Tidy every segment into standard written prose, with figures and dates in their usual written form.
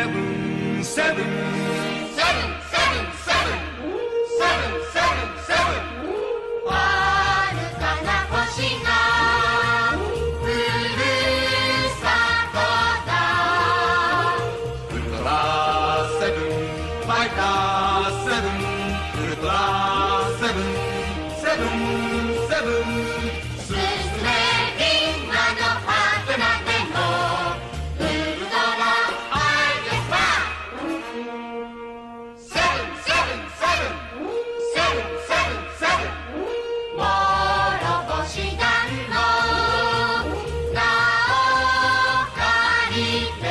seven, seven, seven, seven, seven, seven, seven, seven. わずかな星がふるさとだ。ウルトラセブン、ファイターセブン、ウルトラセブン、セブン、セブン。スズメみんなのパートナーでもウルトラアイデスパー。セブン、セブン、セブン、セブン、セブン、セブン。諸星団の名を借りて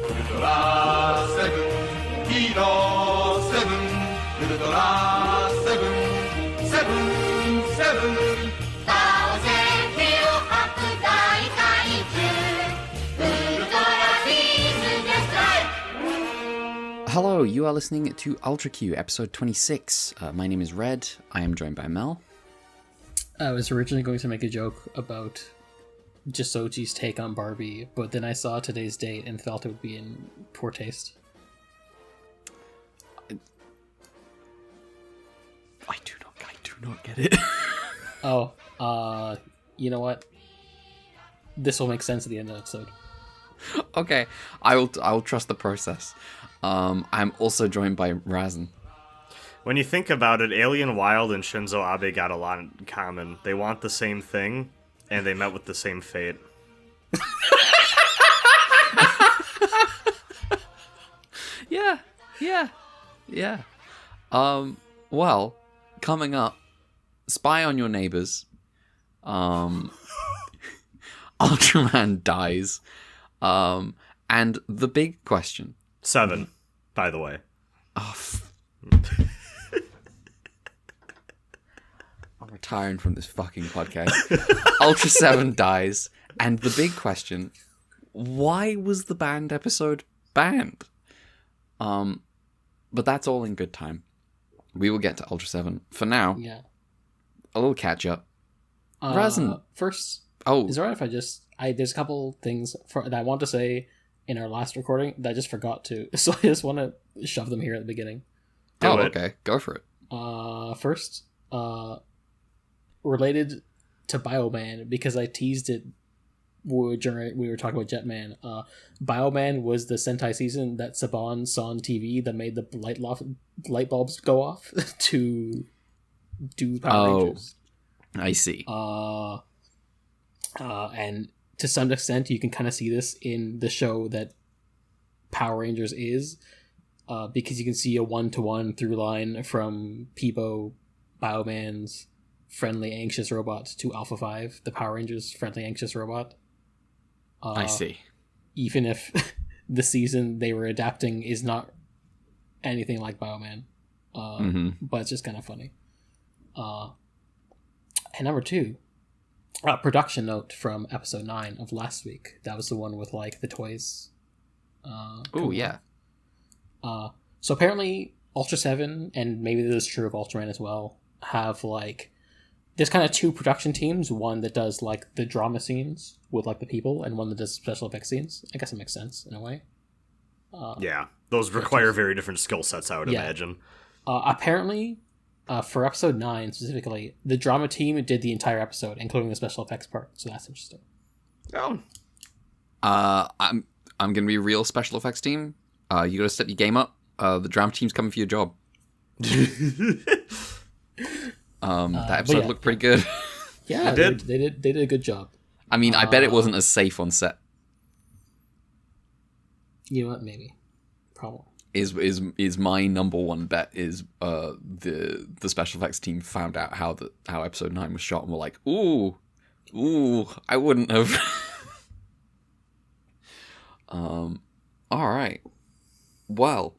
ウルトラセブン、ヒーローセブン、ウルトラセブン、セブン、セブン。倒せ火を吐く大怪獣、ウルトラビームデストライク。 Hello, you are listening to Ultra Q, episode 26. My name is Red. I am joined by Mel. I was originally going to make a joke about Jissoji's take on Barbie, but then I saw today's date and felt it would be in poor taste. I do not get it. Oh, you know what? This will make sense at the end of the episode. Okay, I will trust the process. I'm also joined by Rasen. When you think about it, Alien Wild and Shinzo Abe got a lot in common. They want the same thing, and they met with the same fate. Yeah. Well, coming up, Spy on Your Neighbors. Ultraman dies. And the big question. 7, by the way. I'm retiring from this fucking podcast. Ultraseven dies, and the big question: why was the banned episode banned? But that's all in good time. We will get to Ultraseven. For now, Yeah. a little catch up. Rasen. First, Oh, is it alright if there's a couple things that I want to say in our last recording that I just forgot to, so I just want to shove them here at the beginning. Do it. Okay, go for it. First, related to Bioman, because I teased it during we were talking about Jetman. Bioman was the Sentai season that Saban saw on TV that made the light bulbs go off to do Power Rangers. I see. And to some extent, you can kind of see this in the show that Power Rangers is, because you can see a one-to-one through line from Peebo, Bioman's friendly, anxious robot to Alpha 5, the Power Rangers' friendly, anxious robot. I see. Even if the season they were adapting is not anything like Bioman. But it's just kind of funny. And number 2, production note from episode 9 of last week. That was the one with, like, the toys. Oh, yeah. So apparently Ultraseven, and maybe this is true of Ultraman as well, have, like, there's kind of 2 production teams. One that does, like, the drama scenes with, like, the people, and one that does special effects scenes. I guess it makes sense in a way. Yeah, those require very different skill sets, I would imagine. Apparently, for episode 9 specifically, the drama team did the entire episode, including the special effects part. So that's interesting. Oh. I'm gonna be a real special effects team. You gotta step your game up. The drama team's coming for your job. That episode looked pretty good. Yeah, they did a good job. I mean, I bet it wasn't as safe on set. You know what? Maybe. Probably. Is my number one bet is the special effects team found out how episode 9 was shot and were like, ooh, I wouldn't have. All right. Well,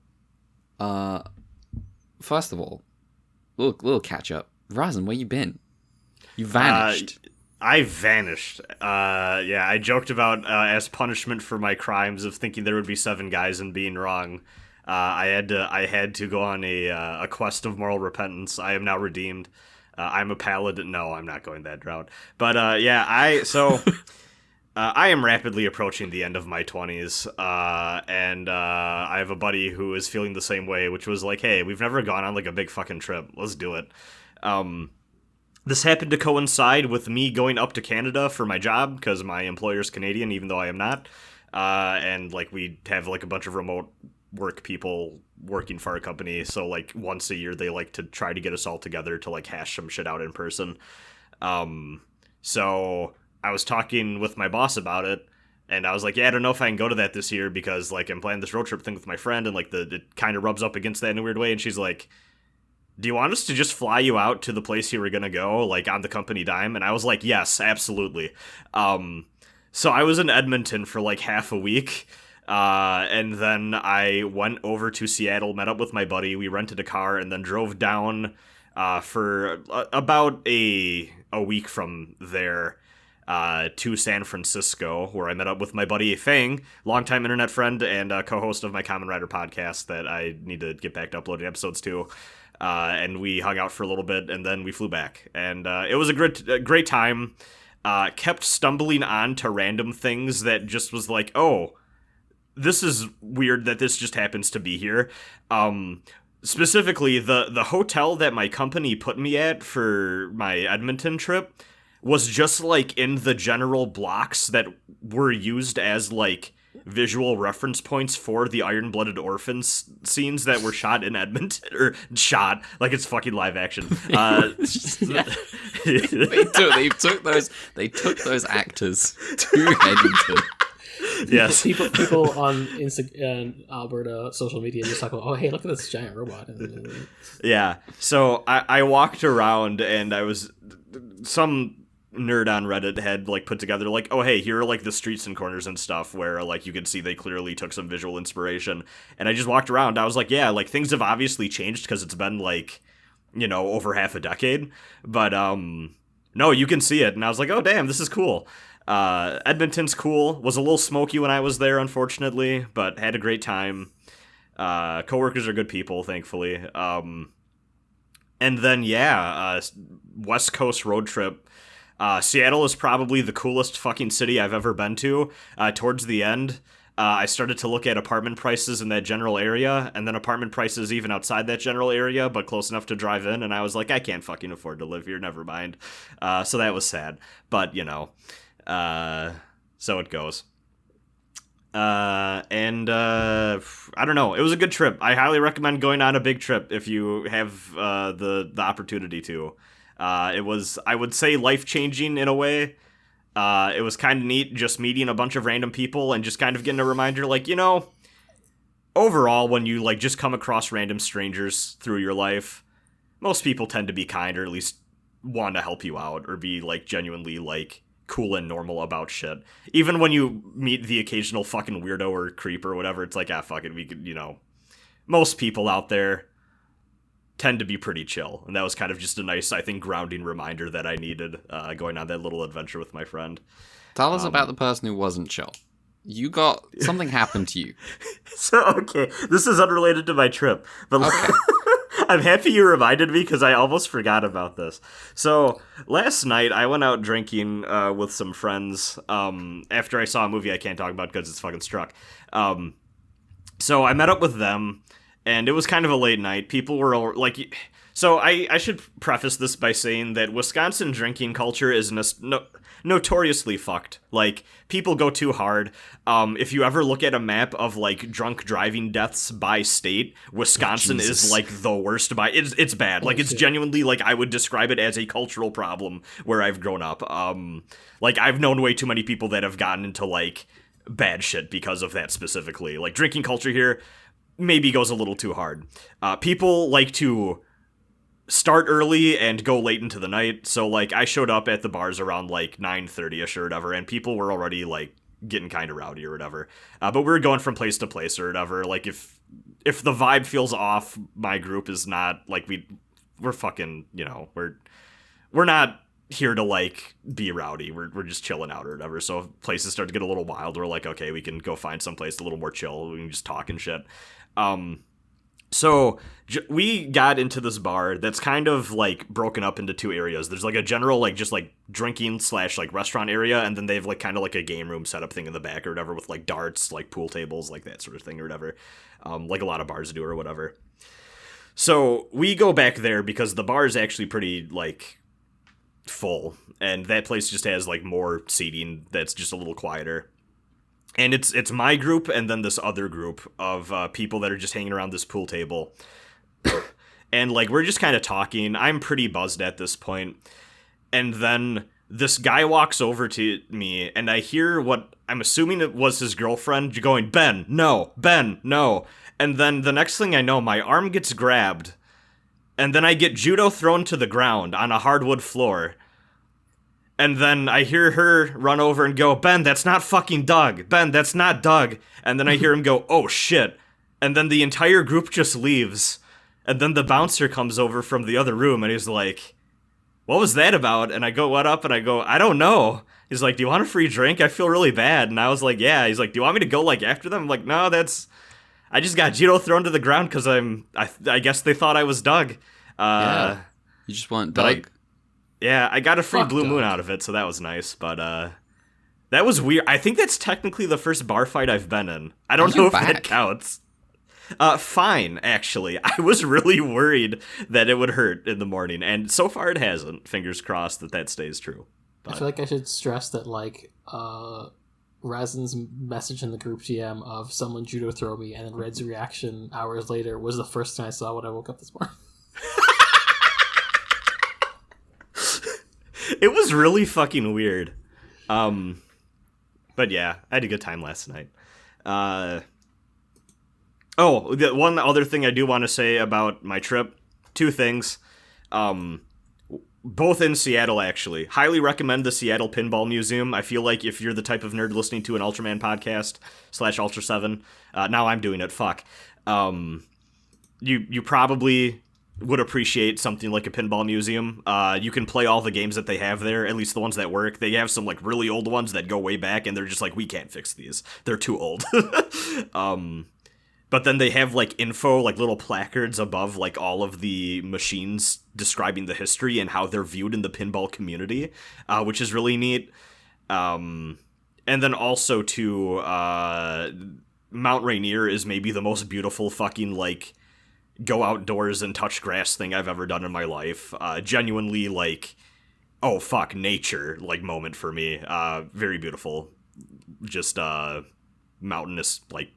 first of all, little catch up. Rasen, where you been? You vanished. I vanished. I joked about as punishment for my crimes of thinking there would be 7 guys and being wrong. I had to go on a quest of moral repentance. I am now redeemed. I'm a paladin. No, I'm not going that route. But I am rapidly approaching the end of my 20s, and I have a buddy who is feeling the same way, which was like, hey, we've never gone on like a big fucking trip. Let's do it. This happened to coincide with me going up to Canada for my job, because my employer's Canadian, even though I am not. And like we have like a bunch of remote work people working for our company, so like once a year they like to try to get us all together to like hash some shit out in person. So I was talking with my boss about it, and I was like, yeah, I don't know if I can go to that this year because like I'm planning this road trip thing with my friend, and like it kind of rubs up against that in a weird way. And she's like, do you want us to just fly you out to the place you were gonna go, like on the company dime? And I was like, yes, absolutely. So I was in Edmonton for like half a week, and then I went over to Seattle, met up with my buddy, we rented a car, and then drove down for about a week from there to San Francisco, where I met up with my buddy Fang, longtime internet friend and co-host of my Kamen Rider podcast that I need to get back to uploading episodes to. And we hung out for a little bit, and then we flew back. And it was a great time. Kept stumbling on to random things that just was like, oh, this is weird that this just happens to be here. Specifically, the hotel that my company put me at for my Edmonton trip was just like in the general blocks that were used as like visual reference points for the Iron-Blooded Orphans scenes that were shot in Edmonton, or shot like it's fucking live action. They took those actors to Edmonton. Yes. People on Alberta social media just talk about, oh, hey, look at this giant robot. Yeah. So I walked around, and I was some nerd on Reddit had like put together like, oh hey, here are like the streets and corners and stuff where like you can see they clearly took some visual inspiration. And I just walked around. I was like, yeah, like things have obviously changed because it's been like, you know, over half a decade. But no, you can see it. And I was like, oh damn, this is cool. Edmonton's cool. Was a little smoky when I was there, unfortunately, but had a great time. Coworkers are good people, thankfully. And then yeah, West Coast road trip. Seattle is probably the coolest fucking city I've ever been to. Towards the end, I started to look at apartment prices in that general area, and then apartment prices even outside that general area, but close enough to drive in, and I was like, I can't fucking afford to live here, never mind. So that was sad. But, you know, so it goes. I don't know. It was a good trip. I highly recommend going on a big trip if you have the opportunity to. It was, I would say, life-changing in a way. It was kind of neat just meeting a bunch of random people and just kind of getting a reminder, like, you know, overall, when you, like, just come across random strangers through your life, most people tend to be kind or at least want to help you out or be, like, genuinely, like, cool and normal about shit. Even when you meet the occasional fucking weirdo or creep or whatever, it's like, ah, fuck it, we could, you know, most people out there tend to be pretty chill, and that was kind of just a nice, I think, grounding reminder that I needed going on that little adventure with my friend. Tell us about the person who wasn't chill. You got something happened to you. So okay, this is unrelated to my trip, but Okay. I'm happy you reminded me because I almost forgot about this. So last night I went out drinking with some friends after I saw a movie I can't talk about because it's fucking struck. So I met up with them. And it was kind of a late night. People were all, like... So I should preface this by saying that Wisconsin drinking culture is notoriously fucked. Like, people go too hard. If you ever look at a map of, like, drunk driving deaths by state, Wisconsin is, like, the worst by... It's bad. Like, it's genuinely, like, I would describe it as a cultural problem where I've grown up. Like, I've known way too many people that have gotten into, like, bad shit because of that specifically. Like, drinking culture here maybe goes a little too hard. People like to start early and go late into the night. So, like, I showed up at the bars around, like, 9:30ish or whatever, and people were already, like, getting kind of rowdy or whatever. But we were going from place to place or whatever. Like, if the vibe feels off, my group is not, like, we're fucking, you know, we're not here to, like, be rowdy. We're just chilling out or whatever. So if places start to get a little wild, we're like, okay, we can go find someplace a little more chill. We can just talk and shit. So we got into this bar that's kind of like broken up into two areas. There's like a general like just like drinking / like restaurant area, and then they have like kind of like a game room setup thing in the back or whatever with like darts, like pool tables, like that sort of thing or whatever. Like a lot of bars do or whatever. So we go back there because the bar is actually pretty like full, and that place just has like more seating that's just a little quieter. And it's my group and then this other group of people that are just hanging around this pool table. And, like, we're just kind of talking. I'm pretty buzzed at this point. And then this guy walks over to me, and I hear what I'm assuming it was his girlfriend going, Ben, no. And then the next thing I know, my arm gets grabbed. And then I get judo thrown to the ground on a hardwood floor. And then I hear her run over and go, Ben, that's not fucking Doug. Ben, that's not Doug. And then I hear him go, oh, shit. And then the entire group just leaves. And then the bouncer comes over from the other room, and he's like, what was that about? And I go, what up? And I go, I don't know. He's like, do you want a free drink? I feel really bad. And I was like, yeah. He's like, do you want me to go, like, after them? I'm like, no, I just got judo thrown to the ground because I guess they thought I was Doug. Yeah. You just want Doug. I got a free Fuck Blue Doug. Moon out of it, so that was nice. But that was weird. I think that's technically the first bar fight I've been in. I don't How's know your if that back? counts. Fine, actually. I was really worried that it would hurt in the morning, and so far it hasn't. Fingers crossed that stays true. I feel like I should stress that, like, Rasen's message in the group GM of someone judo throw me, and then Red's reaction hours later was the first thing I saw when I woke up this morning. It was really fucking weird. But yeah, I had a good time last night. The one other thing I do want to say about my trip, two things. Both in Seattle, actually. Highly recommend the Seattle Pinball Museum. I feel like if you're the type of nerd listening to an Ultraman podcast / Ultraseven, now I'm doing it, fuck. You probably would appreciate something like a pinball museum. You can play all the games that they have there, at least the ones that work. They have some like really old ones that go way back, and they're just like, we can't fix these. They're too old. But then they have like info, like little placards above like all of the machines describing the history and how they're viewed in the pinball community, which is really neat. And then also too, Mount Rainier is maybe the most beautiful fucking like go outdoors and touch grass thing I've ever done in my life. Genuinely like, oh fuck, nature like moment for me. Very beautiful. Just mountainous like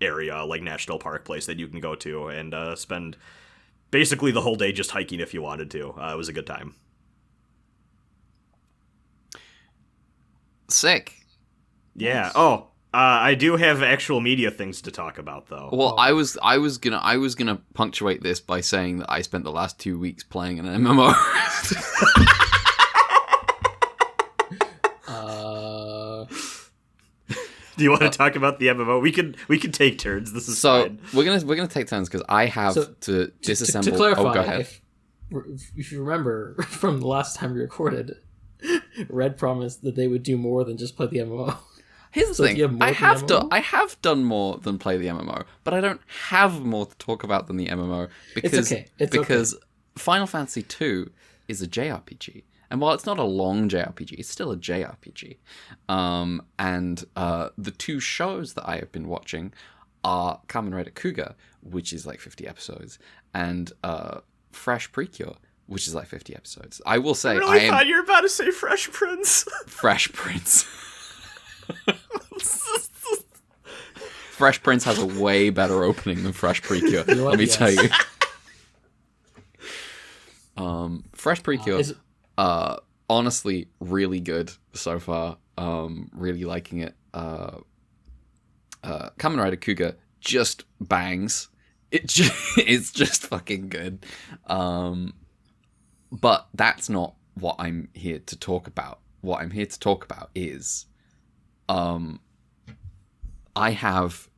area, like national park place that you can go to and spend basically the whole day just hiking if you wanted to. It was a good time. Sick. Yeah. Nice. Oh, I do have actual media things to talk about though. Well, I was gonna punctuate this by saying that I spent the last 2 weeks playing an MMO. Do you want to talk about the MMO? We could take turns. This is So fine. we're gonna take turns because I have to disassemble. To clarify, oh, go ahead. if you remember from the last time we recorded, Red promised that they would do more than just play the MMO. Here's the So do you have thing: more I than have MMO? I have done more than play the MMO, but I don't have more to talk about than the MMO because okay. It's because Final Fantasy II is a JRPG. And while it's not a long JRPG, it's still a JRPG. And the two shows that I have been watching are Kamen Rider Kuga, which is like 50 episodes, and Fresh Precure, which is like 50 episodes. I will say, I really thought you were about to say Fresh Prince. Fresh Prince. Fresh Prince has a way better opening than Fresh Precure. You know what? Let me Yes. tell you. Fresh Precure. Is- Honestly, really good so far. Really liking it. Kamen Rider Kuga just bangs. It's just fucking good. But that's not what I'm here to talk about. What I'm here to talk about is, I have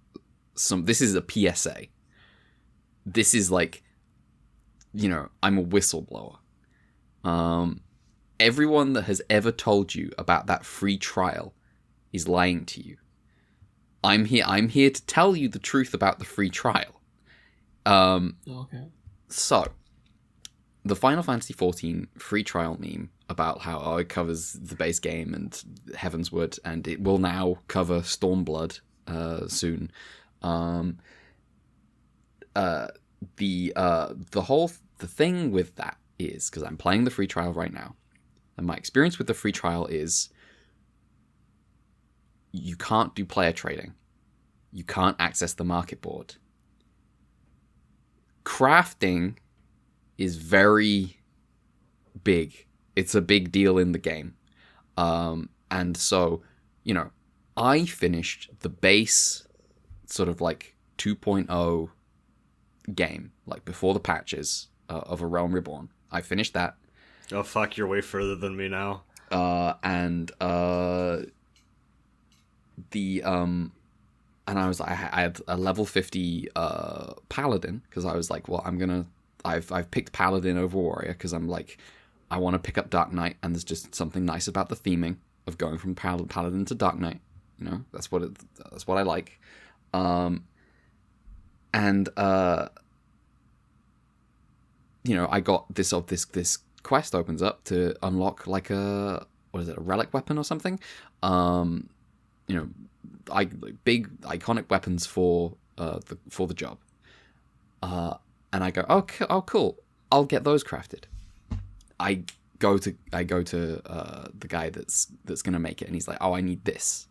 some. This is a PSA. This is like, I'm a whistleblower. Everyone that has ever told you about that free trial is lying to you. I'm here to tell you the truth about the free trial. Okay. So, the Final Fantasy XIV free trial meme about how it covers the base game and Heavensward, and it will now cover Stormblood soon. The thing with that is, because I'm playing the free trial right now, and my experience with the free trial is you can't do player trading. You can't access the market board. Crafting is very big. It's a big deal in the game. And so, I finished the base sort of like 2.0 game, like before the patches of A Realm Reborn. I finished that. Oh, fuck, you're way further than me now. And I was like, I had a level 50 paladin, because I was like, well, I've picked paladin over warrior because I'm like, I want to pick up Dark Knight, and there's just something nice about the theming of going from paladin to Dark Knight. That's what I like. I got this quest opens up to unlock like a relic weapon or something. Big iconic weapons for the job. And I go, oh cool, I'll get those crafted. I go to the guy that's gonna make it, and he's like, oh, I need this,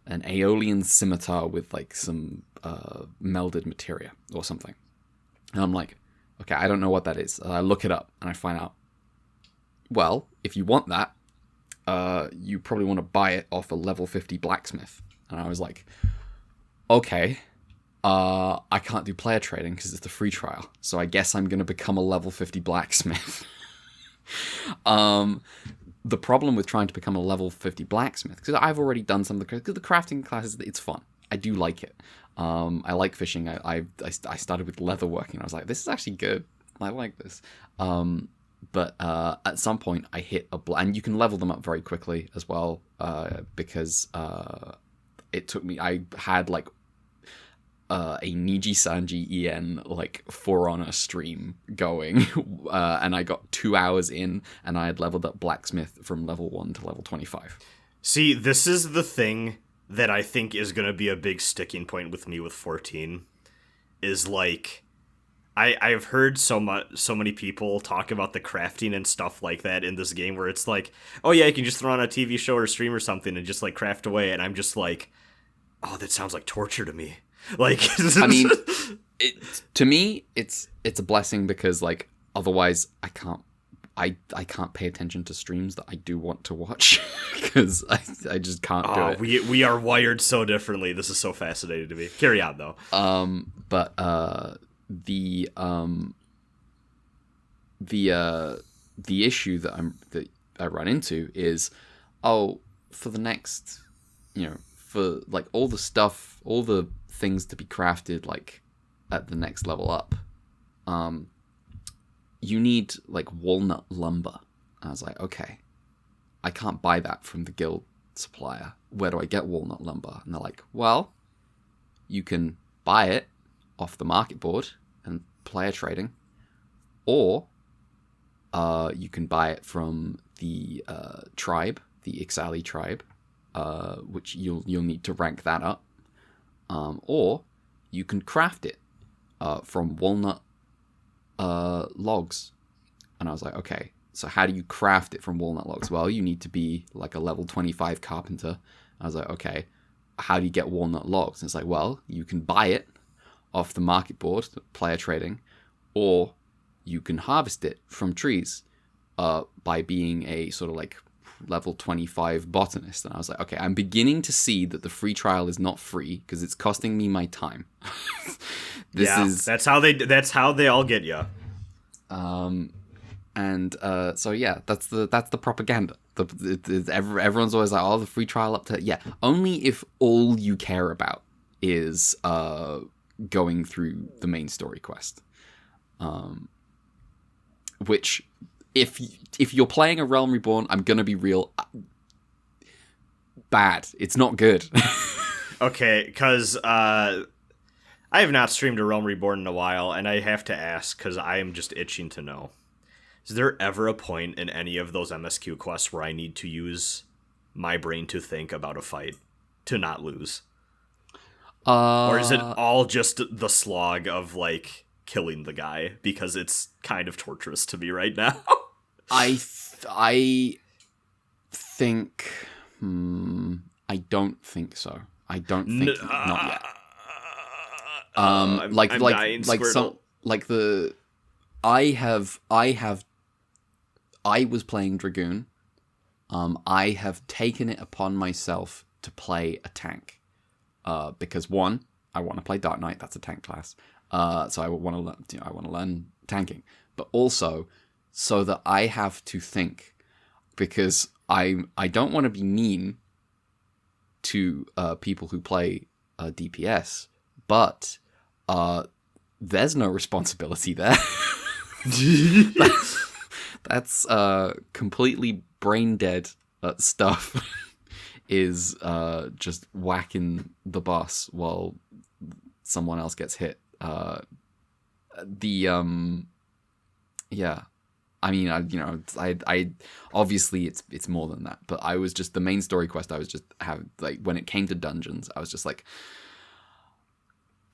an Aeolian scimitar with like some melded materia or something. And I'm like, okay, I don't know what that is. I look it up and I find out, well, if you want that, you probably want to buy it off a level 50 blacksmith. And I was like, okay, I can't do player trading because it's a free trial, so I guess I'm going to become a level 50 blacksmith. The problem with trying to become a level 50 blacksmith, because I've already done some of the crafting classes, it's fun. I do like it. I like fishing. I started with leatherworking. I was like, this is actually good. I like this. But at some point I hit and you can level them up very quickly as well, because it took me, I had like a Niji Sanji EN like For Honor stream going, and I got 2 hours in, and I had leveled up blacksmith from level 1 to level 25. See, this is the thing that I think is going to be a big sticking point with me with 14, is like, I've heard so many people talk about the crafting and stuff like that in this game, where it's like, oh yeah, you can just throw on a TV show or stream or something and just like craft away, and I'm just like, oh, that sounds like torture to me. Like, I mean, to me, it's a blessing, because like otherwise I can't pay attention to streams that I do want to watch, because I just can't do it. We are wired so differently. This is so fascinating to me. Carry on though. The issue that I run into is, for the next, for like all the things to be crafted like at the next level up, you need like walnut lumber. I was like, okay, I can't buy that from the guild supplier. Where do I get walnut lumber? And they're like, well, you can buy it off the market board and player trading, or you can buy it from the tribe, the Ixali tribe, which you'll need to rank that up, or you can craft it from walnut logs. And I was like, okay, so how do you craft it from walnut logs? Well, you need to be like a level 25 carpenter. I was like, okay, how do you get walnut logs? And it's like, well, you can buy it off the market board, player trading, or you can harvest it from trees by being a sort of like level 25 botanist. And I was like, okay, I'm beginning to see that the free trial is not free, because it's costing me my time. That's how they all get you. So yeah, that's the propaganda. Everyone's always like, oh, the free trial up to, yeah, only if all you care about is going through the main story quest, which if you're playing A Realm Reborn, I'm gonna be real, bad. It's not good. Okay, because I have not streamed a Realm Reborn in a while, and I have to ask because I am just itching to know. Is there ever a point in any of those MSQ quests where I need to use my brain to think about a fight to not lose? Or is it all just the slog of, like, killing the guy? Because it's kind of torturous to me right now. I think... I don't think so. I don't think... not yet. I'm dying, Squirtle. I was playing Dragoon. I have taken it upon myself to play a tank. Because one, I want to play Dark Knight. That's a tank class. So I want to learn. I want to learn tanking. But also, so that I have to think, because I don't want to be mean to people who play DPS, but there's no responsibility there. That's completely brain dead stuff. Is just whacking the boss while someone else gets hit. Yeah. I mean, I obviously it's more than that, but I was just the main story quest. I was just when it came to dungeons, I was just like,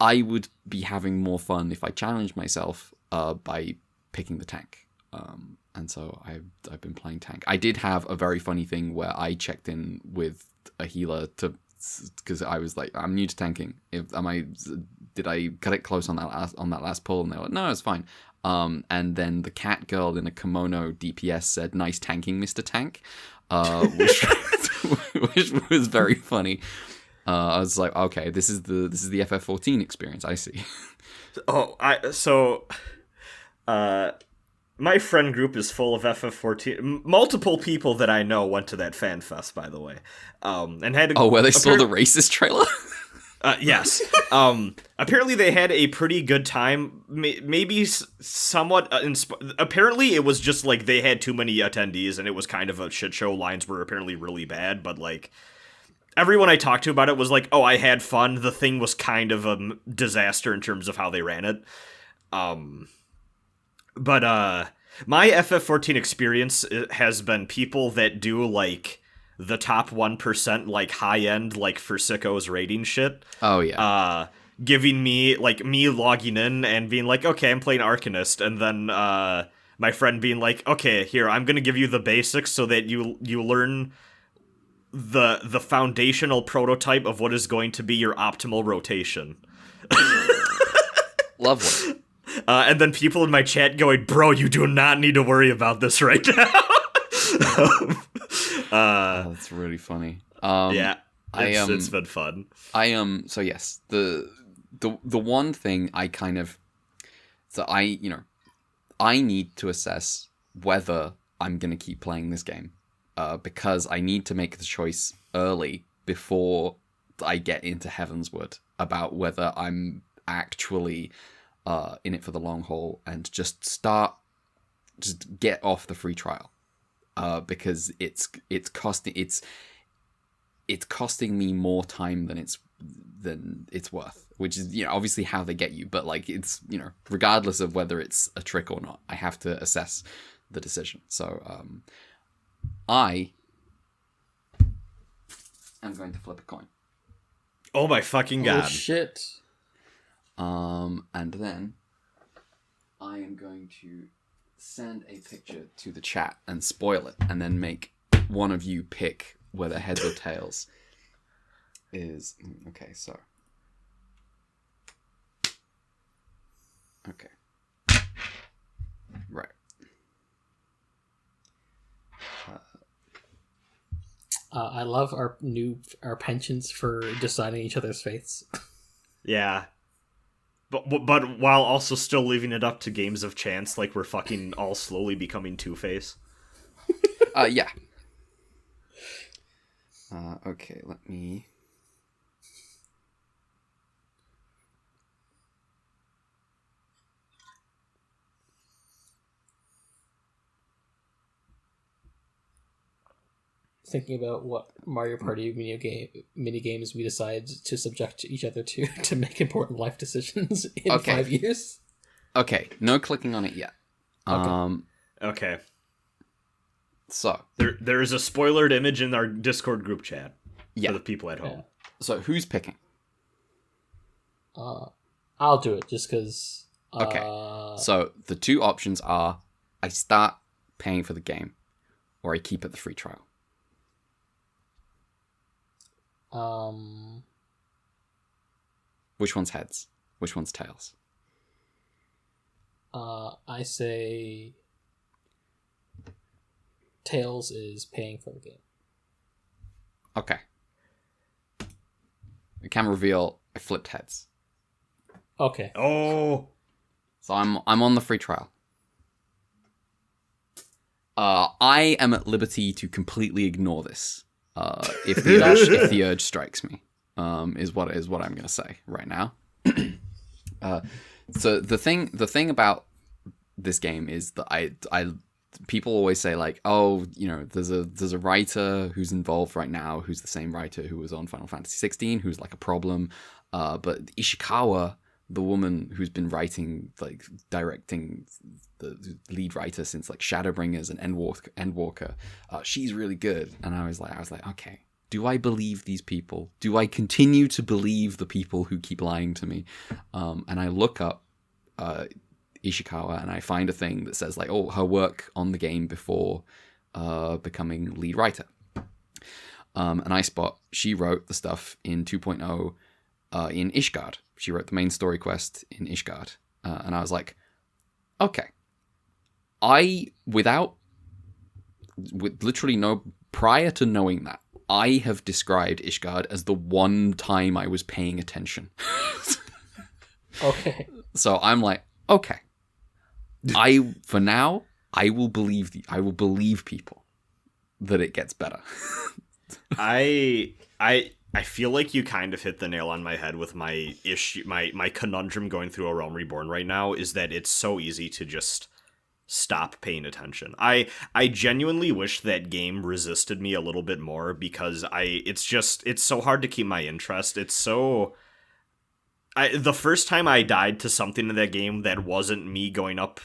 I would be having more fun if I challenged myself by picking the tank. And so I've been playing tank. I did have a very funny thing where I checked in with a healer because I was like, I'm new to tanking. Did I cut it close on that last pull? And they were like, no, it's fine. And then the cat girl in a kimono DPS said, "Nice tanking, Mr. Tank," which was very funny. I was like, okay, this is the FF14 experience. I see. My friend group is full of FF14. Multiple people that I know went to that fan fest, by the way, and had where they saw the racist trailer. Yes. Apparently they had a pretty good time. Maybe somewhat. Apparently it was just like they had too many attendees, and it was kind of a shit show. Lines were apparently really bad, but like everyone I talked to about it was like, "Oh, I had fun." The thing was kind of a disaster in terms of how they ran it. But my FF14 experience has been people that do like the top 1%, like high end, like for sickos rating shit. Oh yeah. Giving me me logging in and being like, okay, I'm playing Arcanist, and then my friend being like, okay, here, I'm gonna give you the basics so that you learn the foundational prototype of what is going to be your optimal rotation. Lovely. And then people in my chat going, bro, you do not need to worry about this right now. That's really funny. Yeah, it's been fun. So yes, the one thing I need to assess whether I'm gonna keep playing this game, because I need to make the choice early before I get into Heavensward about whether I'm actually in it for the long haul and just get off the free trial, because it's costing me more time than it's worth, which is obviously how they get you, but like it's regardless of whether it's a trick or not, I have to assess the decision. So I am going to flip a coin. Oh my fucking god. Oh shit. And then I am going to send a picture to the chat and spoil it, and then make one of you pick whether heads or tails is... Okay, so... Okay. Right. I love our penchants for deciding each other's fates. Yeah. But while also still leaving it up to games of chance, like we're fucking all slowly becoming Two-Face. Yeah. Okay, let me... thinking about what Mario Party mini games we decide to subject each other to make important life decisions in 5 years. Okay, no clicking on it yet. Okay. So there is a spoilered image in our Discord group chat yeah. for the people at home. So who's picking? I'll do it just because. Okay. So the two options are: I start paying for the game, or I keep it the free trial. Which one's heads? Which one's tails? I say tails is paying for the game. Okay. I can reveal I flipped heads. Okay. Oh. So I'm on the free trial. I am at liberty to completely ignore this. If the urge strikes me, is what I'm gonna say right now. So the thing about this game is that I people always say like, oh, you know, there's a writer who's involved right now who's the same writer who was on Final Fantasy XIV who's like a problem, but Ishikawa, the woman who's been directing the lead writer since like Shadowbringers and Endwalker, she's really good. And I was like, okay, do I believe these people? Do I continue to believe the people who keep lying to me? And I look up Ishikawa and I find a thing that says like, oh, her work on the game before becoming lead writer. And I spot she wrote the stuff in 2.0 in Ishgard. She wrote the main story quest in Ishgard. And I was like, okay. With literally prior to knowing that, I have described Ishgard as the one time I was paying attention. Okay. So I'm like, okay. For now, I will believe people that it gets better. I feel like you kind of hit the nail on my head with my issue, my conundrum going through A Realm Reborn right now is that it's so easy to just stop paying attention. I genuinely wish that game resisted me a little bit more because it's so hard to keep my interest. It's so... the first time I died to something in that game that wasn't me going up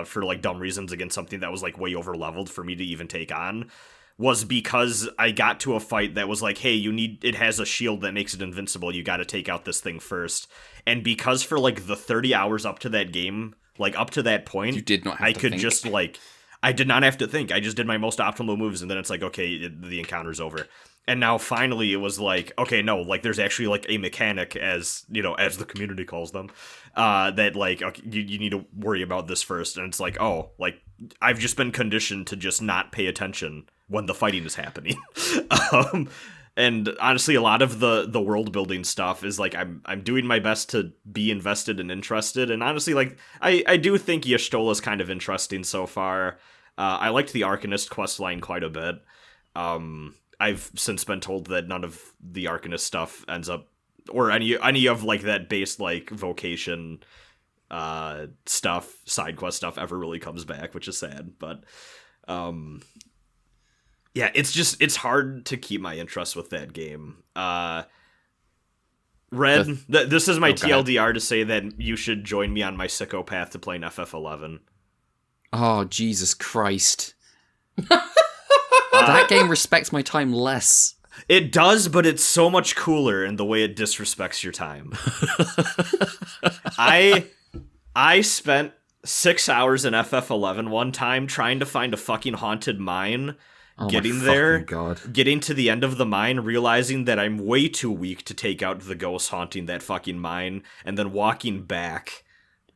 for like dumb reasons against something that was like way over leveled for me to even take on was because I got to a fight that was like, hey, it has a shield that makes it invincible. You got to take out this thing first. And because for like the 30 hours up to that game, like up to that point, you did not have to think. just like, I did not have to think. I just did my most optimal moves and then it's like, okay, the encounter's over. And now finally it was like, okay, no, like there's actually like a mechanic as the community calls them, that like, okay, you need to worry about this first. And it's like, oh, like I've just been conditioned to just not pay attention when the fighting is happening. And honestly, a lot of the world building stuff is like, I'm doing my best to be invested and interested. And honestly, like I do think Y'shtola is kind of interesting so far. I liked the Arcanist questline quite a bit. I've since been told that none of the Arcanist stuff ends up, or any of like that base like vocation stuff, side quest stuff ever really comes back, which is sad. But yeah, it's hard to keep my interest with that game. Red, this is my TLDR to say that you should join me on my sicko path to playing FF11. Oh, Jesus Christ. That game respects my time less. It does, but it's so much cooler in the way it disrespects your time. I spent 6 hours in FF11 one time trying to find a fucking haunted mine. Getting there, getting to the end of the mine, realizing that I'm way too weak to take out the ghost haunting that fucking mine, and then walking back.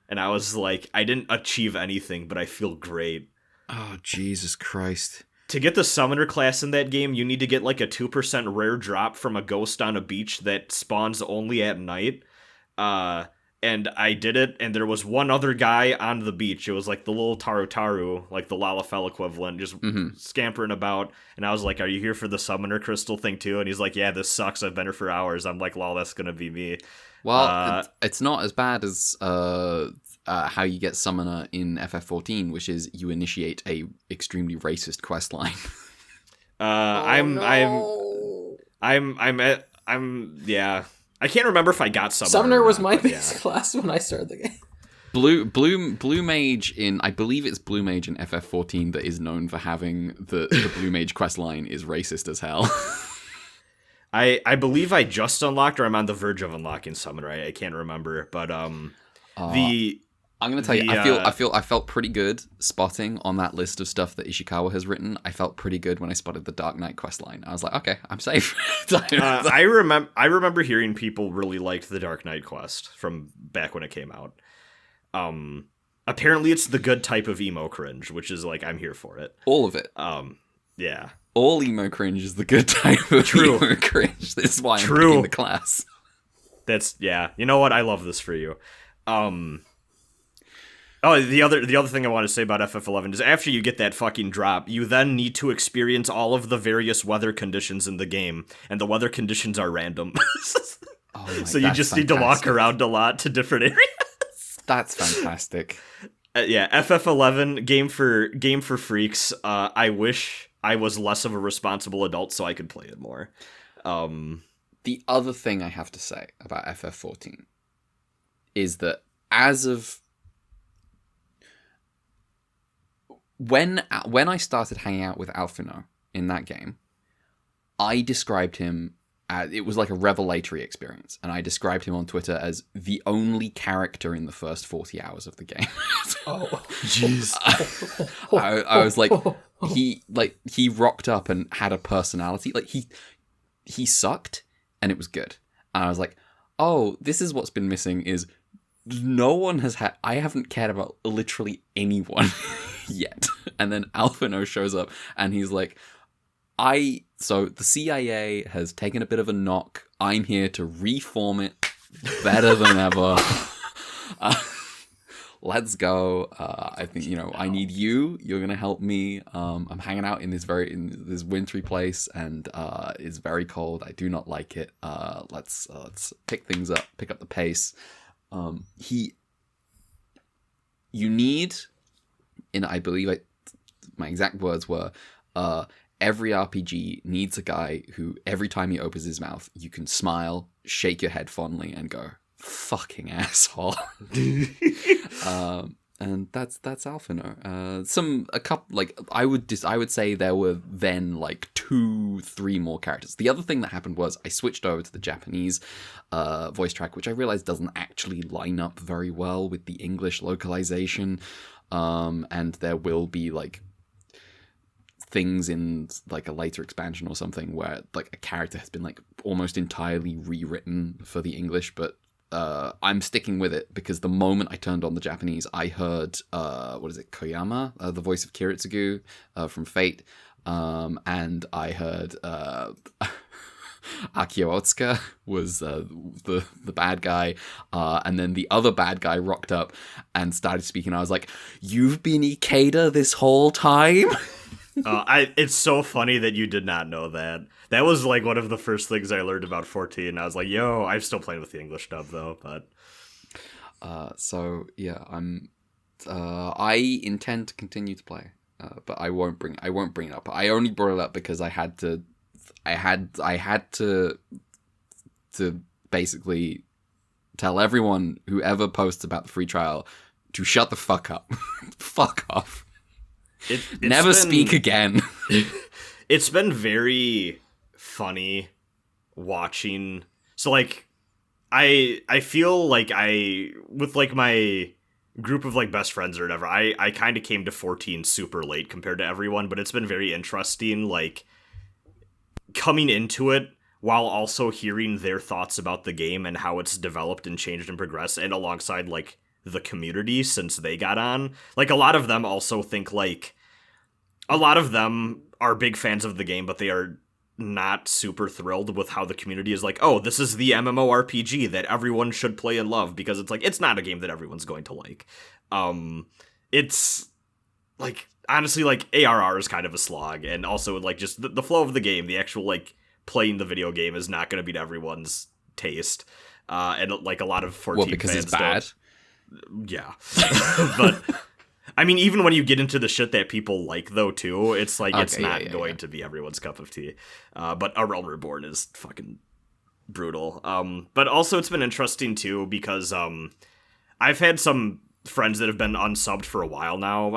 And I was like, I didn't achieve anything, but I feel great. Oh, Jesus Christ. To get the summoner class in that game, you need to get like a 2% rare drop from a ghost on a beach that spawns only at night. And I did it, and there was one other guy on the beach. It was like the little Taru, like the Lalafell equivalent, just scampering about. And I was like, are you here for the summoner crystal thing too? And he's like, yeah, this sucks. I've been here for hours. I'm like, lol, that's going to be me. Well, it's not as bad as how you get summoner in FF14, which is you initiate a extremely racist quest line. Yeah. I can't remember if I got Summoner. Summoner was my base class when I started the game. Blue Mage I believe it's Blue Mage in FF14 that is known for having the Blue Mage quest line is racist as hell. I believe I just unlocked, or I'm on the verge of unlocking Summoner. I can't remember, but I'm gonna tell you, I felt pretty good spotting on that list of stuff that Ishikawa has written. I felt pretty good when I spotted the Dark Knight questline. I was like, okay, I'm safe. I remember hearing people really liked the Dark Knight quest from back when it came out. Apparently it's the good type of emo cringe, which is like, I'm here for it. All of it. Yeah. All emo cringe is the good type of emo cringe. This is why I'm picking the class. That's, yeah. You know what? I love this for you. Oh, the other thing I want to say about FF11 is after you get that fucking drop, you then need to experience all of the various weather conditions in the game, and the weather conditions are random. So you just need to walk around a lot to different areas. That's fantastic. Yeah, FF11 game for freaks. I wish I was less of a responsible adult so I could play it more. The other thing I have to say about FF14 is that as of when I started hanging out with Alphino in that game, I described him as, it was like a revelatory experience, and I described him on Twitter as the only character in the first 40 hours of the game. Oh, jeez. I was like, he rocked up and had a personality. Like he sucked, and it was good. And I was like, oh, this is what's been missing is no one has had... I haven't cared about literally anyone yet. And then Alphino shows up, and he's like, so the CIA has taken a bit of a knock. I'm here to reform it better than ever. Let's go. I think, I need you. You're going to help me. I'm hanging out in this wintry place, and it's very cold. I do not like it. Let's pick things up, pick up the pace. You need, and I believe my exact words were, every RPG needs a guy who, every time he opens his mouth, you can smile, shake your head fondly, and go, fucking asshole. And that's Alphino. A couple, like, I would say there were then like 2-3 more characters. The other thing that happened was I switched over to the Japanese voice track, which I realized doesn't actually line up very well with the English localization. And there will be like things in like a later expansion or something where like a character has been like almost entirely rewritten for the English, but I'm sticking with it because the moment I turned on the Japanese, I heard Koyama, the voice of Kiritsugu from Fate, and I heard Akio Otsuka was the bad guy, and then the other bad guy rocked up and started speaking. I was like, "You've been Ikeda this whole time." It's so funny that you did not know that. That was like one of the first things I learned about 14. I was like, yo, I'm still playing with the English dub though, but so yeah, I intend to continue to play, but I won't bring it up. I only brought it up because I had to basically tell everyone who ever posts about the free trial to shut the fuck up. Fuck off. Never speak again. It's been very funny watching. So like I feel like with like my group of like best friends or whatever, I kind of came to 14 super late compared to everyone, but it's been very interesting like coming into it while also hearing their thoughts about the game and how it's developed and changed and progressed, and alongside like the community since they got on. Like a lot of them also think like a lot of them are big fans of the game, but they are not super thrilled with how the community is like, oh, this is the MMORPG that everyone should play and love, because it's like, it's not a game that everyone's going to like. It's like, honestly, like ARR is kind of a slog, and also like just the flow of the game, the actual like playing the video game is not going to be to everyone's taste. And like a lot of 14 because fans it's bad. Yeah. But I mean, even when you get into the shit that people like, though, too, it's like, it's Okay, not going to be everyone's cup of tea. But A Realm Reborn is fucking brutal. But also it's been interesting, too, because I've had some friends that have been unsubbed for a while now.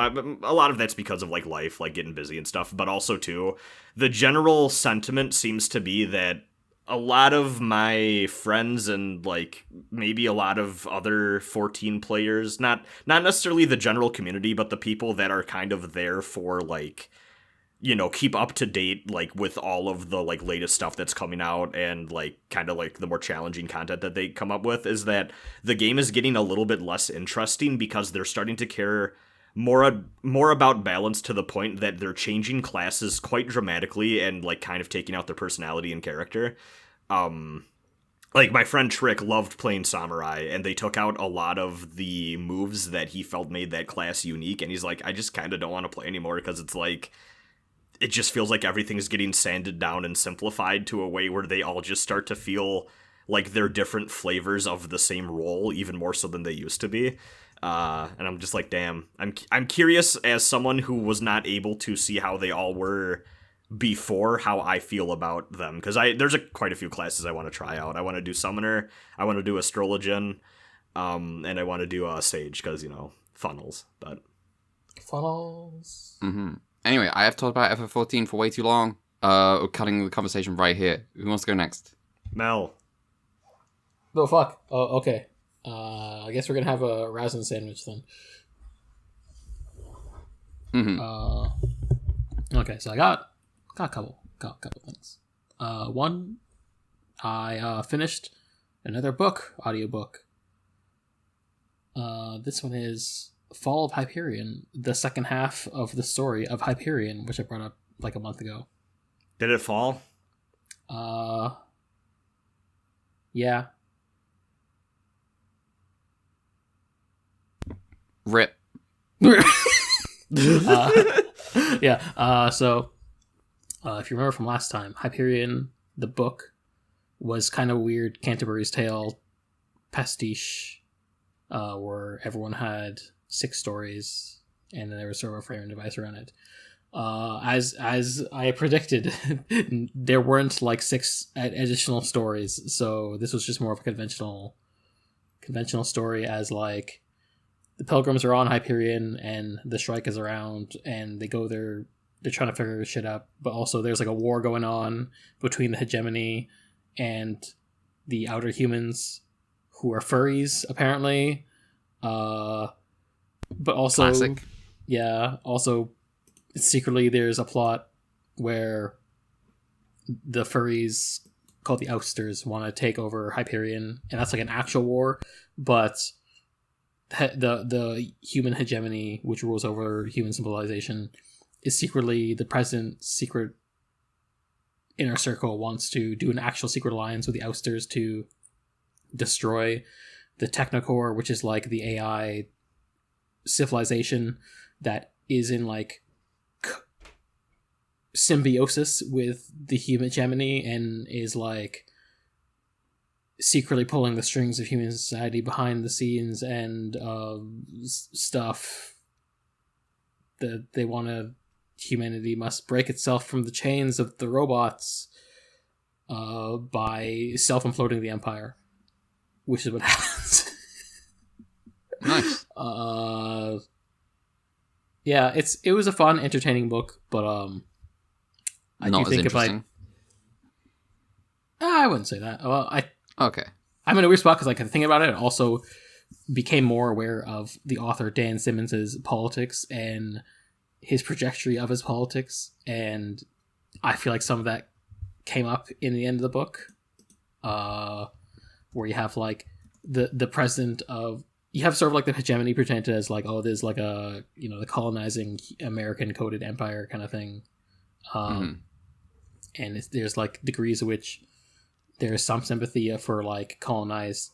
A lot of that's because of, like, life, like, getting busy and stuff. But also, too, the general sentiment seems to be that a lot of my friends and, like, maybe a lot of other 14 players, not necessarily the general community, but the people that are kind of there for, like, you know, keep up to date, like, with all of the, like, latest stuff that's coming out and, like, kind of, like, the more challenging content that they come up with, is that the game is getting a little bit less interesting because they're starting to care more about balance, to the point that they're changing classes quite dramatically and, like, kind of taking out their personality and character. Like, my friend Trick loved playing Samurai, and they took out a lot of the moves that he felt made that class unique, and he's like, I just kind of don't want to play anymore, because it's like, it just feels like everything's getting sanded down and simplified to a way where they all just start to feel like they're different flavors of the same role, even more so than they used to be. And I'm just like, damn. I'm curious, as someone who was not able to see how they all were before, how I feel about them, because there's quite a few classes I want to try out. I want to do Summoner, I want to do Astrologian, and I want to do Sage, because, you know, funnels. But Funnels. Anyway, I have talked about FF14 for way too long. We're cutting the conversation right here. Who wants to go next? Mel. Oh, fuck. Oh, okay. I guess we're gonna have a Rasen sandwich then. Okay, so I got a couple things. One, I finished another audiobook. This one is Fall of Hyperion, the second half of the story of Hyperion, which I brought up like a month ago. Did it fall? Yeah. Rip. So if you remember from last time, Hyperion, the book, was kind of weird Canterbury's Tale pastiche, where everyone had 6 stories, and then there was sort of a framing device around it. As I predicted, there weren't like 6 additional stories, so this was just more of a conventional story, as like the pilgrims are on Hyperion and the Shrike is around, and they go there. They're trying to figure shit out, but also there's like a war going on between the hegemony and the outer humans, who are furries apparently. But also, Classic. Yeah. Also, secretly there's a plot where the furries, called the Ousters, want to take over Hyperion, and that's like an actual war, but the human hegemony, which rules over human civilization, is secretly the president's secret inner circle wants to do an actual secret alliance with the Ousters to destroy the Technocore, which is like the AI civilization that is in like symbiosis with the human hegemony and is like secretly pulling the strings of human society behind the scenes, and stuff that they want to. Humanity must break itself from the chains of the robots by self-imploding the Empire, which is what happens. Nice. Yeah, it was a fun, entertaining book, but I Not do as think interesting. I wouldn't say that. Well, Okay. I'm in a weird spot because, like, thinking about it, I also became more aware of the author Dan Simmons's politics and his trajectory of his politics, and I feel like some of that came up in the end of the book, where you have like the president of, you have sort of like the hegemony presented as like, oh, there's like a, you know, the colonizing American coded empire kind of thing, and there's like degrees of which there's some sympathy for like colonized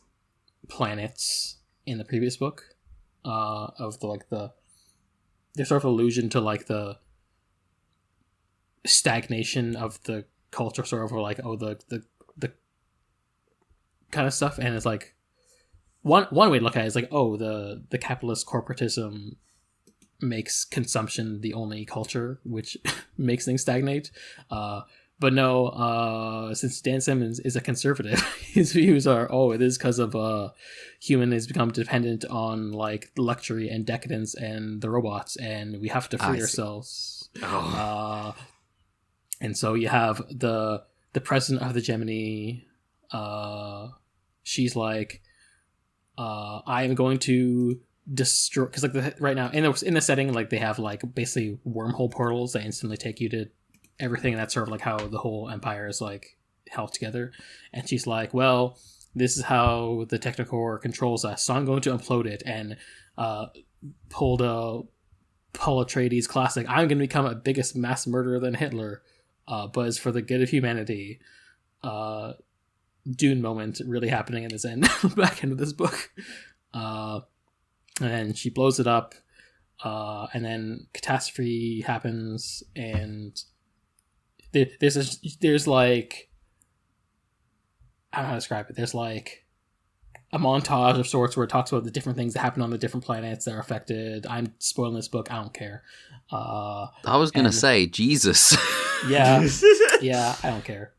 planets in the previous book, of there's sort of allusion to like the stagnation of the culture, sort of, or like, oh, the kind of stuff, and it's like one way to look at it is like, oh, the capitalist corporatism makes consumption the only culture, which makes things stagnate. But no, since Dan Simmons is a conservative, his views are, it is because of human has become dependent on like luxury and decadence and the robots, and we have to free ourselves. And so you have the president of the Gemini. She's like, I am going to destroy, because like right now in the setting, like they have like basically wormhole portals that instantly take you to everything, and that's sort of like how the whole empire is like held together. And she's like, well, this is how the Technocore controls us, so I'm going to implode it, and pull Atreides classic, I'm going to become a biggest mass murderer than Hitler, but it's for the good of humanity. Dune moment really happening in this back end of this book. And she blows it up, and then catastrophe happens, and there's like, I don't know how to describe it. There's like a montage of sorts where it talks about the different things that happen on the different planets that are affected. I'm spoiling this book. I don't care. I was gonna say Jesus. Yeah, I don't care.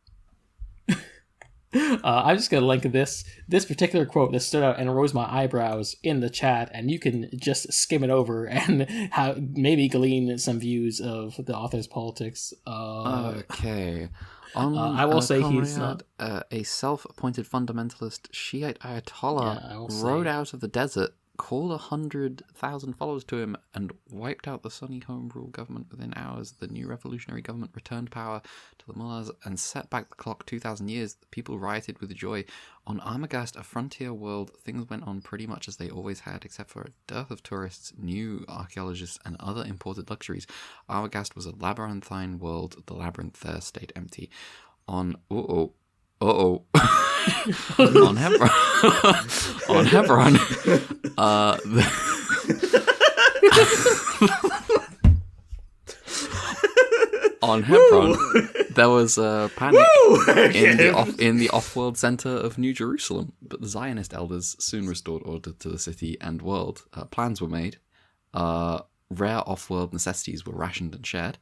I'm just gonna link this particular quote that stood out and rose my eyebrows in the chat, and you can just skim it over and maybe glean some views of the author's politics. Okay. I will say he's not a self-appointed fundamentalist Shiite Ayatollah rode out of the desert, called 100,000 followers to him, and wiped out the Sunni home rule government within hours. The new revolutionary government returned power to the mullahs and set back the clock 2,000 years. The people rioted with joy. On Armagast, a frontier world, things went on pretty much as they always had, except for a dearth of tourists, new archaeologists, and other imported luxuries. Armagast was a labyrinthine world. The labyrinth there stayed empty. On on Hebron, on Hebron, on Hebron, there was a panic in the off-world center of New Jerusalem, but the Zionist elders soon restored order to the city and world. Plans were made. Rare off-world necessities were rationed and shared.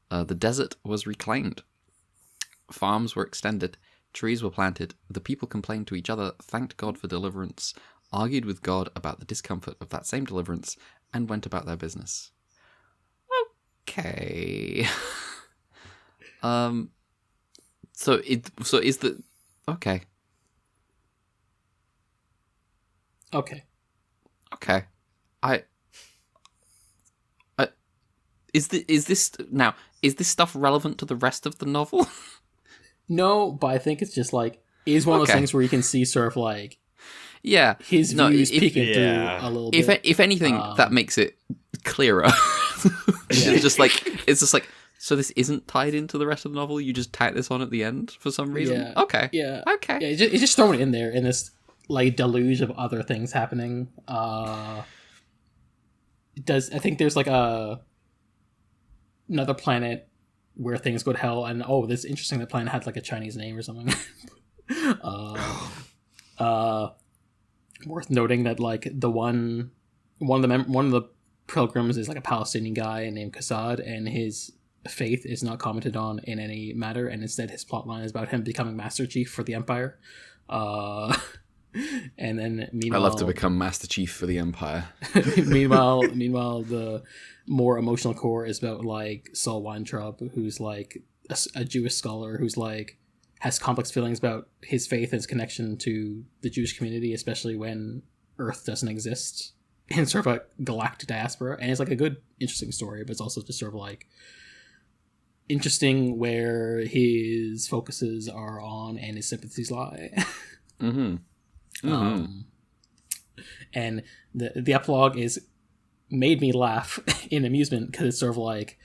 The desert was reclaimed. Farms were extended. Trees were planted. The people complained to each other, thanked God for deliverance, argued with God about the discomfort of that same deliverance, and went about their business. Okay. So is the okay. Okay. Okay. Is this stuff relevant to the rest of the novel? No, but I think it's just like, is one of those things where you can see sort of like, his views peeking through a little bit. If anything, that makes it clearer. It's just like, so this isn't tied into the rest of the novel. You just tack this on at the end for some reason. Yeah. Okay. Yeah. Okay. Yeah. It's just throwing it in there in this like deluge of other things happening. I think there's like another planet where things go to hell, and this interesting. The planet had like a Chinese name or something. Worth noting that like one of the pilgrims is like a Palestinian guy named Qasad, and his faith is not commented on in any matter, and instead his plotline is about him becoming Master Chief for the Empire. And then meanwhile, I love to become Master Chief for the Empire. meanwhile, the more emotional core is about like Saul Weintraub, who's like a Jewish scholar who's like has complex feelings about his faith and his connection to the Jewish community, especially when Earth doesn't exist in sort of a galactic diaspora. And it's like a good, interesting story, but it's also just sort of like interesting where his focuses are on and his sympathies lie. Mm-hmm. Mm-hmm. And the epilogue is made me laugh in amusement because it's sort of like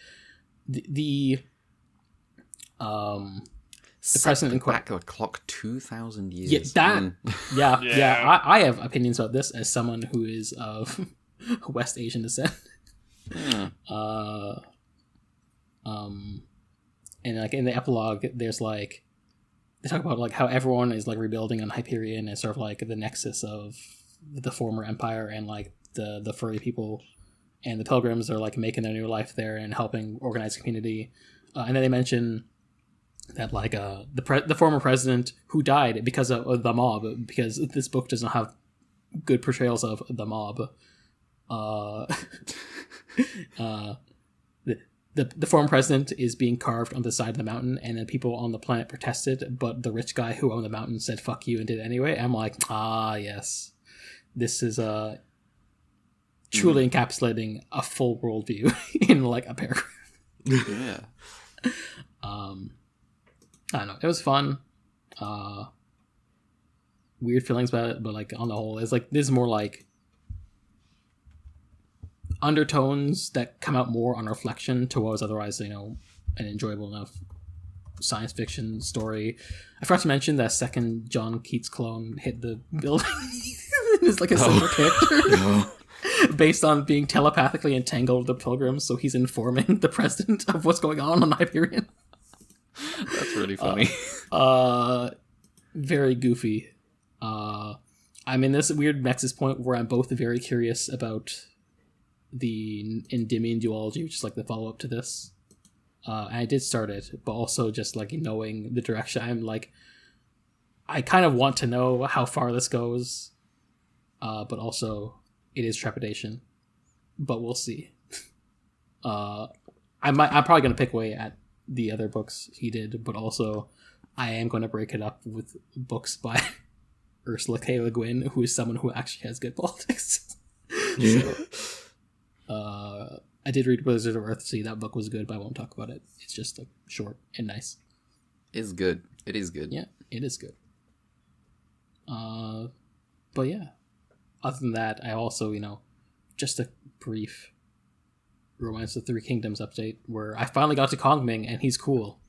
the president in back the clock 2,000 years. I have opinions about this as someone who is of West Asian descent. Yeah. And like in the epilogue, there's like they talk about like how everyone is like rebuilding on Hyperion and sort of like the nexus of the former empire and like the furry people, and the Pilgrims are like making their new life there and helping organize community. And then they mention that like the former president who died because of the mob, because this book doesn't have good portrayals of the mob. The former president is being carved on the side of the mountain, and then people on the planet protested, but the rich guy who owned the mountain said "fuck you" and did it anyway. I'm like, yes, this is truly encapsulating a full worldview in like a paragraph. Yeah. I don't know. It was fun. Weird feelings about it, but like on the whole, it's like this is more like undertones that come out more on reflection to what was otherwise, an enjoyable enough science fiction story. I forgot to mention that second John Keats clone hit the building. It's like a central character. Based on being telepathically entangled with the Pilgrims, so he's informing the president of what's going on Hyperion. That's really funny. Very goofy. I'm in this weird nexus point where I'm both very curious about the Endymion duology, which is like the follow-up to this. And I did start it, but also just like knowing the direction, I'm like, I kind of want to know how far this goes, but also it is trepidation. But we'll see. I'm probably going to pick away at the other books he did, but also I am going to break it up with books by Ursula K. Le Guin, who is someone who actually has good politics. So, I did read Wizard of Earthsea. That book was good, but I won't talk about it. It's just like short and nice. It's good. It is good. Yeah, it is good. But yeah, other than that, I also, just a brief Romance of the Three Kingdoms update where I finally got to Kongming and he's cool.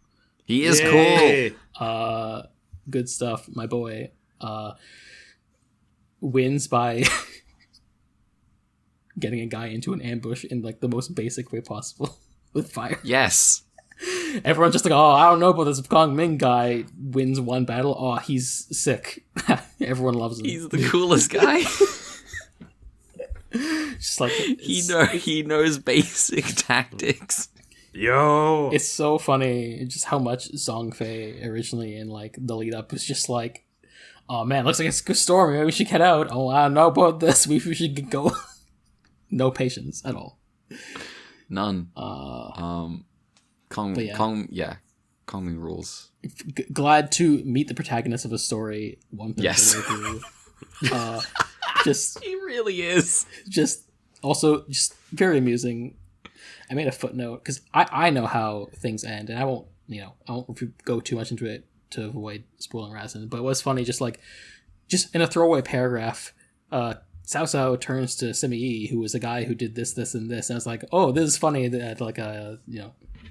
He is Yay! cool. Good stuff, my boy. Wins by getting a guy into an ambush in like the most basic way possible with fire. Yes. Everyone's just like, oh, I don't know about this Kongming guy. Wins one battle. Oh, he's sick. Everyone loves him. He's the coolest guy. Just like he knows basic tactics. Yo, it's so funny just how much Zhongfei originally in like the lead up was just like, oh man, looks like it's a storm. Maybe we should get out. Oh, I don't know about this. We should go. No patience at all. None. Kongming rules. Glad to meet the protagonist of a story. Yes. Just he really is. Just very amusing. I made a footnote because I know how things end, and I won't go too much into it to avoid spoiling Rasen. But it was funny, just in a throwaway paragraph, Cao Cao turns to Sima Yi, who was a guy who did this, and this, and it's like, oh, this is funny that like a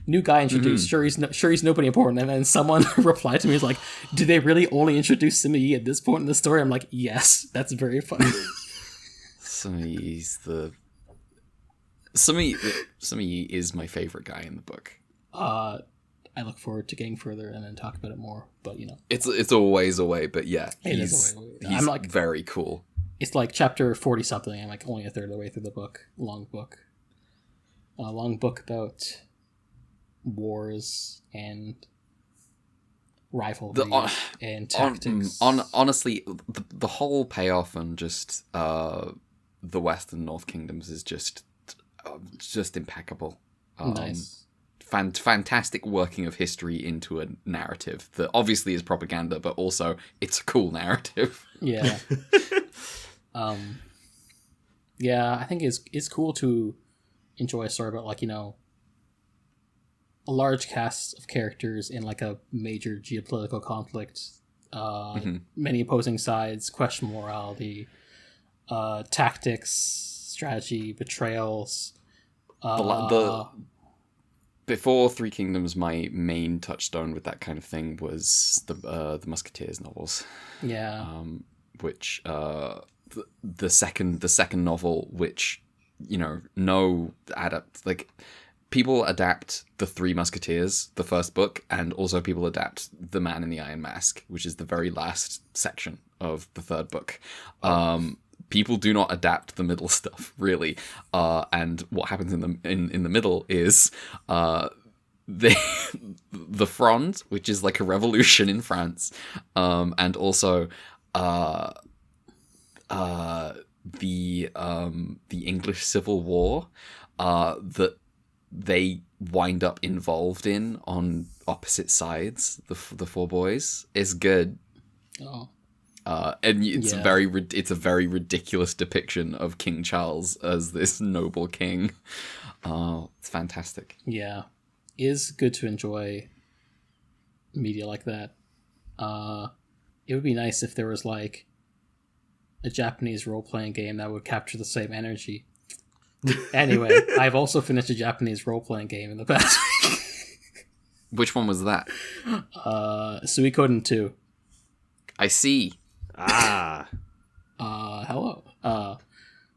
new guy introduced. Mm-hmm. Sure he's nobody important, and then someone replied to me, is like, did they really only introduce Sima Yi at this point in the story? I'm like, yes, that's very funny. Sima Yi is my favorite guy in the book. I look forward to getting further and then talk about it more, but it's a ways away, but yeah, he's I'm like very cool. It's like chapter 40 something. I'm like only a third of the way through the book. Long book about wars and rivalry and tactics. Honestly, the whole payoff on just the West and North Kingdoms is just impeccable. Nice. Fantastic working of history into a narrative that obviously is propaganda, but also it's a cool narrative. Yeah. Yeah, I think it's cool to enjoy a story about a large cast of characters in like a major geopolitical conflict, many opposing sides, question morality, tactics, strategy, betrayals. Before Three Kingdoms, my main touchstone with that kind of thing was the Musketeers novels. Yeah. Which the second novel, which people adapt the Three Musketeers, the first book, and also people adapt The Man in the Iron Mask, which is the very last section of the third book. people do not adapt the middle stuff really, and what happens in the middle is the the Fronde, which is like a revolution in France, and also the English Civil War that they wind up involved in on opposite sides. The four boys is good. Oh. And it's a very ridiculous depiction of King Charles as this noble king. It's fantastic. Yeah, is good to enjoy media like that. It would be nice if there was like a Japanese role-playing game that would capture the same energy. Anyway, I've also finished a Japanese role-playing game in the past week. Which one was that? Suikoden 2. I see. Hello.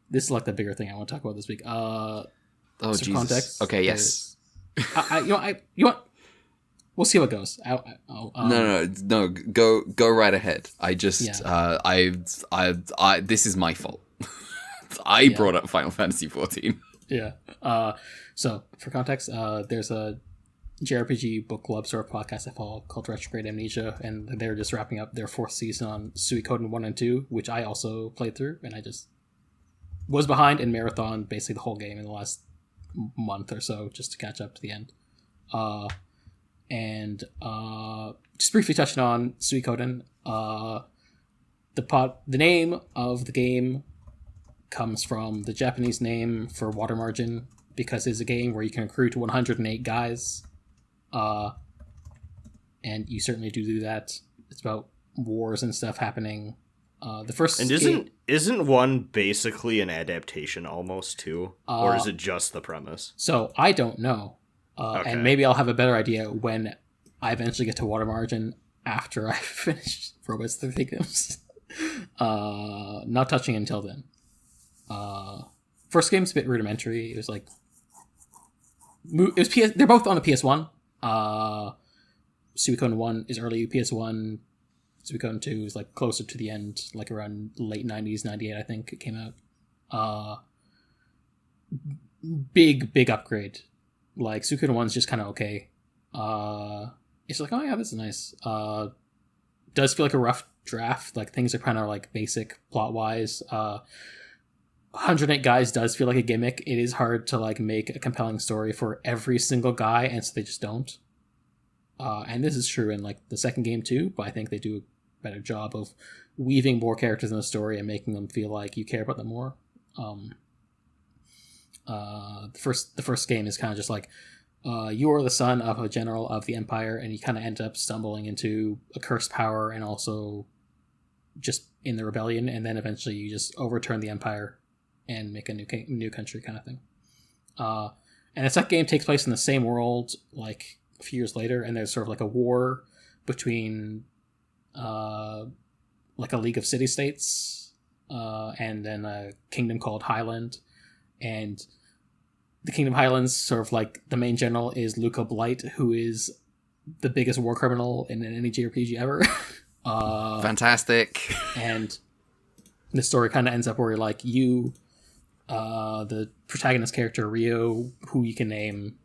This is like the bigger thing I want to talk about this week. Oh, Jesus. Context, okay, yes. You know what? We'll see how it goes. No. Go right ahead. I just, I this is my fault. I brought up Final Fantasy XIV. Yeah. So for context, there's a JRPG book club sort of podcast I follow called Retrograde Amnesia, and they're just wrapping up their 4th season on Suikoden 1 and 2, which I also played through, and I just was behind and marathon basically the whole game in the last month or so just to catch up to the end. And just briefly touching on Suikoden, the name of the game comes from the Japanese name for water margin, because it's a game where you can recruit 108 guys. And you certainly do that. It's about wars and stuff happening. The first and isn't one basically an adaptation almost too, or is it just the premise? So I don't know, Okay. and maybe I'll have a better idea when I eventually get to water margin after I finish Robots the Victims. Not touching it until then. First game's a bit rudimentary. It was like they're both on the PS1. Suikoden 1 is early PS1. Suikoden 2 is like closer to the end, like around late 90s, 98 I think it came out. Big upgrade. Like Suikoden 1 is just kind of okay. It's like, oh yeah, this is nice. Does feel like a rough draft. Like things are kind of like basic plot wise. 108 guys does feel like a gimmick. It is hard to like make a compelling story for every single guy, and so they just don't. And this is true in like the second game too, but I think they do a better job of weaving more characters in the story and making them feel like you care about them more. The first game is kind of just like you are the son of a general of the Empire, and you kind of end up stumbling into a cursed power and also just in the rebellion, and then eventually you just overturn the Empire and make a new country kind of thing. And the second game takes place in the same world like a few years later, and there's sort of like a war between like a League of City-States and then a kingdom called Highland. And the Kingdom Highlands, sort of like the main general is Luca Blight, who is the biggest war criminal in any JRPG ever. Fantastic. And the story kind of ends up where you're like the protagonist character Rio, who you can name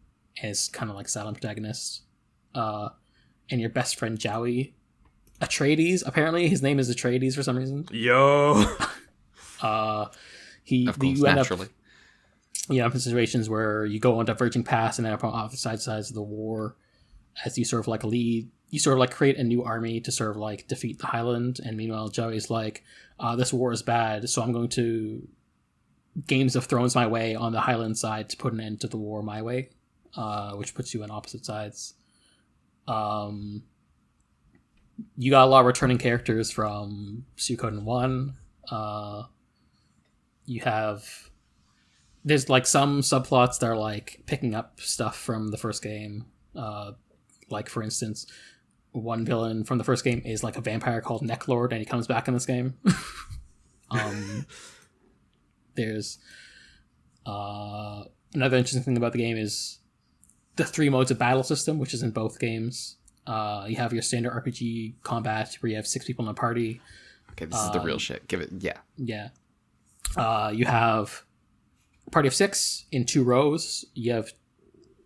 as kind of like silent protagonist, and your best friend Jowie, Atreides. Apparently, his name is Atreides for some reason. Yo. Of course, naturally. You have situations where you go on diverging paths and end up on opposite sides of the war as you sort of like lead. You sort of like create a new army to sort of like defeat the Highland, and meanwhile Jowie's like, this war is bad, so I'm going to Games of Thrones my way on the Highland side to put an end to the war my way, which puts you on opposite sides. You got a lot of returning characters from Suikoden 1. There's like some subplots that are like picking up stuff from the first game. Like for instance, one villain from the first game is like a vampire called Necklord, and he comes back in this game. There's another interesting thing about the game is the 3 modes of battle system, which is in both games. You have your standard RPG combat where you have 6 people in a party. Okay, this is the real shit. Give it, yeah. Yeah. You have a party of 6 in 2 rows. You have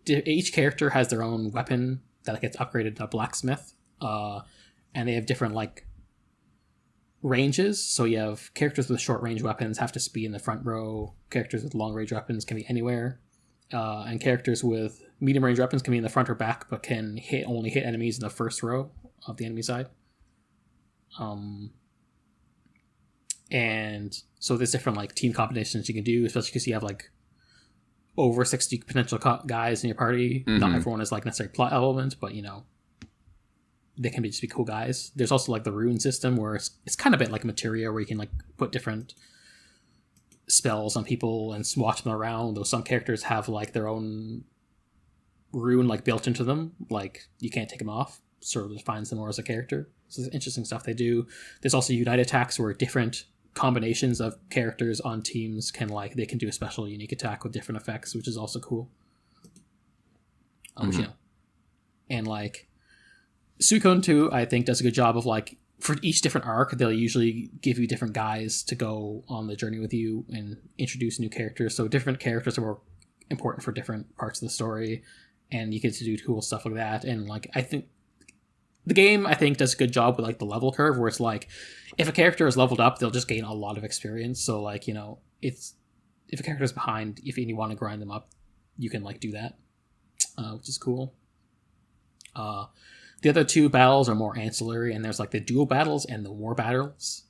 each character has their own weapon that gets upgraded to a blacksmith, and they have different like ranges. So you have characters with short range weapons have to be in the front row. Characters with long range weapons can be anywhere, and characters with medium range weapons can be in the front or back, but can only hit enemies in the first row of the enemy side. And so there's different like team combinations you can do, especially because you have like over 60 potential guys in your party. Not everyone is like necessarily plot element, but you know, they can just be cool guys. There's also like the rune system where it's kind of a bit like materia, where you can like put different spells on people and swatch them around. Though some characters have like their own rune like built into them, like you can't take them off, sort of defines them more as a character. So there's interesting stuff they do. There's also unite attacks where different combinations of characters on teams can like they can do a special unique attack with different effects, which is also cool. You know, and like Suikoden 2, I think does a good job of like for each different arc, they'll usually give you different guys to go on the journey with you and introduce new characters. So different characters are more important for different parts of the story, and you get to do cool stuff like that. And like I think the game, I think, does a good job with like the level curve, where it's like if a character is leveled up, they'll just gain a lot of experience. So like, you know, it's if a character is behind, if you want to grind them up, you can like do that, which is cool. The other 2 battles are more ancillary, and there's like the duel battles and the war battles.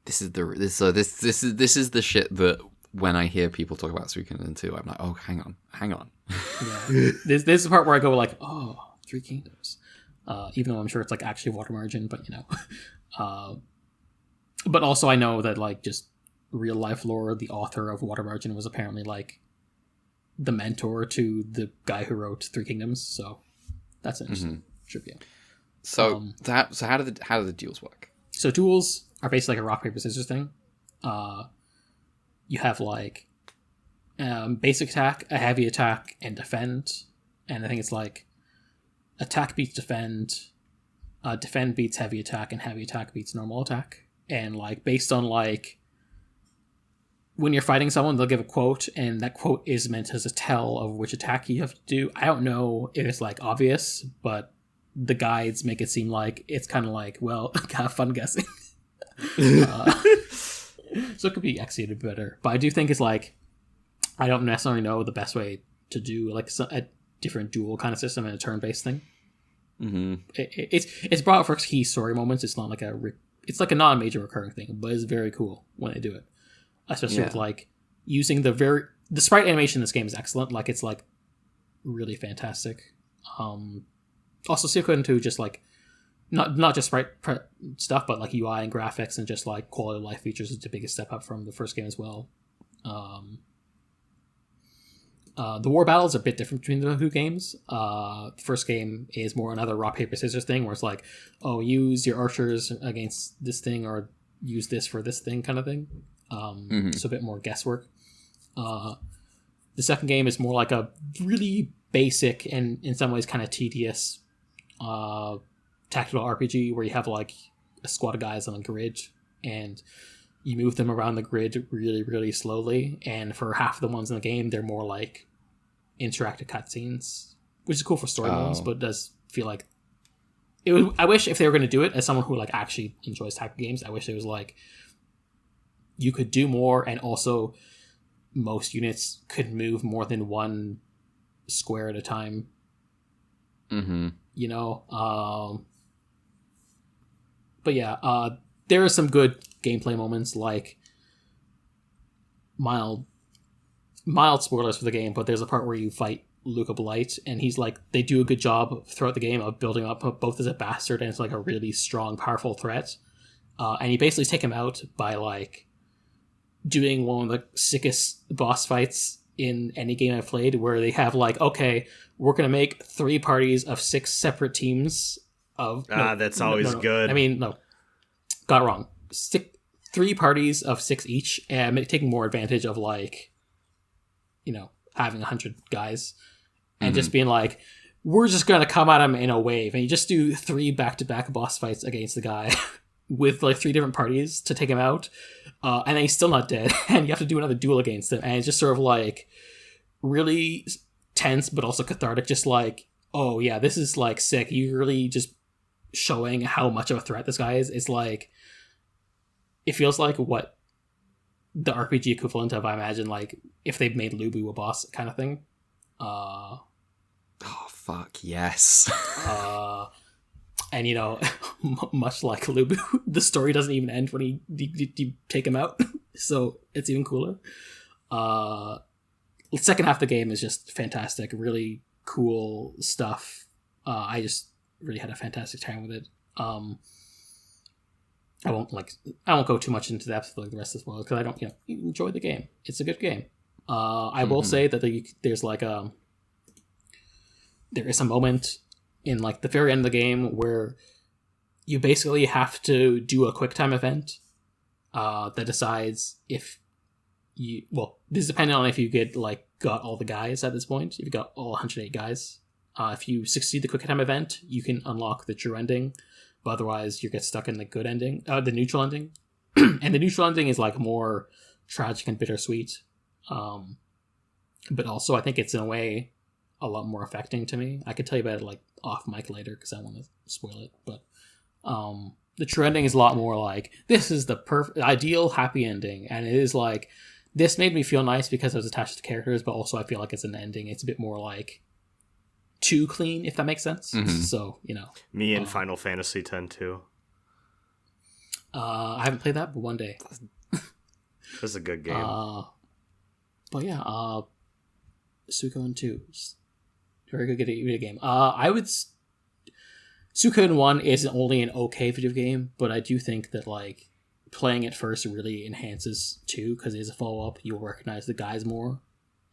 This is the shit that when I hear people talk about Suikoden 2, I'm like, oh, hang on. Yeah. This is the part where I go like, oh, 3 Kingdoms. Even though I'm sure it's like actually water margin, but you know. But also I know that like just real life lore, the author of Water Margin was apparently like the mentor to the guy who wrote 3 Kingdoms, so that's an interesting trivia. So how do the duels work? So duels are basically like a rock paper scissors thing. You have like basic attack, a heavy attack, and defend. And I think it's like attack beats defend, defend beats heavy attack, and heavy attack beats normal attack. And like based on like when you're fighting someone, they'll give a quote, and that quote is meant as a tell of which attack you have to do. I don't know if it's like obvious, but the guides make it seem like it's kind of like, well, have fun guessing. So it could be executed better, but I do think it's like I don't necessarily know the best way to do like a different duel kind of system and a turn-based thing. It's brought up for key story moments. It's not like it's like a non-major recurring thing, but it's very cool when they do it, especially with like using the sprite animation in this game is excellent. Like it's like really fantastic. Also Suikoden 2 just like not just sprite stuff, but like UI and graphics and just like quality of life features is the biggest step up from the first game as well. The war battles are a bit different between the 2 games. The first game is more another rock paper scissors thing, where it's like, oh, use your archers against this thing, or use this for this thing, kind of thing. So a bit more guesswork. The second game is more like a really basic and in some ways kind of tedious tactical RPG, where you have like a squad of guys on a grid and you move them around the grid really, really slowly. And for half the ones in the game, they're more like interactive cutscenes, which is cool for story modes, but it does feel like I wish if they were going to do it, as someone who like actually enjoys tactical games, I wish it was like you could do more, and also most units could move more than one square at a time. You know, but yeah, there are some good gameplay moments, like mild spoilers for the game, but there's a part where you fight Luca Blight, and he's like, they do a good job throughout the game of building up both as a bastard and it's like a really strong, powerful threat. And you basically take him out by like doing one of the sickest boss fights in any game I've played, where they have like, okay, we're gonna make 3 parties of 6 separate teams of that's always good. I mean, no, got it wrong. 3 parties of 6 each, and taking more advantage of like, you know, having 100 guys and just being like, we're just gonna come at him in a wave, and you just do 3 back-to-back boss fights against the guy with like 3 different parties to take him out, and then he's still not dead, and you have to do another duel against him, and it's just sort of like really tense but also cathartic. Just like, oh yeah, this is like sick. You really just showing how much of a threat this guy is. It's like, it feels like what the RPG equivalent of, I imagine, like if they made Lubu a boss kind of thing. Oh fuck yes. And you know, much like Lubu, the story doesn't even end when you take him out, so it's even cooler. The second half of the game is just fantastic, really cool stuff. I just really had a fantastic time with it. I won't go too much into depth like the rest of this world because I don't, enjoy the game. It's a good game. I will say that there's like there is a moment in like the very end of the game where you basically have to do a quick time event that decides if you, well, this is dependent on if you got all the guys at this point. If you got all 108 guys, if you succeed the quick time event, you can unlock the true ending. But otherwise, you get stuck in the good ending, the neutral ending. And the neutral ending is like more tragic and bittersweet. But also, I think it's in a way a lot more affecting to me. I could tell you about it like off mic later because I want to spoil it. But the true ending is a lot more like, this is the ideal happy ending. And it is like, this made me feel nice because I was attached to the characters, but also I feel like it's an ending. It's a bit more like too clean, if that makes sense. Mm-hmm. So, Me and Final Fantasy X too. I haven't played that, but one day. That's a good game. But yeah, Suikoden 2, very good video game. Suikoden 1 is only an okay video game, but I do think that like playing it first really enhances 2 because it is a follow up. You'll recognize the guys more,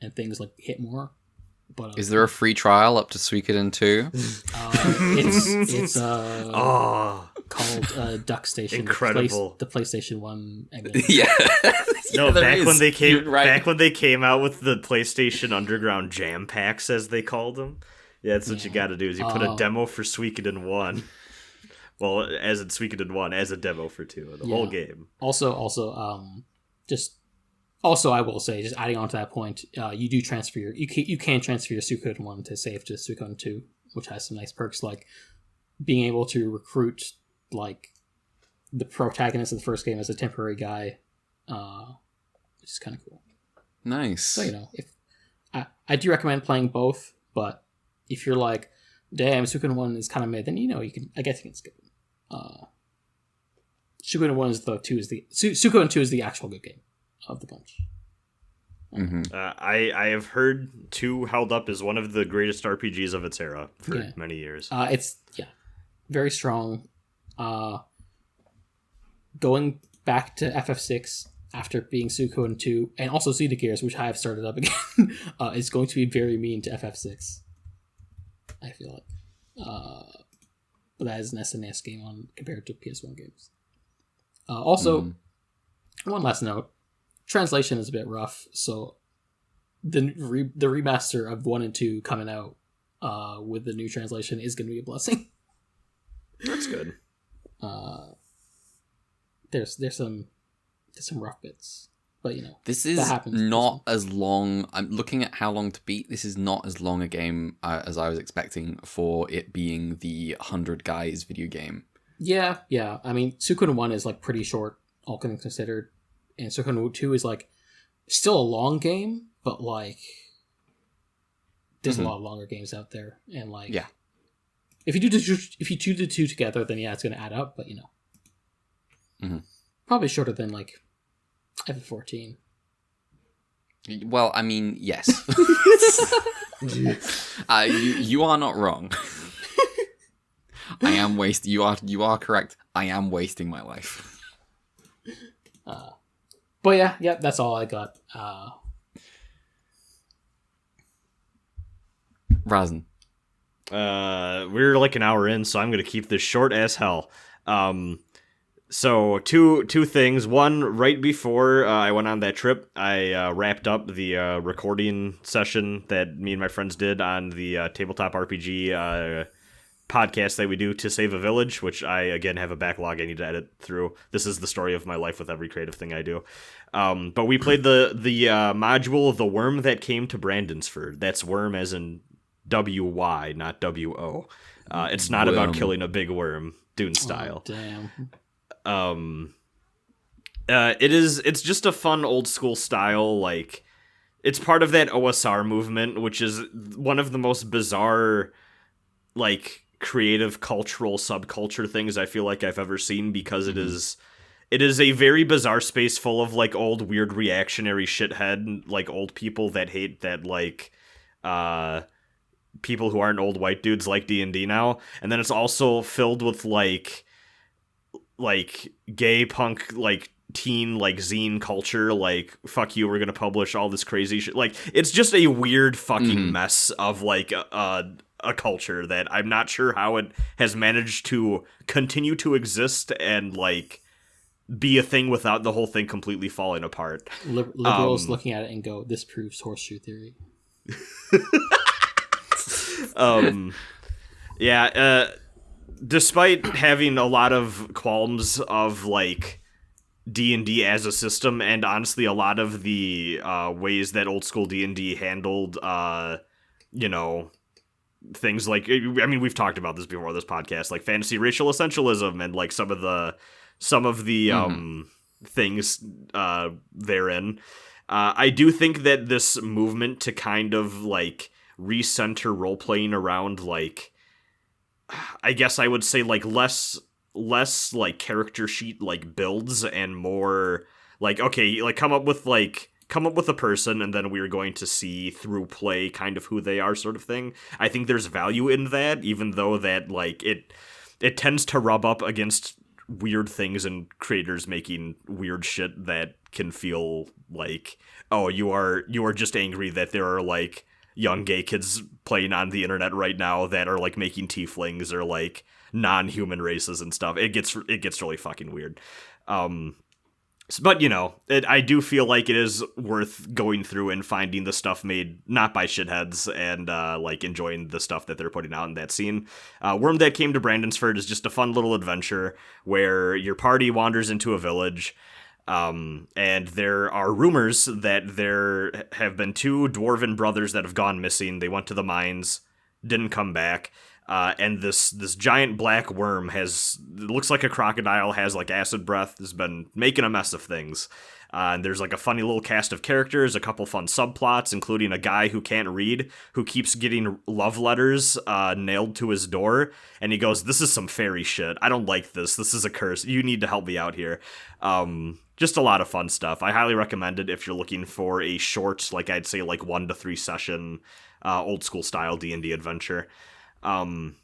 and things like hit more. But is there a free trial up to Suikoden 2? It's called Duck Station. Incredible. The PlayStation 1 emulator. Yeah. No, there back is. when they came, You're right. back when they came out with the PlayStation Underground Jam Packs, as they called them. Yeah, that's what you got to do. Is you put a demo for Suikoden 1. Well, as in Suikoden 1, as a demo for 2, the whole game. Also, I will say, just adding on to that point, you do transfer you can transfer your Suikoden 1 to save to Suikoden 2, which has some nice perks like being able to recruit like the protagonist of the first game as a temporary guy, which is kind of cool. Nice. So if I do recommend playing both, but if you're like, damn, Suikoden 1 is kind of mid, then you can. I guess you can skip it. Suikoden 1 Suikoden 2 is the actual good game of the bunch. Mm-hmm. I have heard 2 held up as one of the greatest RPGs of its era for many years. It's very strong. Going back to FF6 after being Suikoden 2 and also Xenogears, which I have started up again, is going to be very mean to FF6. I feel like, but that is an SNES game compared to PS1 games. Also, one last note. Translation is a bit rough, so the remaster of 1 and 2 coming out with the new translation is going to be a blessing. That's good. There's some rough bits, but this is not as long. I'm looking at how long to beat. This is not as long a game as I was expecting for it being the 100 guys video game. Yeah. I mean, Suikoden 1 is like pretty short, all things considered. And Suikoden 2 is like still a long game, but like there's a lot of longer games out there, and like if you do the two together, then it's going to add up. But probably shorter than like FF14. Well, I mean, yes. You are not wrong. I am You are correct. I am wasting my life. But yeah, that's all I got. Rasen. We're like an hour in, so I'm gonna keep this short as hell. So two things. One, right before I went on that trip, I wrapped up the recording session that me and my friends did on the tabletop RPG podcast that we do, To Save a Village, which I again have a backlog I need to edit through. This is the story of my life with every creative thing I do. But we played the module The Worm That Came to Brandonsford. That's worm as in W-Y, not W-O. It's not about killing a big worm, Dune style. Oh, damn. It's just a fun old school style, like, it's part of that OSR movement, which is one of the most bizarre, like, creative cultural subculture things I feel like I've ever seen, because it is a very bizarre space full of, like, old weird reactionary shithead, like, old people that hate that, like, people who aren't old white dudes like D&D now. And then it's also filled with, like gay punk, like, teen, like, zine culture, like, fuck you, we're gonna publish all this crazy shit. Like, it's just a weird fucking mess of, like, a culture that I'm not sure how it has managed to continue to exist and, like, be a thing without the whole thing completely falling apart. Liberals looking at it and go, this proves horseshoe theory. Despite having a lot of qualms of, like, D&D as a system, and honestly a lot of the ways that old school D&D handled things like, I mean, we've talked about this before on this podcast, like fantasy racial essentialism and, like, some of the things therein. I do think that this movement to kind of, like, recenter role-playing around, like, I guess I would say, like, less like character sheet, like, builds, and more like, okay, like, come up with a person and then we're going to see through play kind of who they are, sort of thing. I think there's value in that, even though that, like, it tends to rub up against weird things and creators making weird shit that can feel like, oh, you are just angry that there are, like, young gay kids playing on the internet right now that are, like, making tieflings or, like, non-human races and stuff. It gets really fucking weird. But, I do feel like it is worth going through and finding the stuff made not by shitheads and, like, enjoying the stuff that they're putting out in that scene. Worm That Came to Brandonsford is just a fun little adventure where your party wanders into a village, and there are rumors that there have been two dwarven brothers that have gone missing. They went to the mines, didn't come back. And this giant black worm looks like a crocodile, has, like, acid breath, has been making a mess of things. And there's, like, a funny little cast of characters, a couple fun subplots, including a guy who can't read, who keeps getting love letters nailed to his door. And he goes, this is some fairy shit. I don't like this. This is a curse. You need to help me out here. Just a lot of fun stuff. I highly recommend it if you're looking for a short, like, I'd say, like, 1 to 3 session old school style D&D adventure. The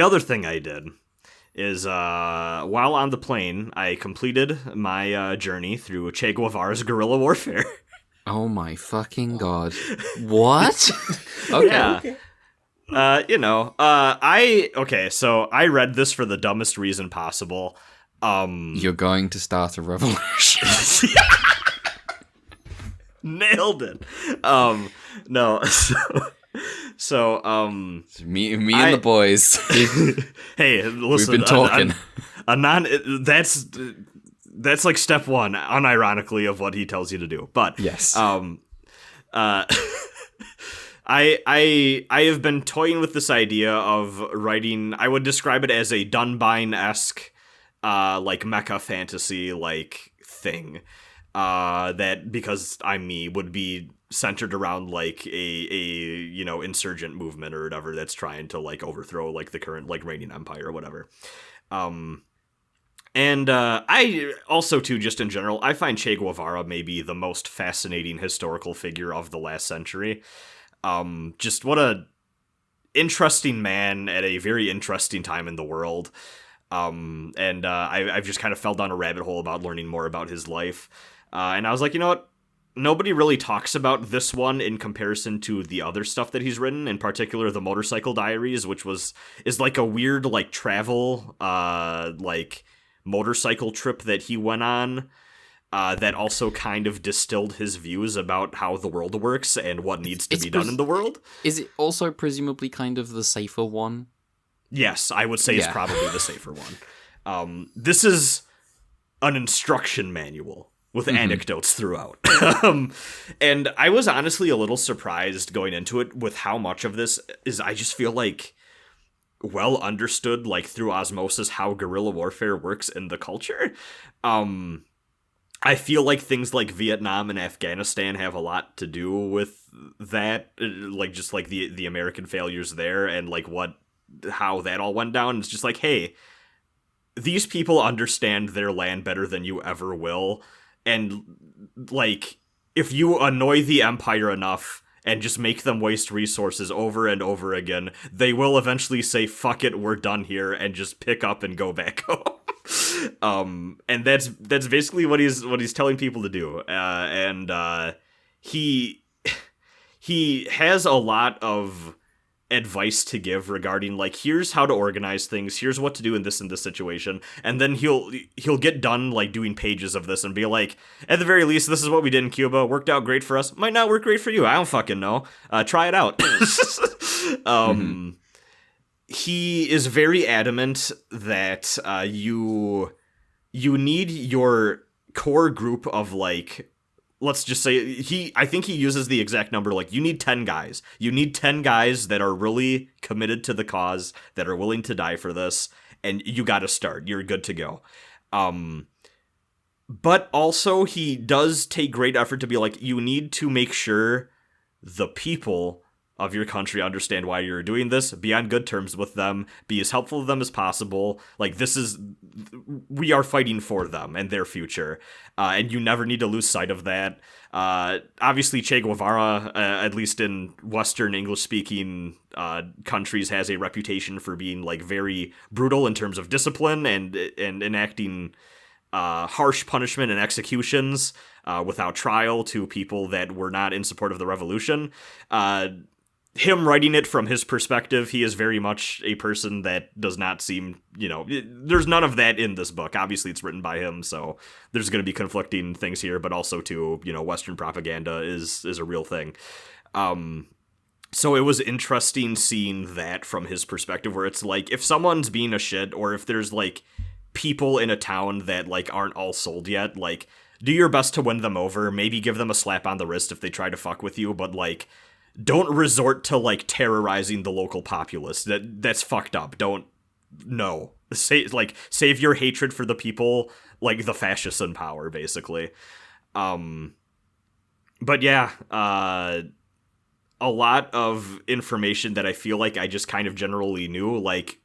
other thing I did is, while on the plane, I completed my journey through Che Guevara's Guerilla Warfare. Oh my fucking god. What? Okay. Yeah. So I read this for the dumbest reason possible. You're going to start a revolution. Nailed it. No. So, me and the boys. Hey, listen. We've been talking. That's like step 1, unironically, of what he tells you to do. But yes. I have been toying with this idea of writing. I would describe it as a Dunbine-esque, like, mecha fantasy, like, thing. That, because I'm me, would be centered around, like, a insurgent movement or whatever that's trying to, like, overthrow, like, the current, like, reigning empire or whatever. And I also, too, just in general, I find Che Guevara maybe the most fascinating historical figure of the last century. Just what a interesting man at a very interesting time in the world. I've just kind of fell down a rabbit hole about learning more about his life. And I was like, you know what? Nobody really talks about this one in comparison to the other stuff that he's written, in particular the Motorcycle Diaries, which is like a weird, like, travel, like, motorcycle trip that he went on, that also kind of distilled his views about how the world works and what needs to be done in the world. Is it also presumably kind of the safer one? Yes, I would say is Yeah. probably the safer one. This is an instruction manual with anecdotes throughout. And I was honestly a little surprised going into it with how much of this is, I just feel like, well understood, like through osmosis, how guerrilla warfare works in the culture. I feel like things like Vietnam and Afghanistan have a lot to do with that, like just like the American failures there and like how that all went down. It's just like, hey, these people understand their land better than you ever will, and like if you annoy the Empire enough and just make them waste resources over and over again, they will eventually say, fuck it, we're done here, and just pick up and go back home. And that's basically what he's telling people to do. And he has a lot of advice to give regarding like, here's how to organize things, here's what to do in this situation, and then he'll get done like doing pages of this and be like, at the very least, this is what we did in Cuba, worked out great for us, might not work great for you, I don't fucking know, try it out. He is very adamant that you need your core group of like, let's just say, I think he uses the exact number, like, you need 10 guys. You need 10 guys that are really committed to the cause, that are willing to die for this, and you gotta start. You're good to go. But also, he does take great effort to be like, you need to make sure the people of your country understand why you're doing this, be on good terms with them, be as helpful to them as possible. Like, we are fighting for them and their future, and you never need to lose sight of that. Obviously, Che Guevara, at least in Western English-speaking countries, has a reputation for being like very brutal in terms of discipline and enacting harsh punishment and executions without trial to people that were not in support of the revolution. Him writing it from his perspective, he is very much a person that does not seem, there's none of that in this book. Obviously, it's written by him, so there's going to be conflicting things here, but also, too, Western propaganda is a real thing. So it was interesting seeing that from his perspective, where it's like, if someone's being a shit, or if there's, like, people in a town that, like, aren't all sold yet, like, do your best to win them over, maybe give them a slap on the wrist if they try to fuck with you, but, like, don't resort to, like, terrorizing the local populace. That's fucked up. Save your hatred for the people, like, the fascists in power, basically. But yeah, a lot of information that I feel like I just kind of generally knew, like,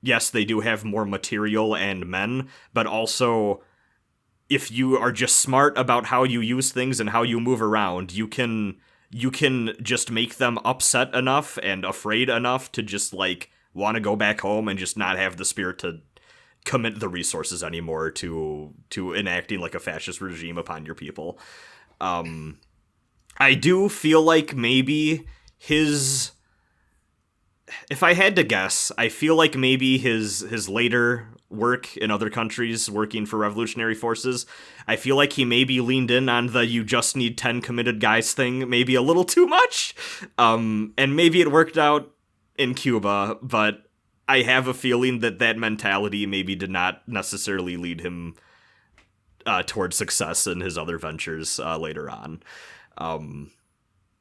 yes, they do have more material and men, but also, if you are just smart about how you use things and how you move around, you can just make them upset enough and afraid enough to just, like, want to go back home and just not have the spirit to commit the resources anymore to enacting, like, a fascist regime upon your people. I do feel like maybe if I had to guess, I feel like maybe his later work in other countries working for revolutionary forces, I feel like he maybe leaned in on the you just need 10 committed guys thing maybe a little too much. And maybe it worked out in Cuba, but I have a feeling that mentality maybe did not necessarily lead him towards success in his other ventures later on.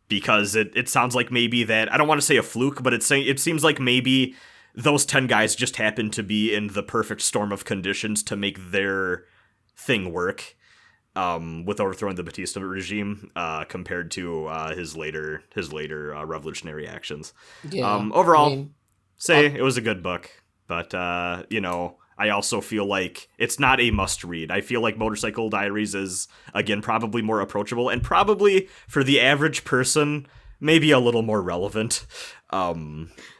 Because it sounds like maybe that, I don't want to say a fluke, but it seems like maybe those 10 guys just happened to be in the perfect storm of conditions to make their thing work with overthrowing the Batista regime compared to his later revolutionary actions. Yeah, overall, it was a good book, but I also feel like it's not a must-read. I feel like Motorcycle Diaries is, again, probably more approachable, and probably, for the average person, maybe a little more relevant.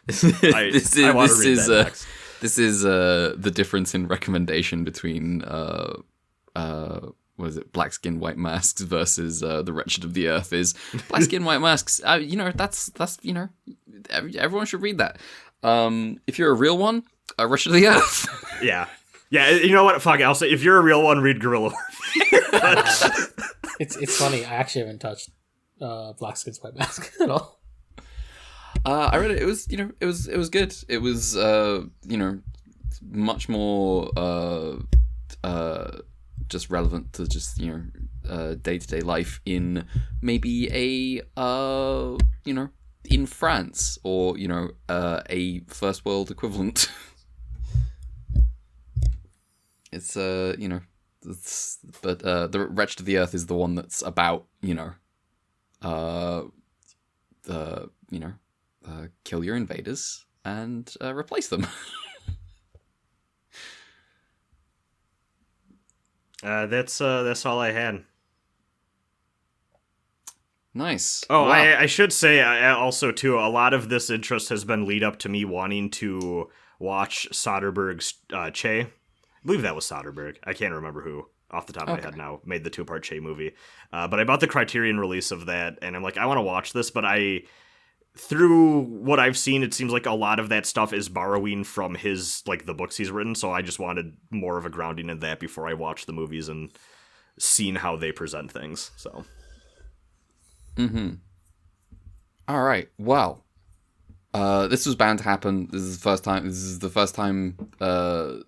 This is the difference in recommendation between what is it, Black Skin, White Masks versus The Wretched of the Earth is Black Skin, White Masks. That's everyone should read that. If you're a real one, Wretched of the Earth. Yeah, you know what? Fuck it. I'll say, if you're a real one, read Guerrilla Warfare. It's funny. I actually haven't touched Black Skin's White Mask at all. I read it. It was, it was good. It was, much more just relevant to just day-to-day life in maybe in France or a first world equivalent. It's the Wretched of the Earth is the one that's about kill your invaders and replace them. That's all I had. Nice. Oh, wow. I should say also too, a lot of this interest has been lead up to me wanting to watch Soderbergh's Che. I believe that was Soderbergh. I can't remember who off the top of my head now made the 2-part Che movie. But I bought the Criterion release of that, and I'm like, I want to watch this, but through what I've seen, it seems like a lot of that stuff is borrowing from his, like, the books he's written, so I just wanted more of a grounding in that before I watched the movies and seen how they present things, so. Mm-hmm. All right, well, this was bound to happen. This is the first time the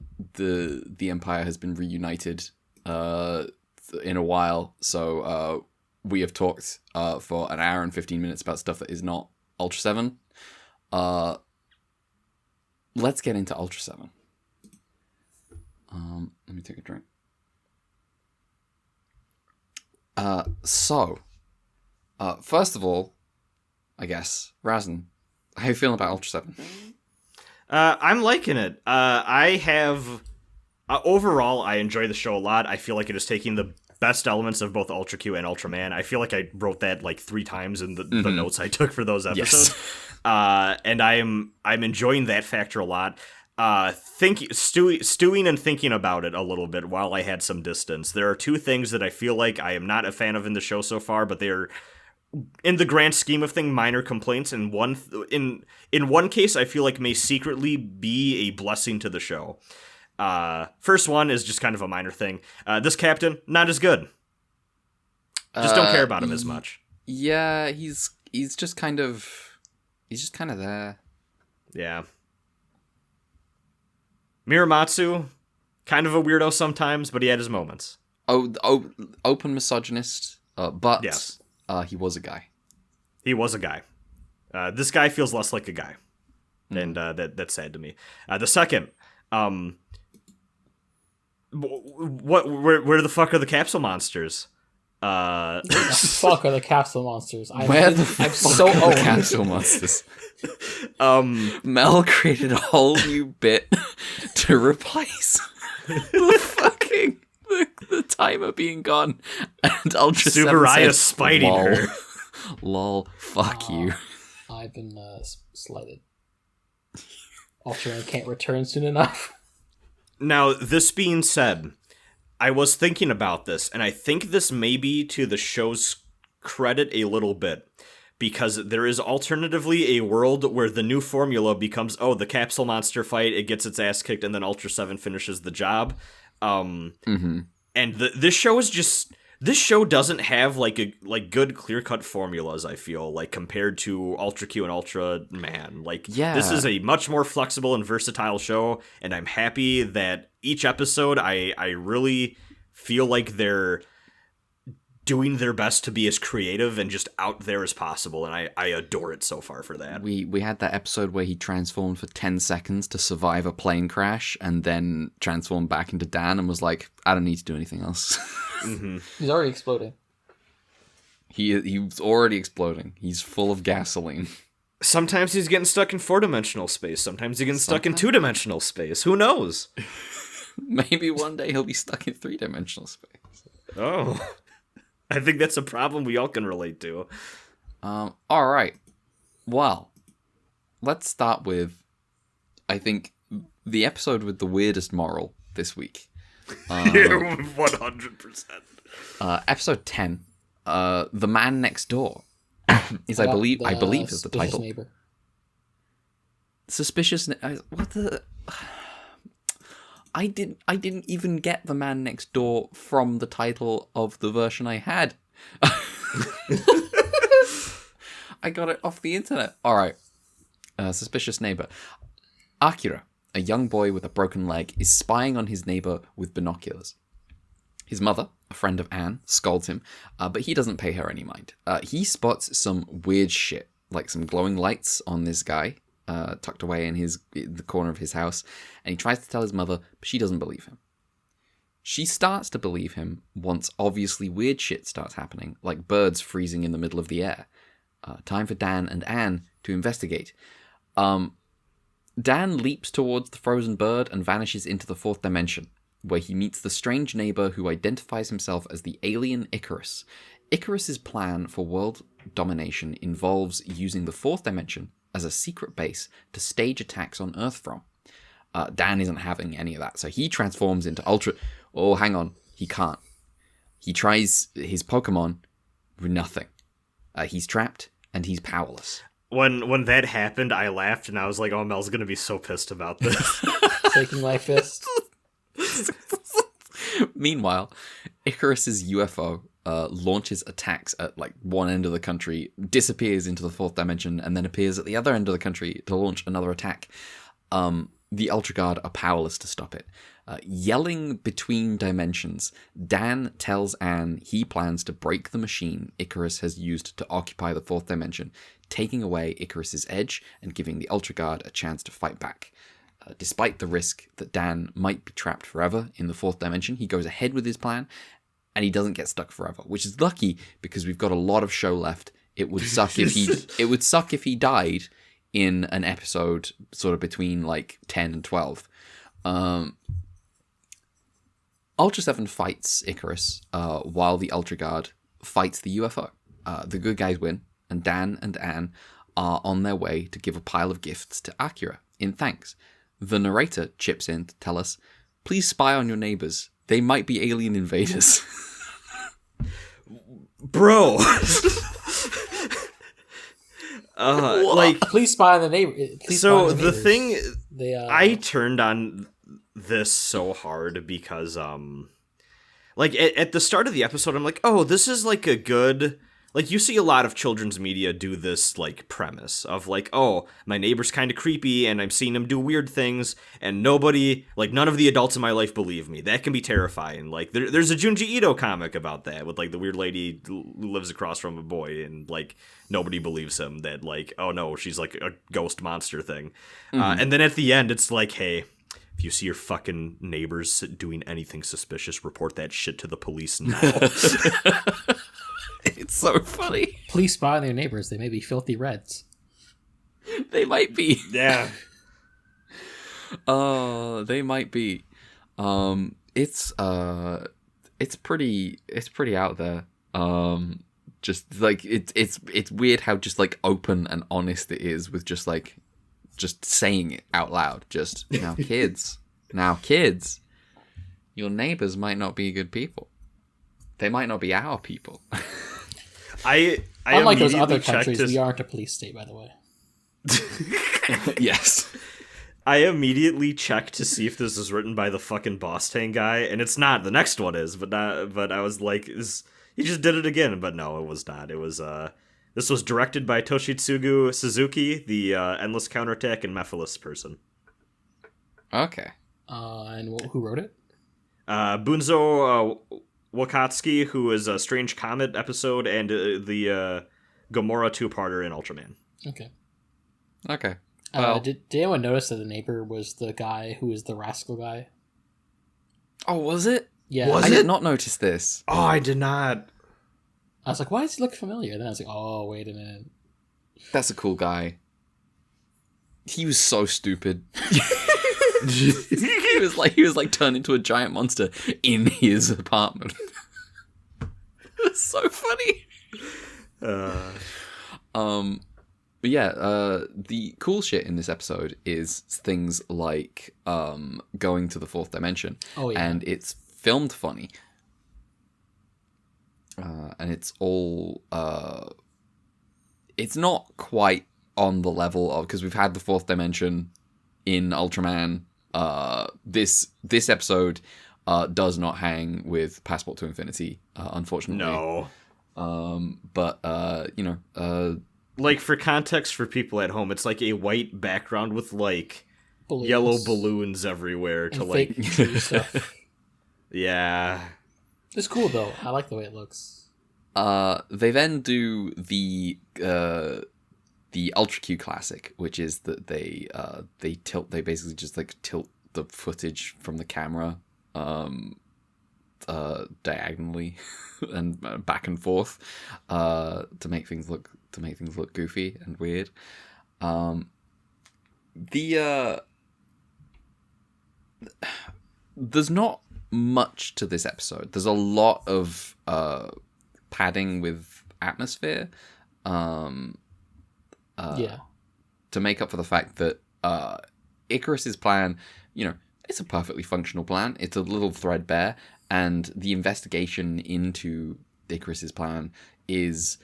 Empire has been reunited in a while, so we have talked for an hour and 15 minutes about stuff that is not Ultraseven. Let's get into Ultraseven. Let me take a drink. First of all, I guess, Rasen, how you feeling about Ultraseven? I'm liking it. I have overall, I enjoy the show a lot. I feel like it is taking the best elements of both Ultra Q and Ultraman. I feel like I wrote that like 3 times in the notes I took for those episodes. Yes. And I'm enjoying that factor a lot. Stewing and thinking about it a little bit while I had some distance. There are 2 things that I feel like I am not a fan of in the show so far, but they are, in the grand scheme of things, minor complaints. And in one case, I feel like may secretly be a blessing to the show. First one is just kind of a minor thing. This captain, not as good. Just don't care about him as much. Yeah, he's just kind of there. Yeah. Miramatsu, kind of a weirdo sometimes, but he had his moments. Open misogynist, but yes. He was a guy. He was a guy. This guy feels less like a guy, and that's sad to me. The second, where the fuck are the capsule monsters? Where the fuck are the capsule monsters? Where the fuck are the capsule monsters? Mel created a whole new bit to replace the timer being gone and Ultraseven Subaraya spiting lol. her. Lol, fuck you. I've been slighted. Ultraman can't return soon enough. Now, this being said, I was thinking about this, and I think this may be to the show's credit a little bit, because there is alternatively a world where the new formula becomes, the capsule monster fight, it gets its ass kicked, and then Ultraseven finishes the job. And this show is just... This show doesn't have good clear-cut formulas, I feel, like, compared to Ultra Q and Ultraman. This is a much more flexible and versatile show, and I'm happy that each episode I really feel like they're doing their best to be as creative and just out there as possible, and I adore it so far for that. We had that episode where he transformed for 10 seconds to survive a plane crash, and then transformed back into Dan and was like, I don't need to do anything else. Mm-hmm. He's already exploding. He's already exploding. He's full of gasoline. Sometimes he's getting stuck in 4-dimensional space. Sometimes he's getting stuck in 2-dimensional space. Who knows? Maybe one day he'll be stuck in 3-dimensional space. Oh. I think that's a problem we all can relate to. All right. Well, let's start with, I think, the episode with the weirdest moral this week. 100%. Episode 10, The Man Next Door, is I believe is the title. Neighbor. Suspicious. What the? I didn't even get The Man Next Door from the title of the version I had. I got it off the internet. All right. suspicious neighbor. Akira, a young boy with a broken leg, is spying on his neighbor with binoculars. His mother, a friend of Anne, scolds him, but he doesn't pay her any mind. He spots some weird shit, like some glowing lights on this guy, tucked away in the corner of his house, and he tries to tell his mother, but she doesn't believe him. She starts to believe him once obviously weird shit starts happening, like birds freezing in the middle of the air. Time for Dan and Anne to investigate. Dan leaps towards the frozen bird and vanishes into the fourth dimension, where he meets the strange neighbor who identifies himself as the alien Icarus. Icarus's plan for world domination involves using the fourth dimension as a secret base to stage attacks on Earth from. Dan isn't having any of that, so he transforms into Ultra... Oh, hang on. He can't. He tries his Pokemon with nothing. He's trapped, and he's powerless. When that happened, I laughed, and I was like, oh, Mel's gonna be so pissed about this. Taking my fist. Meanwhile, Icarus's UFO launches attacks at like one end of the country, disappears into the fourth dimension, and then appears at the other end of the country to launch another attack. The Ultra Guard are powerless to stop it. Yelling between dimensions, Dan tells Anne he plans to break the machine Icarus has used to occupy the fourth dimension, taking away Icarus's edge and giving the Ultra Guard a chance to fight back. Despite the risk that Dan might be trapped forever in the fourth dimension, he goes ahead with his plan, and he doesn't get stuck forever, which is lucky because we've got a lot of show left. It would suck if he died in an episode sort of between like 10 and 12. Ultraseven fights Icarus while the Ultra Guard fights the UFO. The good guys win, and Dan and Anne are on their way to give a pile of gifts to Akira in thanks. The narrator chips in to tell us, please spy on your neighbors. They might be alien invaders. Bro! Like, please spy on the neighbor. I turned on this so hard because like at the start of the episode I'm like, oh, this is like a good, like, you see a lot of children's media do this like premise of like, oh, my neighbor's kind of creepy and I'm seeing him do weird things and none of the adults in my life believe me. That can be terrifying. Like there's a Junji Ito comic about that with like the weird lady who lives across from a boy and like nobody believes him that like, oh no, she's like a ghost monster thing. And then at the end it's like, hey, if you see your fucking neighbors doing anything suspicious, report that shit to the police now. It's so funny. Please spy on their neighbors. They may be filthy reds. They might be. Yeah. They might be. It's pretty out there. Just like it's weird how just like open and honest it is with just saying it out loud. Just now, kids, your neighbors might not be good people. They might not be our people. I Unlike those other immediately countries, checked we aren't a police state, by the way. Yes. I immediately checked to see if this was written by the fucking Boss Tang guy, and it's not. The next one is, but I was like, he just did it again, but no, it was not. It was this was directed by Toshitsugu Suzuki, the Endless Counterattack and Mephiles person. Okay. And who wrote it? Bunzo Wakatsuki, who is a Strange Comet episode and the Gamora two-parter in Ultraman. Okay. Well, did anyone notice that the neighbor was the guy who was the rascal guy? oh, was it? Yeah. I did not notice this. Oh, I did not. I was like, why does he look familiar? Then I was like, oh, wait a minute. That's a cool guy. He was so stupid. he was like turned into a giant monster in his apartment. It's so funny. But yeah, the cool shit in this episode is things like going to the fourth dimension. Oh, yeah. And it's filmed funny. And it's all it's not quite on the level of, because we've had the fourth dimension in Ultraman. This episode does not hang with Passport to Infinity, unfortunately. No. But like for context for people at home, it's like a white background with like Balloons yellow balloons everywhere to and like fake tree stuff. yeah. It's cool though. I like the way it looks. They then do the Ultra Q classic, which is that they basically just like tilt the footage from the camera diagonally and back and forth to make things look goofy and weird. There's not much to this episode. There's a lot of padding with atmosphere Yeah. to make up for the fact that Icarus's plan, it's a perfectly functional plan. It's a little threadbare, and the investigation into Icarus's plan is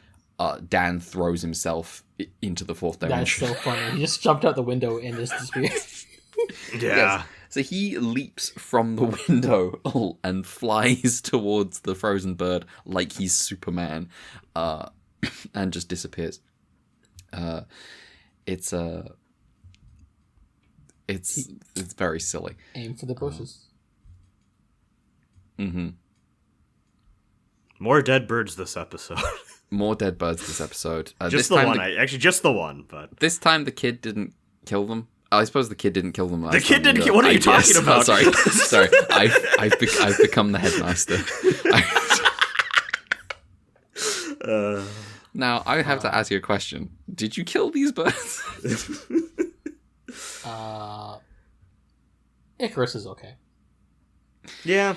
Dan throws himself into the fourth That's dimension. so funny. He just jumped out the window and just disappeared. Yeah. Yes. So he leaps from the window and flies towards the frozen bird like he's Superman, and just disappears. It's very silly. Aim for the bushes. Mm-hmm. More dead birds this episode. More dead birds this episode. Just this the time one. Actually, just the one. But this time the kid didn't kill them. I suppose the kid didn't kill them last the kid time didn't either. kill. What are you Yes. talking about? Oh, sorry. I've become the headmaster. Now I have to ask you a question. Did you kill these birds? Icarus is okay. Yeah.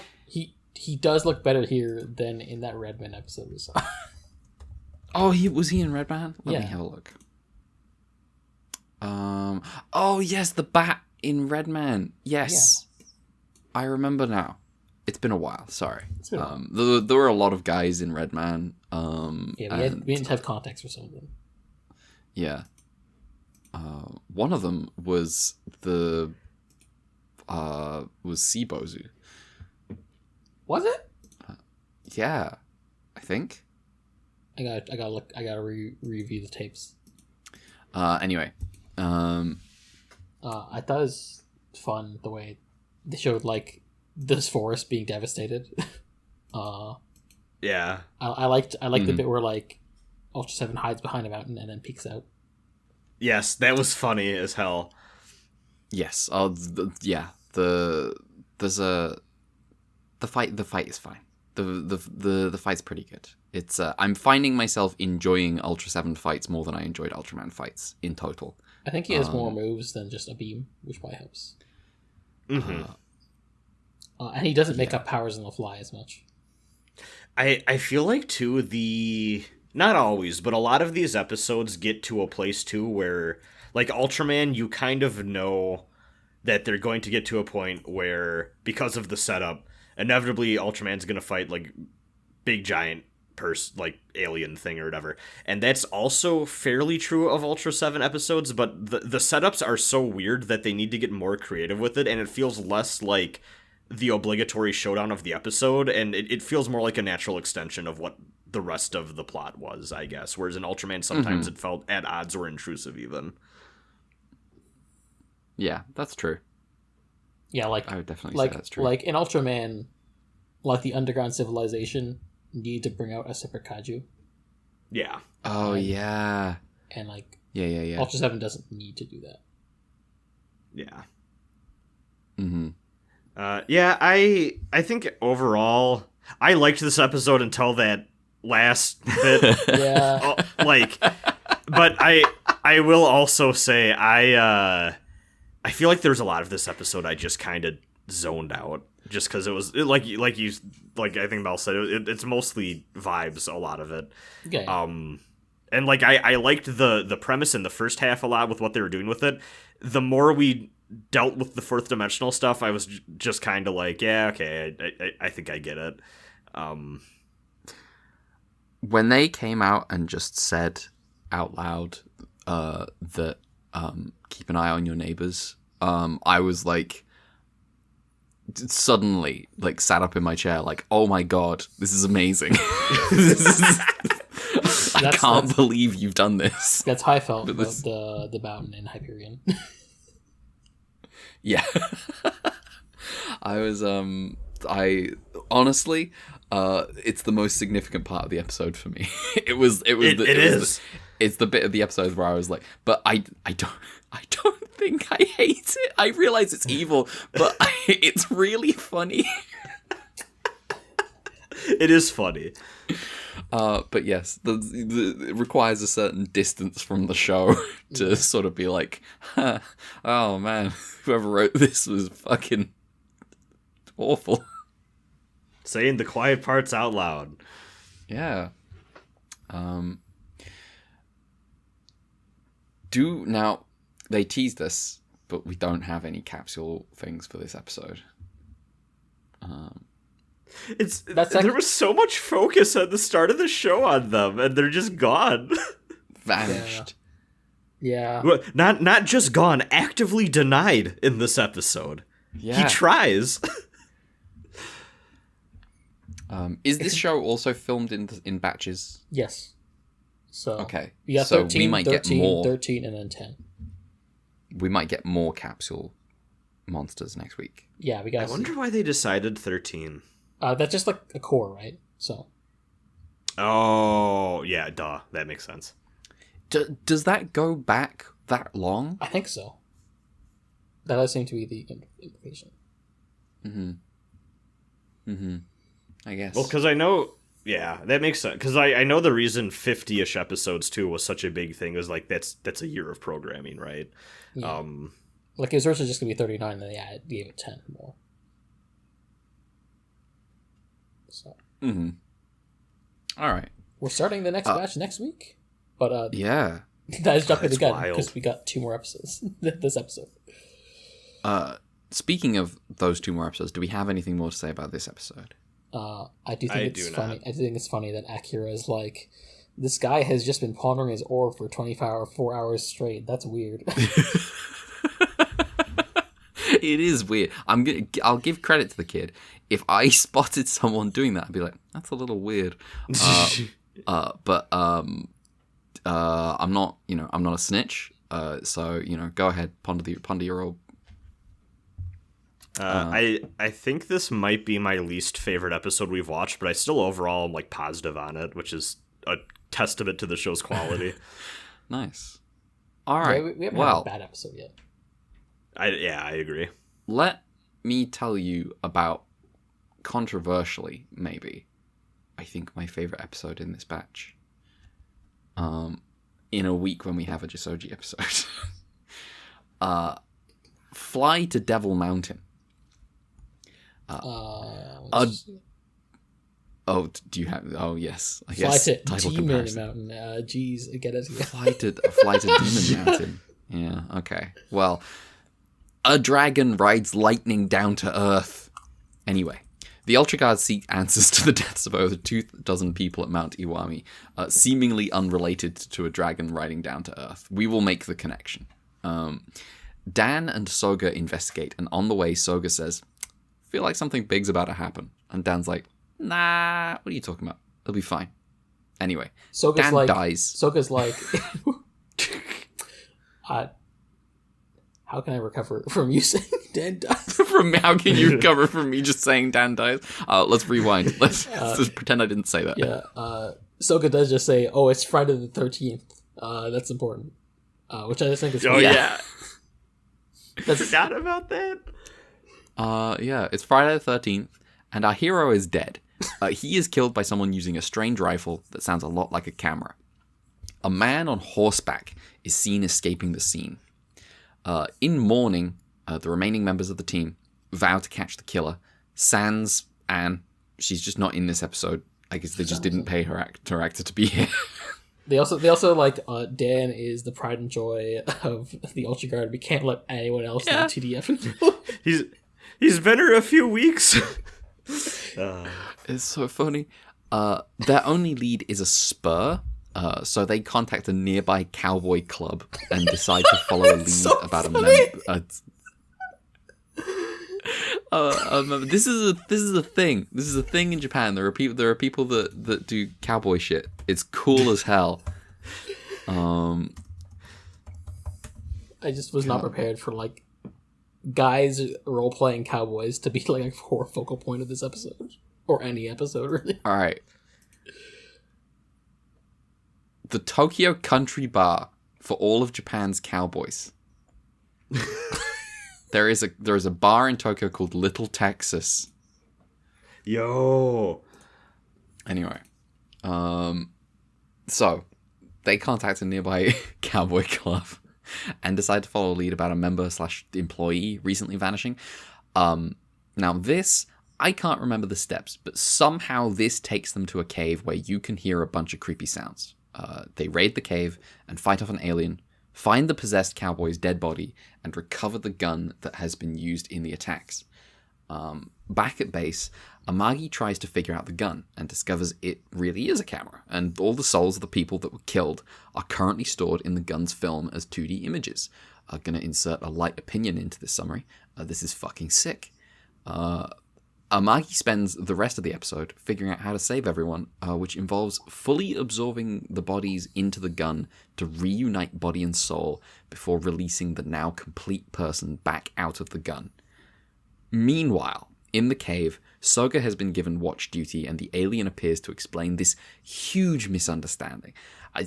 He does look better here than in that Redman episode we saw. Oh, was he in Redman? Let me Yeah. have a look. Oh yes, the bat in Redman. Yes, I remember now. It's been a while. Sorry. It's been a while. There were a lot of guys in Redman. Yeah, we didn't have context for some of them. Yeah. One of them was Sibozu. Was it? Yeah, I think. I gotta look. I gotta review the tapes. Anyway, I thought it was fun the way they showed like this forest being devastated. Yeah. I liked the bit where like Ultraseven hides behind a mountain and then peeks out. Yes, that was funny as hell. yes. The fight is fine. The fight's pretty good. It's I'm finding myself enjoying Ultra 7 fights more than I enjoyed Ultraman fights in total. I think he has more moves than just a beam, which probably helps. Mm-hmm. And he doesn't make up powers on the fly as much. I feel like too not always, but a lot of these episodes get to a place too where like Ultraman, you kind of know that they're going to get to a point where because of the setup, inevitably Ultraman's going to fight like big giant like alien thing or whatever. And that's also fairly true of Ultra 7 episodes, but the setups are so weird that they need to get more creative with it, and it feels less like the obligatory showdown of the episode, and it feels more like a natural extension of what the rest of the plot was, I guess. Whereas in Ultraman, sometimes it felt at odds or intrusive even. Yeah, that's true. Yeah, like I would definitely like say that's true. like in Ultraman, like the underground civilization needed to bring out a separate kaiju, Yeah. Oh yeah. and like Yeah. Ultra 7 doesn't need to do that. Yeah. Mm-hmm. Yeah, I think overall, I liked this episode until that last bit. Yeah. But I will also say I feel like there's a lot of this episode I just kind of zoned out just because like I think Mel said it's mostly vibes, a lot of it. Okay. And like I liked the premise in the first half a lot with what they were doing with it. The more we dealt with the fourth dimensional stuff, I was just kind of like, yeah, okay, I think I get it. When they came out and just said out loud that keep an eye on your neighbors, I was like suddenly like sat up in my chair like, oh my god, this is amazing. I can't believe you've done this. That's how I felt But about this- the mountain in Hyperion. Yeah. I was I honestly it's the most significant part of the episode for me. It's the bit of the episode where I was like, but I don't think I hate it. I realize it's evil, but it's really funny. It is funny. But yes, it requires a certain distance from the show to sort of be like, oh man, whoever wrote this was fucking awful. Saying the quiet parts out loud. Yeah. Now they teased us, but we don't have any capsule things for this episode. There was so much focus at the start of the show on them, and they're just gone. Vanished. Yeah. Well, not just gone, actively denied in this episode. Yeah. He tries. Is this show also filmed in batches? Yes. So Okay. we got So 13, we might 13, get more. 13, and then 10. We might get more capsule monsters next week. Yeah, we got. I wonder why they decided 13. That's just like a core, right? So. Oh, yeah, duh. That makes sense. Does that go back that long? I think so. That does seem to be the implication. I guess. Well, because I know... Yeah, that makes sense. Because I know the reason 50-ish episodes, too, was such a big thing was, like, that's a year of programming, right? Yeah. Like, it was originally just going to be 39, and then they gave it 10 more. So. All right. We're starting the next batch next week. But, Yeah. that is jumping the That's gun, wild. because we got 2 more episodes this episode. Speaking of those 2 more episodes, do we have anything more to say about this episode? I do think I it's do funny. not. I think it's funny that Akira is like, this guy has just been pondering his orb for 4 hours straight. That's weird. It is weird. I'll give credit to the kid. If I spotted someone doing that, I'd be like, that's a little weird. But I'm not, I'm not a snitch. So go ahead, ponder your orb. I think this might be my least favorite episode we've watched, but I still overall am, like, positive on it, which is a testament to the show's quality. Nice. All right. Yeah, we haven't had a bad episode yet. I agree. Let me tell you about, controversially, maybe, I think my favorite episode in this batch. In a week when we have a Jissoji episode. Fly to Devil Mountain. Do you have? Oh yes, I Fly guess. to Title Demon comparison. Mountain. Get us. Fly to Demon Mountain. Yeah. Okay. Well, a dragon rides lightning down to Earth. Anyway, the Ultra Guards seek answers to the deaths of over 24 people at Mount Iwami, seemingly unrelated to a dragon riding down to Earth. We will make the connection. Dan and Soga investigate, and on the way, Soga says, "Feel like something big's about to happen." And Dan's like, "Nah, what are you talking about? It'll be fine." Anyway, Soga's Dan like, dies. Soga's like, how can I recover from you saying Dan dies? How can you recover from me just saying Dan dies? Let's rewind. Let's just pretend I didn't say that. Yeah, Soga does just say, "Oh, it's Friday the 13th. That's important," which I just think is Oh, funny. yeah. That's, Forgot about that. Yeah, it's Friday the 13th, and our hero is dead. He is killed by someone using a strange rifle that sounds a lot like a camera. A man on horseback is seen escaping the scene. In mourning, the remaining members of the team vow to catch the killer. Sans Anne, she's just not in this episode. I guess they just didn't pay her actor to be here. They also like Dan is the pride and joy of the Ultra Guard. We can't let anyone else in TDF. He's been here a few weeks. It's so funny. Their only lead is a spur, so they contact a nearby cowboy club and decide to follow a lead so about funny. a This is a thing. This is a thing in Japan. There are people that do cowboy shit. It's cool as hell. I just was not prepared for like guys role playing cowboys to be like a core focal point of this episode or any episode really. All right. The Tokyo Country Bar for all of Japan's cowboys. There is a bar in Tokyo called Little Texas. Yo. Anyway, so they contact a nearby cowboy club and decide to follow a lead about a member/employee recently vanishing. Now this, I can't remember the steps, but somehow this takes them to a cave where you can hear a bunch of creepy sounds. They raid the cave and fight off an alien, find the possessed cowboy's dead body, and recover the gun that has been used in the attacks. Back at base, Amagi tries to figure out the gun and discovers it really is a camera, and all the souls of the people that were killed are currently stored in the gun's film as 2D images. I'm going to insert a light opinion into this summary. This is fucking sick. Amagi spends the rest of the episode figuring out how to save everyone, which involves fully absorbing the bodies into the gun to reunite body and soul before releasing the now complete person back out of the gun. Meanwhile, in the cave, Soga has been given watch duty and the alien appears to explain this huge misunderstanding.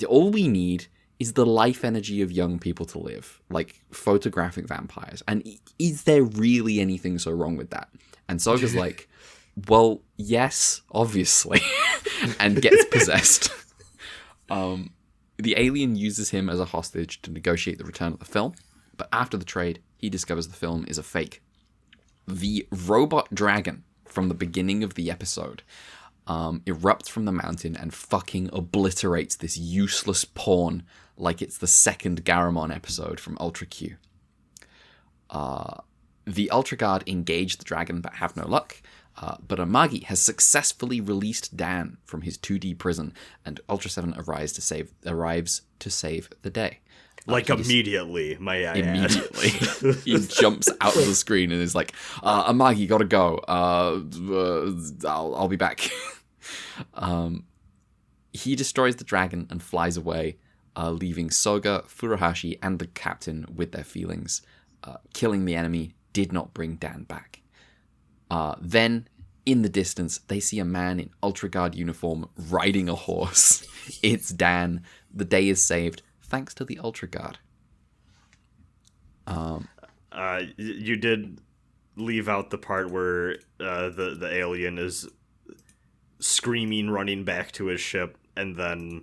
All we need is the life energy of young people to live, like photographic vampires. And is there really anything so wrong with that? And Soga's like, well, yes, obviously, and gets possessed. The alien uses him as a hostage to negotiate the return of the film, but after the trade, he discovers the film is a fake. The robot dragon from the beginning of the episode erupts from the mountain and fucking obliterates this useless pawn like it's the second Garamon episode from Ultra Q. The Ultra Guard engage the dragon but have no luck, but Amagi has successfully released Dan from his 2D prison, and Ultraseven arrives to save the day. Like immediately, may I add. Immediately. He jumps out of the screen and is like, Amagi, gotta go. I'll be back. He destroys the dragon and flies away, leaving Soga, Furuhashi, and the captain with their feelings. Killing the enemy did not bring Dan back. Then, in the distance, they see a man in Ultra Guard uniform riding a horse. It's Dan. The day is saved, thanks to the Ultra Guard. You did leave out the part where the alien is screaming, running back to his ship, and then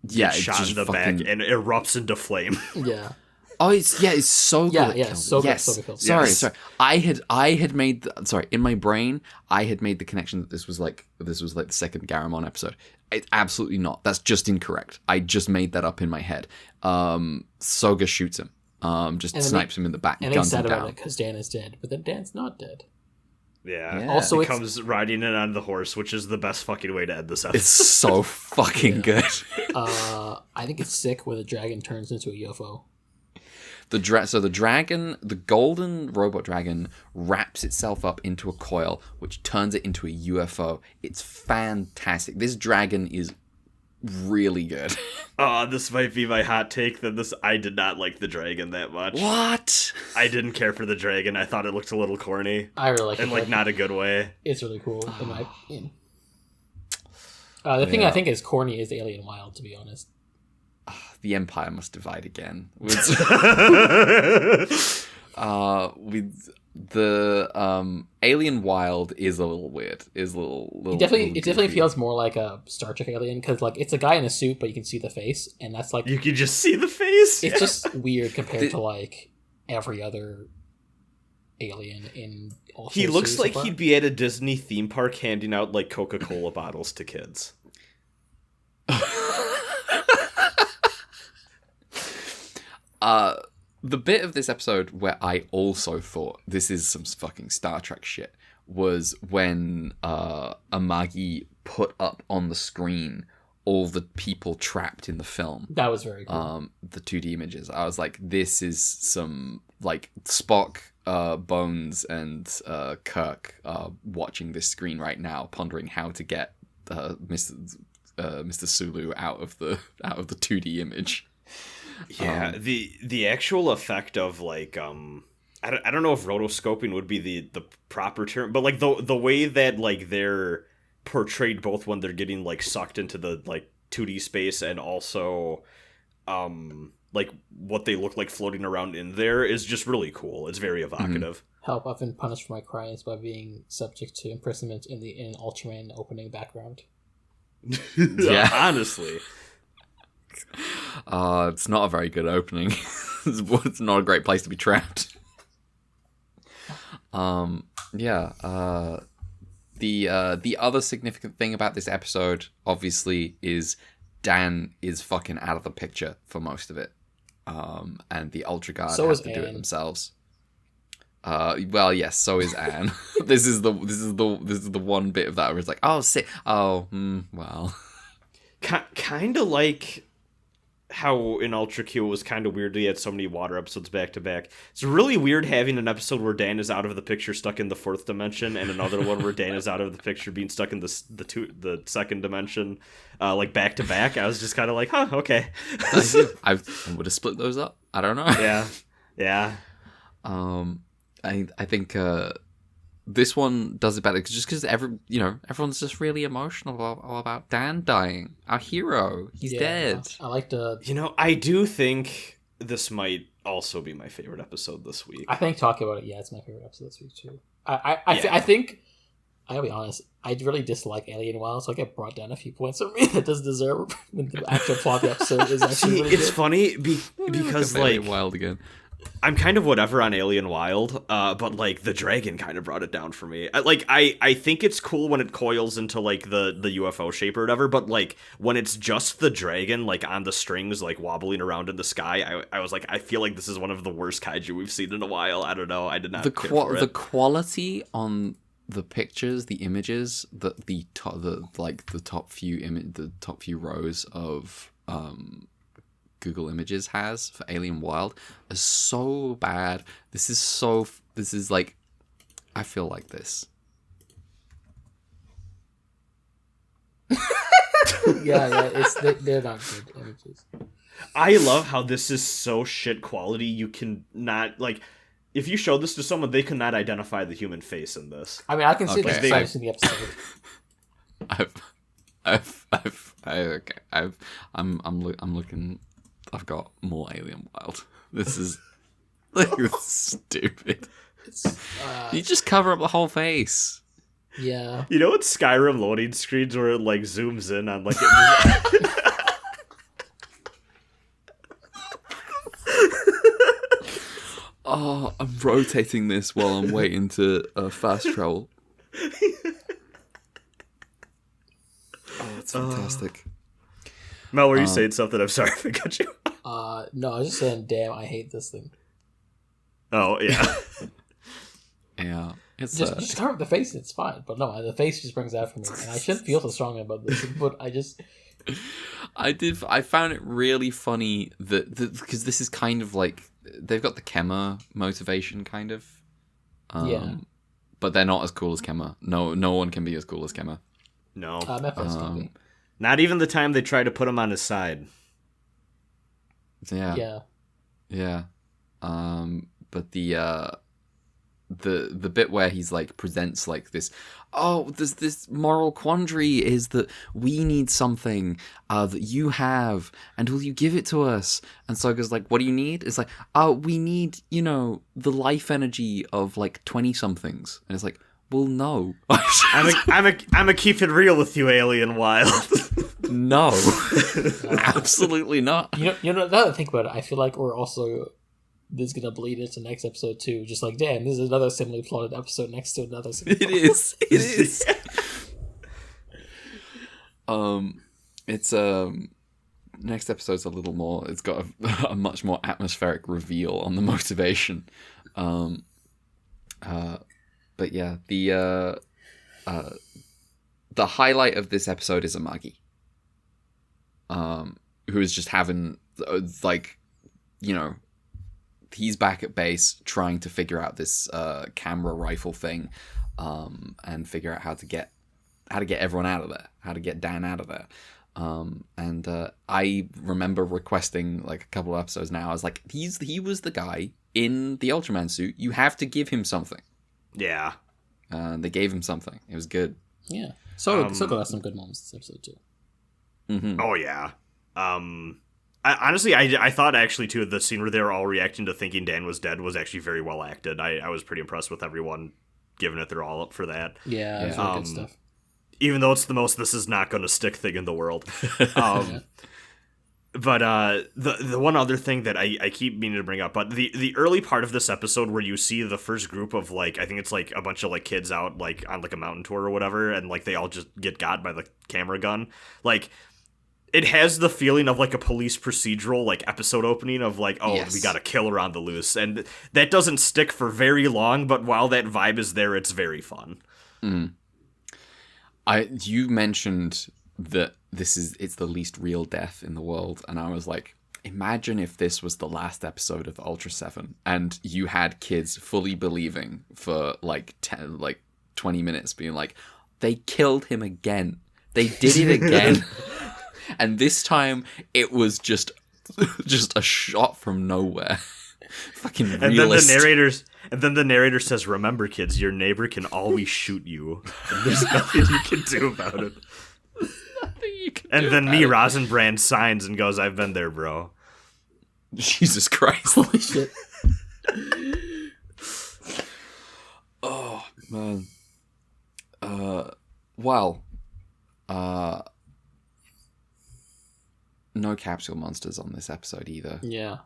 gets shot in the back and erupts into flame. Yeah. Oh, it's so good. Yeah, so good. Sorry. I had made in my brain, I had made the connection that this was like the second Garamon episode. It's absolutely not. That's just incorrect. I just made that up in my head. Soga shoots him. Snipes him in the back, and guns I'm him sad down. about it because Dan is dead, but then Dan's not dead. Yeah. Also, he comes riding in on the horse, which is the best fucking way to end this episode. It's so fucking good. I think it's sick where the dragon turns into a UFO. The dragon, the golden robot dragon, wraps itself up into a coil, which turns it into a UFO. It's fantastic. This dragon is really good. This might be my hot take. I did not like the dragon that much. What? I didn't care for the dragon. I thought it looked a little corny. I really like it. And not a good way. It's really cool in my opinion. The thing I think is corny is the Alien Wild, to be honest. The Empire must divide again. With the Alien Wild is a little weird. It definitely feels more like a Star Trek alien because like it's a guy in a suit, but you can see the face, and that's like you can just see the face. It's just weird compared to like every other alien in. He looks like he'd be at a Disney theme park handing out like Coca-Cola bottles to kids. The bit of this episode where I also thought this is some fucking Star Trek shit was when Amagi put up on the screen all the people trapped in the film. That was very cool. The 2D images. I was like, this is some like Spock, Bones, and Kirk watching this screen right now, pondering how to get Mr. Sulu out of the 2D image. Yeah, the actual effect of like I don't know if rotoscoping would be the proper term, but like the way that like they're portrayed both when they're getting like sucked into the like 2D space and also like what they look like floating around in there is just really cool. It's very evocative. Help, I've been punished for my crimes by being subject to imprisonment in Ultraman opening background. Yeah. Honestly. It's not a very good opening. It's not a great place to be trapped. The other significant thing about this episode, obviously, is Dan is fucking out of the picture for most of it. And the Ultra Guard have to do it themselves. Well, yes, so is Anne. This is the one bit of that where it's like, oh, well. Kind of like how in Ultra Q it was kind of weird they had so many water episodes back to back. It's really weird having an episode where Dan is out of the picture stuck in the fourth dimension and another one where Dan is out of the picture being stuck in the second dimension, like back to back. I was just kind of like, huh, okay. I would have split those up. I don't know. Yeah. I think this one does it better just because everyone's just really emotional about Dan dying. Our hero, he's dead. I like to. I do think this might also be my favorite episode this week. I think talking about it, it's my favorite episode this week too. I think I gotta be honest. I really dislike Alien Wild, so I get brought down a few points for me that doesn't deserve. The actual plot of the episode is actually really it's good. funny because like Alien Wild again. I'm kind of whatever on Alien Wild, but like the dragon kind of brought it down for me. I think it's cool when it coils into like the UFO shape or whatever, but like when it's just the dragon like on the strings like wobbling around in the sky, I was like, I feel like this is one of the worst kaiju we've seen in a while. I don't know. I did not care for it. The quality on the pictures, the images, the top few rows of Google Images has for Alien Wild is so bad. This is like, I feel like this. They're not good images. I love how this is so shit quality. You can not like, if you show this to someone, they cannot identify the human face in this. I mean, I can see Okay. the size in the episode. I'm looking. I've got more Alien Wild. This is like stupid. You just cover up the whole face. Yeah. You know what Skyrim loading screens where it like zooms in on like Oh, I'm rotating this while I'm waiting to fast travel. Oh, that's fantastic. Mel, were you saying something? I'm sorry if I cut you. No, I was just saying, damn, I hate this thing. Oh, yeah. Yeah. It's Just cover up the face, it's fine. But no, the face just brings out for me. And I shouldn't feel so strongly about this, but I just... I found it really funny that because this is kind of like, they've got the Kemmer motivation kind of. But they're not as cool as Kemmer. No one can be as cool as Kemmer. No. Memphis can be. Not even the time they try to put him on his side. Yeah. But the bit where he's like presents like this, there's this moral quandary is that we need something that you have, and will you give it to us? And Soga's like, what do you need? It's like, we need, the life energy of like 20 somethings. And it's like, well, no. I'm a keep it real with you, Alien Wild. No. Absolutely not. Now that I think about it, I feel like we're also... This is going to bleed into next episode too. Just like, damn, this is another similarly plotted episode next to another similarly It is. It's next episode's a little more, it's got a much more atmospheric reveal on the motivation. But yeah, the highlight of this episode is Amagi. who is just having like, you know, he's back at base trying to figure out this camera rifle thing, and figure out how to get everyone out of there, how to get Dan out of there. And I remember requesting like a couple of episodes now. I was like, he was the guy in the Ultraman suit. You have to give him something. Yeah. They gave him something. It was good. Yeah. So has some good moments this episode too. Mm-hmm. Oh yeah. Honestly, I thought actually too the scene where they were all reacting to thinking Dan was dead was actually very well acted. I was pretty impressed with everyone giving it their all up for that. Yeah, it's really good stuff. Even though it's the most this is not going to stick thing in the world. But the one other thing that I keep meaning to bring up, but the early part of this episode where you see the first group of like, I think it's like a bunch of like kids out like on like a mountain tour or whatever, and like they all just get got by the camera gun. Like, it has the feeling of like a police procedural like episode opening of like, oh, Yes. we got a killer on the loose, and that doesn't stick for very long. But while that vibe is there, it's very fun. You mentioned that it's the least real death in the world, and I was like, imagine if this was the last episode of Ultra 7 and you had kids fully believing for like 20 minutes being like, they killed him again, they did it again. And this time it was just a shot from nowhere. Fucking realist. And then the narrator says, remember kids, your neighbor can always shoot you, and there's nothing you can do about it. And then Rasen Brand signs and goes, I've been there, bro. Jesus Christ. Holy shit. Oh, man. Well, no capsule monsters on this episode either. Yeah,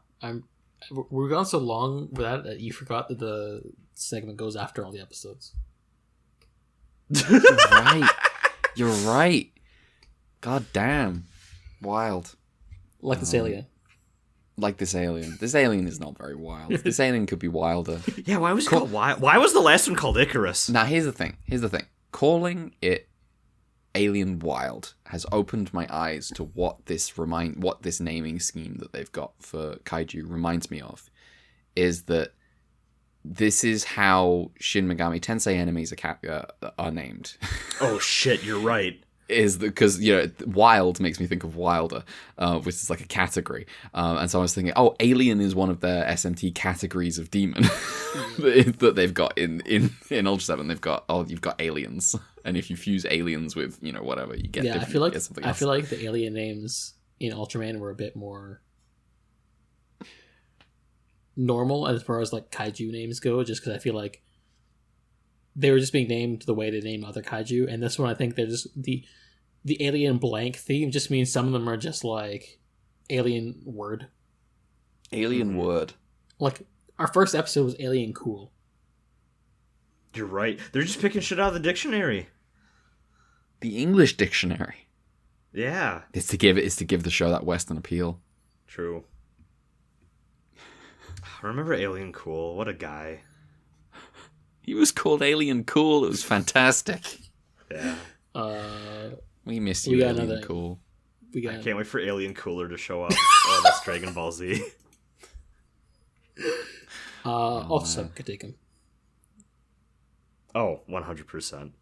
we're gone so long with that you forgot that the segment goes after all the episodes. You're right. God damn. Wild. Like this alien. Like this alien. This alien is not very wild. This alien could be wilder. Yeah, why was it called why was the last one called Icarus? Now, here's the thing. Calling it Alien Wild has opened my eyes to what this naming scheme that they've got for kaiju reminds me of. Is that this is how Shin Megami Tensei enemies are named. Oh shit, you're right. Is because, you know, wild makes me think of wilder, which is like a category, and so I was thinking, oh, alien is one of their SMT categories of demon that they've got in Ultra 7. They've got, you've got aliens, and if you fuse aliens with, you know, whatever, you get. Yeah, I feel like the alien names in Ultraman were a bit more normal as far as like kaiju names go, just because I feel like they were just being named the way they name other kaiju, and this one I think they're just the alien blank theme just means some of them are just like alien word. Alien word. Like our first episode was alien cool. You're right. They're just picking shit out of the dictionary. The English dictionary. Yeah. It's to give the show that Western appeal. True. Remember Alien Cool? What a guy. He was called Alien Cool. It was fantastic. Yeah. We miss you, Alien Cool. I can't wait for Alien Cooler to show up. Oh, that's Dragon Ball Z. Also, could take him. Oh, 100%.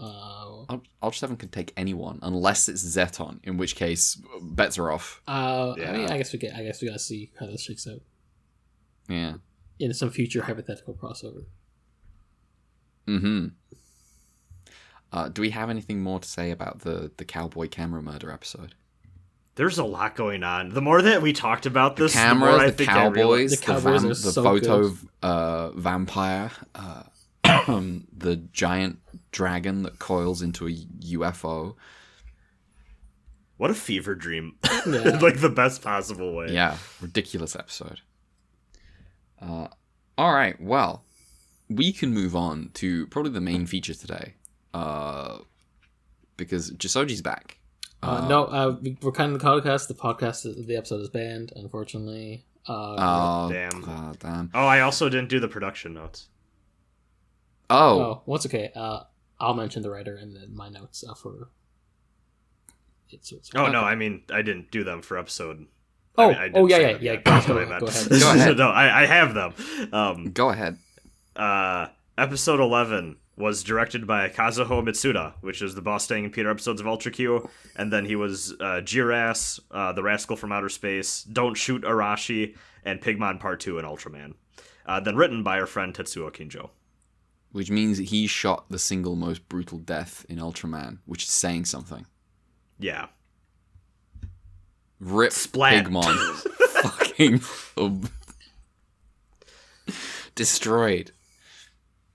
Ultra 7 could take anyone unless it's Zeton, in which case bets are off. I mean, I guess we gotta see how this shakes out. Yeah. In some future hypothetical crossover. Mm-hmm. Do we have anything more to say about the cowboy camera murder episode? There's a lot going on. The more that we talked about this, the more I the think cowboys, The cowboys are the so photo good. Vampire, the giant dragon that coils into a UFO. What a fever dream. Yeah. Like the best possible way. Yeah, ridiculous episode. All right, well, we can move on to probably the main feature today, because Jissoji's back. We're kind of the podcast. The episode is banned, unfortunately. Damn. Damn. Oh, I also didn't do the production notes. Oh, well, it's okay. I'll mention the writer and then my notes for. It's Oh no, I mean I didn't do them for episode. Oh, I didn't say them yeah. yet. Go That's what I ahead. meant. Go ahead. Go ahead. No, I have them. Go ahead. Episode 11 was directed by Kazuho Mitsuda, which is the Boss Staying in Peter episodes of Ultra Q, and then he was Jiras, the Rascal from Outer Space, Don't Shoot Arashi, and Pigmon Part 2 in Ultraman. Then written by our friend Tetsuo Kinjo. Which means he shot the single most brutal death in Ultraman, which is saying something. Yeah. Rip Splat. Pigmon. Fucking destroyed.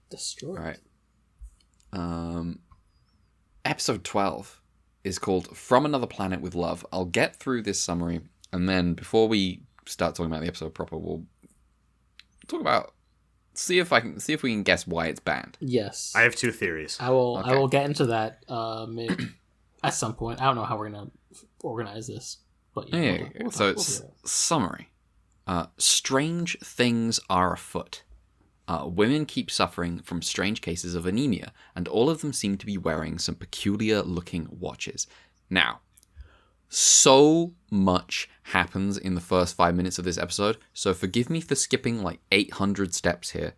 Destroyed. All right. Episode 12 is called From Another Planet with Love. I'll get through this summary, and then before we start talking about the episode proper, we'll talk about see if we can guess why it's banned. Yes. I have two theories. I will Okay. I will get into that at some point. I don't know how we're gonna organize this, but Yeah. So it's summary. Strange things are afoot. Women keep suffering from strange cases of anemia, and all of them seem to be wearing some peculiar-looking watches. Now, so much happens in the first 5 minutes of this episode, so forgive me for skipping like 800 steps here.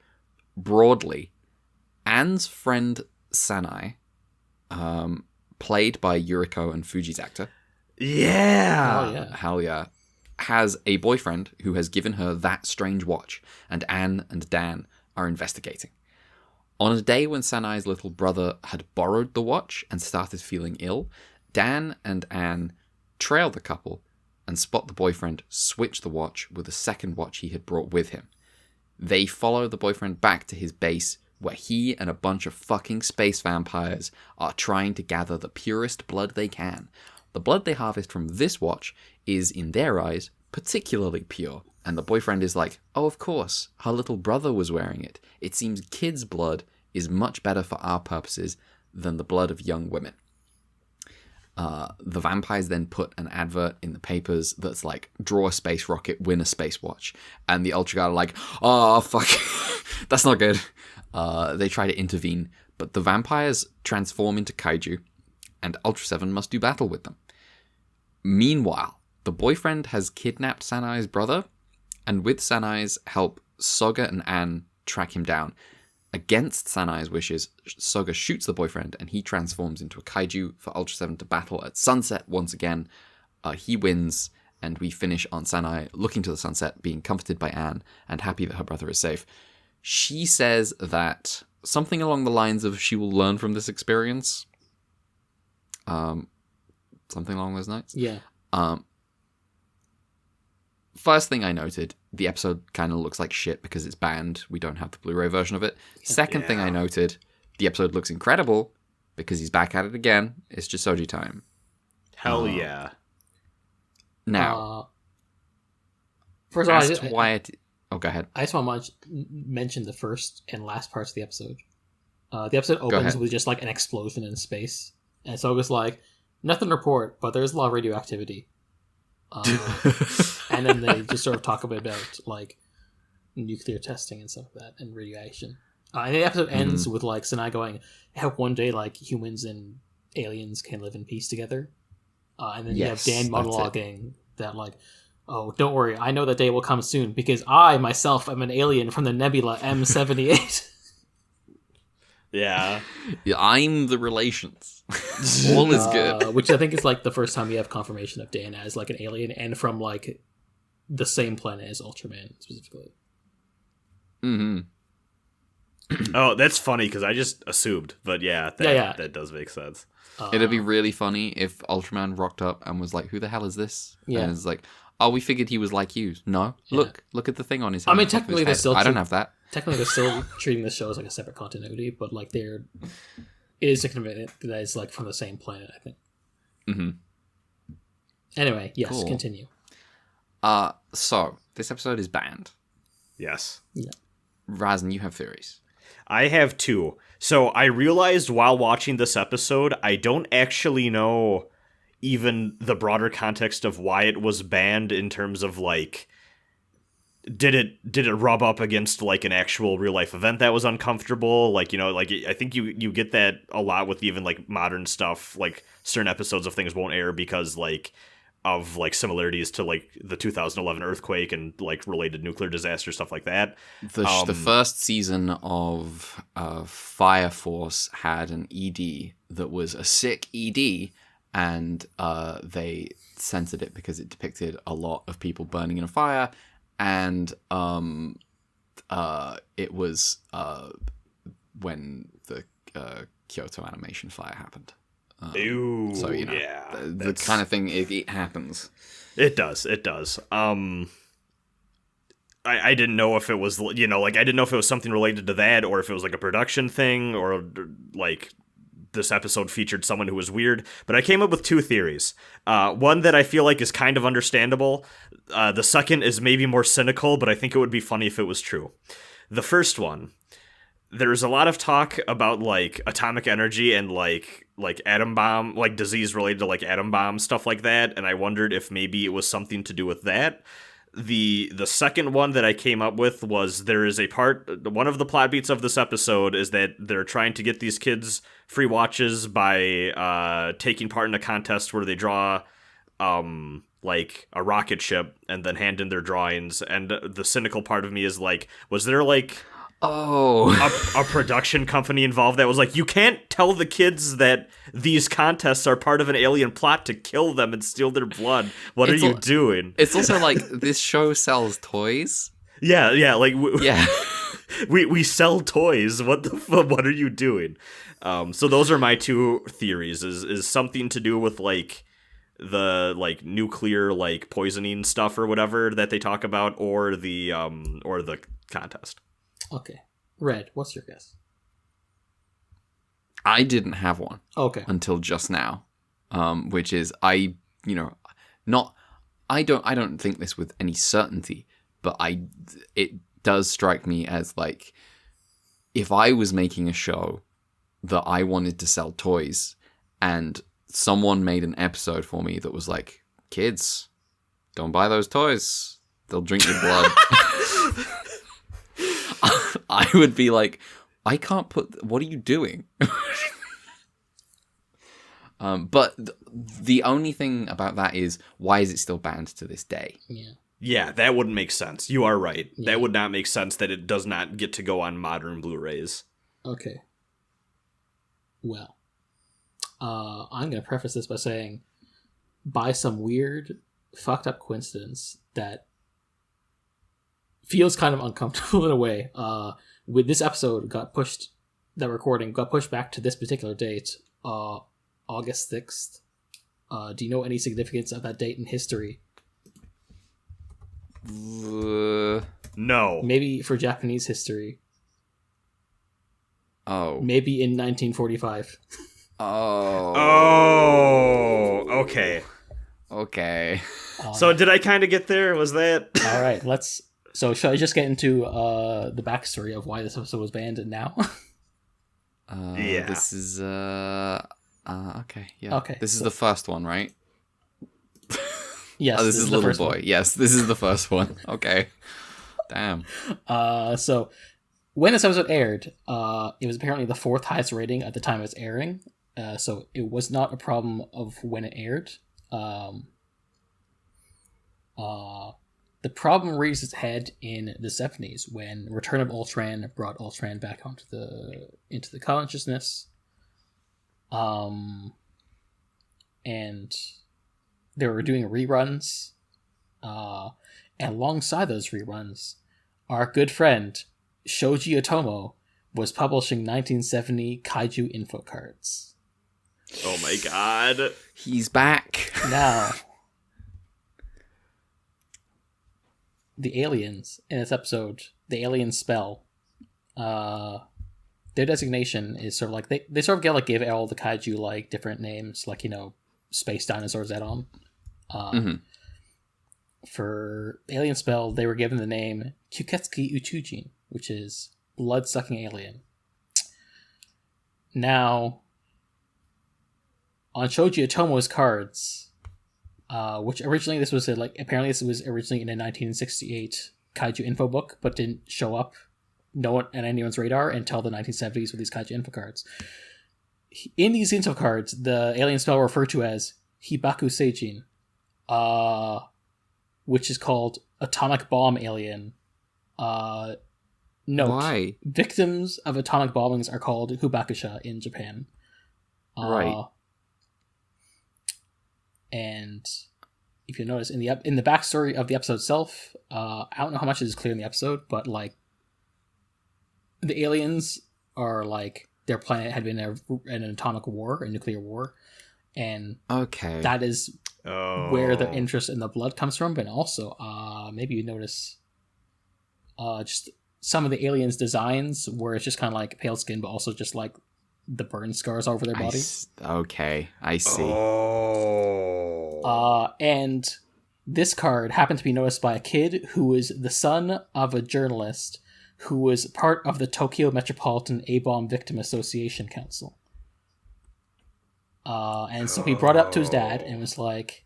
Broadly, Anne's friend Sanai, played by Yuriko and Fuji's actor, Yeah. Oh yeah. hell yeah, has a boyfriend who has given her that strange watch, and Anne and Dan are investigating. On a day when Sanai's little brother had borrowed the watch and started feeling ill, Dan and Anne trail the couple and spot the boyfriend switch the watch with a second watch he had brought with him. They follow the boyfriend back to his base, where he and a bunch of fucking space vampires are trying to gather the purest blood they can. The blood they harvest from this watch is, in their eyes, particularly pure, and the boyfriend is like, oh, of course, her little brother was wearing it. It seems kids' blood is much better for our purposes than the blood of young women. The vampires then put an advert in the papers that's like, draw a space rocket, win a space watch. And the Ultra Guard are like, oh, fuck, that's not good. They try to intervene, but the vampires transform into kaiju, and Ultraseven must do battle with them. Meanwhile, the boyfriend has kidnapped Sanai's brother, and with Sanai's help, Soga and Anne track him down. Against Sanai's wishes, Soga shoots the boyfriend, and he transforms into a kaiju for Ultraseven to battle at sunset once again. He wins, and we finish on Sanai looking to the sunset, being comforted by Anne, and happy that her brother is safe. She says that something along the lines of she will learn from this experience. Something along those lines. Yeah. First thing I noted, the episode kind of looks like shit because it's banned. We don't have the Blu-ray version of it. Second thing I noted, the episode looks incredible because he's back at it again. It's Jissoji time. Hell yeah. Now, first of all, asked why it... Oh, go ahead. I just want to mention the first and last parts of the episode. The episode opens with just like an explosion in space, and so it was like, nothing to report, but there's a lot of radioactivity. And then they just sort of talk a bit about like nuclear testing and stuff like that, and radiation. And the episode ends with like Sanai going, "I hope one day like humans and aliens can live in peace together." And then Yes, you have Dan that's monologuing that like, "Oh, don't worry, I know that day will come soon because I myself am an alien from the nebula M78." Yeah. Yeah, I'm the relations. All is good. Which I think is like the first time we have confirmation of Dan as like an alien and from like the same planet as Ultraman specifically. Mm-hmm. Oh, that's funny because I just assumed, but that does make sense. It'd be really funny if Ultraman rocked up and was like, "Who the hell is this?" Yeah. And it's like, "Oh, we figured he was like you." No, Yeah. look at the thing on his I head. mean, top of his technically, they're head. still I don't have that. Technically, they're still treating this show as like a separate continuity, but like it is significant that it's like from the same planet, I think. Mm-hmm. Anyway, yes, Cool. continue. So this episode is banned. Yes. Yeah. Rasen, you have theories. I have two. So I realized while watching this episode, I don't actually know even the broader context of why it was banned in terms of like did it rub up against like an actual real life event that was uncomfortable? Like, you know, like I think you get that a lot with even like modern stuff. Like certain episodes of things won't air because like of like similarities to like the 2011 earthquake and like related nuclear disaster stuff like that. The first season of Fire Force had an ED that was a sick ED, and they censored it because it depicted a lot of people burning in a fire, and it was when the Kyoto animation fire happened. Ooh, So, you know, yeah, the kind of thing, it happens. It does. I didn't know if it was, you know, like I didn't know if it was something related to that or if it was like a production thing or like this episode featured someone who was weird. But I came up with two theories. One that I feel like is kind of understandable. The second is maybe more cynical, but I think it would be funny if it was true. The first one, there's a lot of talk about like atomic energy and like atom bomb, like disease related to like atom bomb stuff like that, and I wondered if maybe it was something to do with that. The second one that I came up with was there is a part, one of the plot beats of this episode is that they're trying to get these kids free watches by taking part in a contest where they draw like a rocket ship and then hand in their drawings, and the cynical part of me is like, was there like a production company involved that was like, you can't tell the kids that these contests are part of an alien plot to kill them and steal their blood. What are you doing? It's also like, this show sells toys. Yeah, like Yeah. we sell toys. What the fuck? What are you doing? So those are my two theories. Is something to do with like the like nuclear like poisoning stuff or whatever that they talk about, or the contest. Okay. Red, what's your guess? I didn't have one. Okay. Until just now. Which is, I don't think this with any certainty, but it does strike me as like, if I was making a show that I wanted to sell toys and someone made an episode for me that was like, kids, don't buy those toys, they'll drink your blood. I would be like, I can't what are you doing? But the only thing about that is, why is it still banned to this day? Yeah, that wouldn't make sense. You are right. Yeah. That would not make sense that it does not get to go on modern Blu-rays. Okay. Well, I'm going to preface this by saying, by some weird, fucked up coincidence that feels kind of uncomfortable in a way, with this episode that recording got pushed back to this particular date, August 6th. Do you know any significance of that date in history? No. Maybe for Japanese history. Oh. Maybe in 1945. Oh, okay. Okay. So did I kind of get there? Was that... All right, so shall I just get into the backstory of why this episode was banned now? Yeah. This is okay. Yeah. Okay, This is so- the first one, right? Yes. Oh, this is the Little first Boy. one. Yes, this is the first one. Okay. Damn. So when this episode aired, it was apparently the fourth highest rating at the time of its airing. So it was not a problem of when it aired. The problem raised its head in the 70s when Return of Ultran brought Ultran back into the consciousness. And they were doing reruns. And alongside those reruns, our good friend Shoji Otomo was publishing 1970 Kaiju info cards. Oh my god. He's back. Now, the aliens in this episode, the alien spell, their designation is sort of like they sort of give all the kaiju like different names, like, you know, space dinosaur Zedon. For the alien spell, they were given the name Kyuketsuki Uchujin, which is blood-sucking alien. Now, on Shoji Otomo's cards, which originally apparently this was originally in a 1968 kaiju info book, but didn't show up no one on anyone's radar until the 1970s with these kaiju info cards. In these info cards, the alien spell referred to as Hibaku Seijin, which is called atomic bomb alien. Note, Why? victims of atomic bombings are called Hubakusha in Japan. Right. And if you notice in the backstory of the episode itself, I don't know how much is clear in the episode, but like the aliens are like their planet had been in an atomic war, a nuclear war, and Okay. that is Oh. where their interest in the blood comes from. But also, maybe you notice just some of the aliens' designs where it's just kind of like pale skin, but also just like the burn scars all over their body. Okay, I see. Oh. And this card happened to be noticed by a kid who was the son of a journalist who was part of the Tokyo Metropolitan A-Bomb Victim Association Council. And so he brought it up to his dad and was like,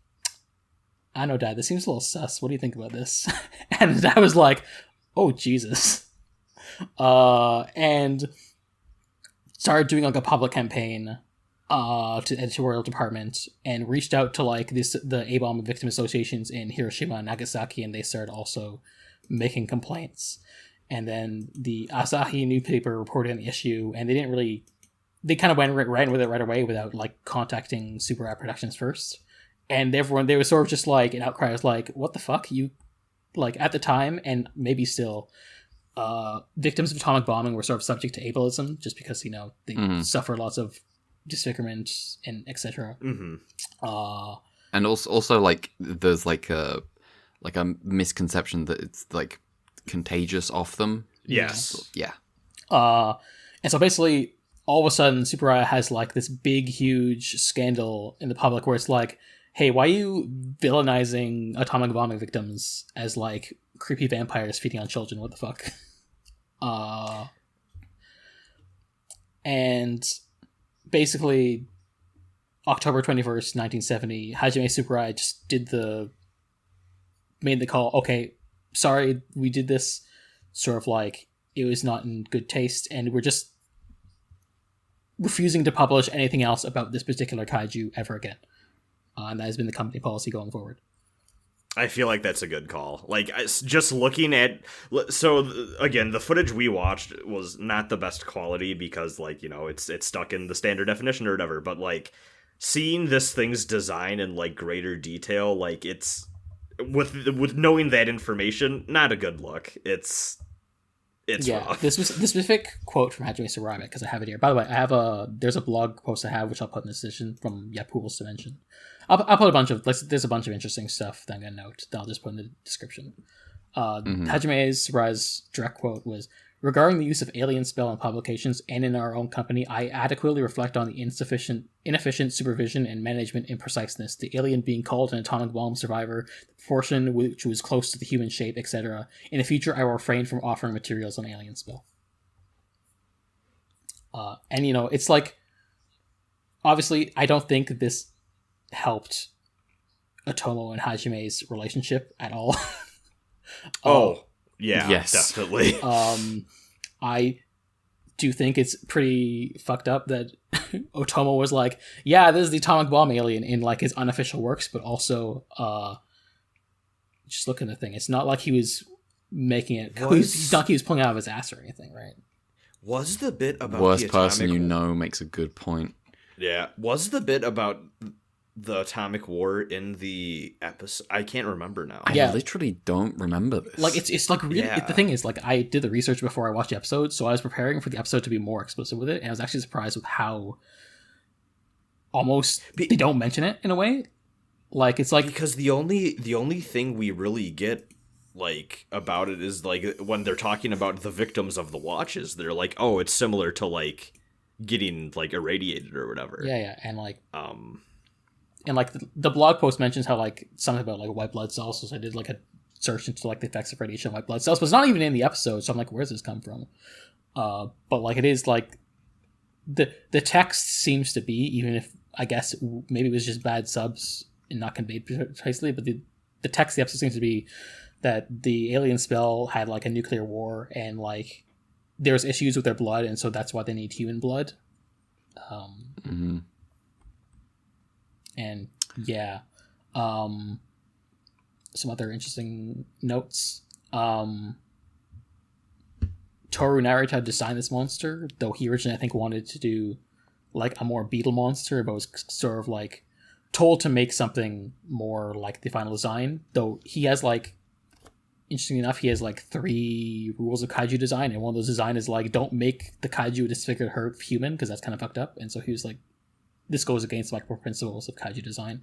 I know, Dad, this seems a little sus. What do you think about this? And his dad was like, oh, Jesus. And started doing like a public campaign to the editorial department and reached out to like the A-bomb victim associations in Hiroshima and Nagasaki, and they started also making complaints. And then the Asahi newspaper reported on the issue, and they kind of ran with it right away without like contacting Super Rat Productions first. And they were sort of just like, an outcry was like, what the fuck? You, like, at the time, and maybe still, victims of atomic bombing were sort of subject to ableism just because, you know, they suffer lots of disfigurement and etc. Mm-hmm. And also like there's like a misconception that it's like contagious off them. Yes. Yeah. And so basically, all of a sudden, Super Riot has like this big, huge scandal in the public where it's like, hey, why are you villainizing atomic bombing victims as like creepy vampires feeding on children? What the fuck? And basically, October 21st, 1970, Hajime Tsukurai just made the call, okay, sorry, we did this, sort of like, it was not in good taste, and we're just refusing to publish anything else about this particular kaiju ever again. And that has been the company policy going forward. I feel like that's a good call. Like, just looking at... So, again, the footage we watched was not the best quality because, like, you know, it's stuck in the standard definition or whatever. But, like, seeing this thing's design in, like, greater detail, like, it's... With knowing that information, not a good look. It's rough. This was the specific quote from Hajime Tsukurai, because I have it here. By the way, there's a blog post I have, which I'll put in this edition from Yapul's Dimension. I'll put a bunch of, like, there's a bunch of interesting stuff that I'm going to note that I'll just put in the description. Hajime Tsukurai's direct quote was, regarding the use of alien spell in publications and in our own company, I adequately reflect on the inefficient supervision and management impreciseness, the alien being called an atomic bomb survivor, the proportion which was close to the human shape, etc. In the future, I will refrain from offering materials on alien spell. And, you know, it's like, obviously, I don't think this helped Otomo and Hajime's relationship at all. Yeah, yes. Definitely. I do think it's pretty fucked up that Otomo was like, yeah, this is the atomic bomb alien in like his unofficial works, but also just look at the thing. It's not like he was making it. It's not like he was pulling it out of his ass or anything, right? Was the bit about worst the atomic... person you know makes a good point. Yeah. Was the bit about the atomic war in the episode? I can't remember now. I literally don't remember this. Like it's like really. The thing is, like, I did the research before I watched the episode, so I was preparing for the episode to be more explicit with it, and I was actually surprised with how almost they don't mention it in a way. Like, it's like, because the only thing we really get like about it is like when they're talking about the victims of the watches, they're like, oh, it's similar to like getting like irradiated or whatever. Yeah, and like and like the blog post mentions how like something about like white blood cells. So I did like a search into like the effects of radiation on white blood cells, but it's not even in the episode. So I'm like, where's this come from? But like, it is like the text seems to be, even if I guess maybe it was just bad subs and not conveyed precisely, but the text of the episode seems to be that the alien spell had like a nuclear war, and like there's issues with their blood, and so that's why they need human blood. And yeah, some other interesting notes. Tohru Narita designed this monster, though he originally I think wanted to do like a more beetle monster, but was sort of like told to make something more like the final design. Though he has like, interesting enough, he has like 3 rules of kaiju design, and one of those design is like, don't make the kaiju a disfigured hurt human, because that's kind of fucked up. And so he was like, this goes against like principles of kaiju design.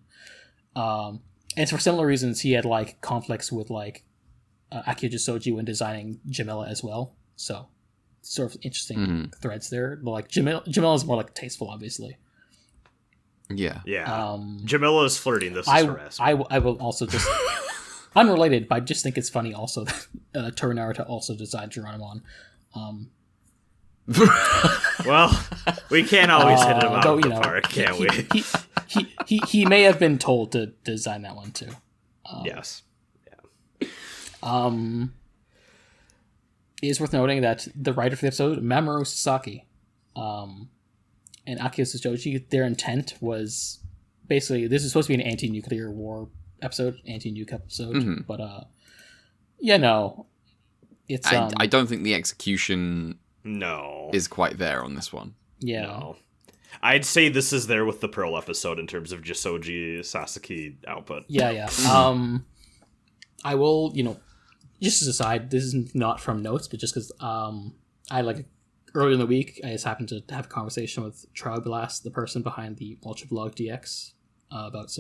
And for similar reasons, he had like conflicts with like Akio Jissoji when designing Jamila as well. So sort of interesting threads there. But like Jamila is more like tasteful, obviously. Yeah. Jamila is flirting. This is harassment. I will also just unrelated, but I just think it's funny also that Tohru Narita also designed Geronimon. Well, we can't always hit him out of the park, can we? He may have been told to design that one too. Yes. It is worth noting that the writer for the episode, Mamoru Sasaki, and Akio Jissoji, their intent was basically, this is supposed to be an anti-nuclear war episode, anti-nuke episode, but it's I don't think the execution no is quite there on this one. Yeah. No. I'd say this is there with the Pearl episode in terms of Jissoji Sasaki output. Yeah. I will, just as a side, this is not from notes, but just because I like earlier in the week, I just happened to have a conversation with Blast, the person behind the Ultra Blog DX, about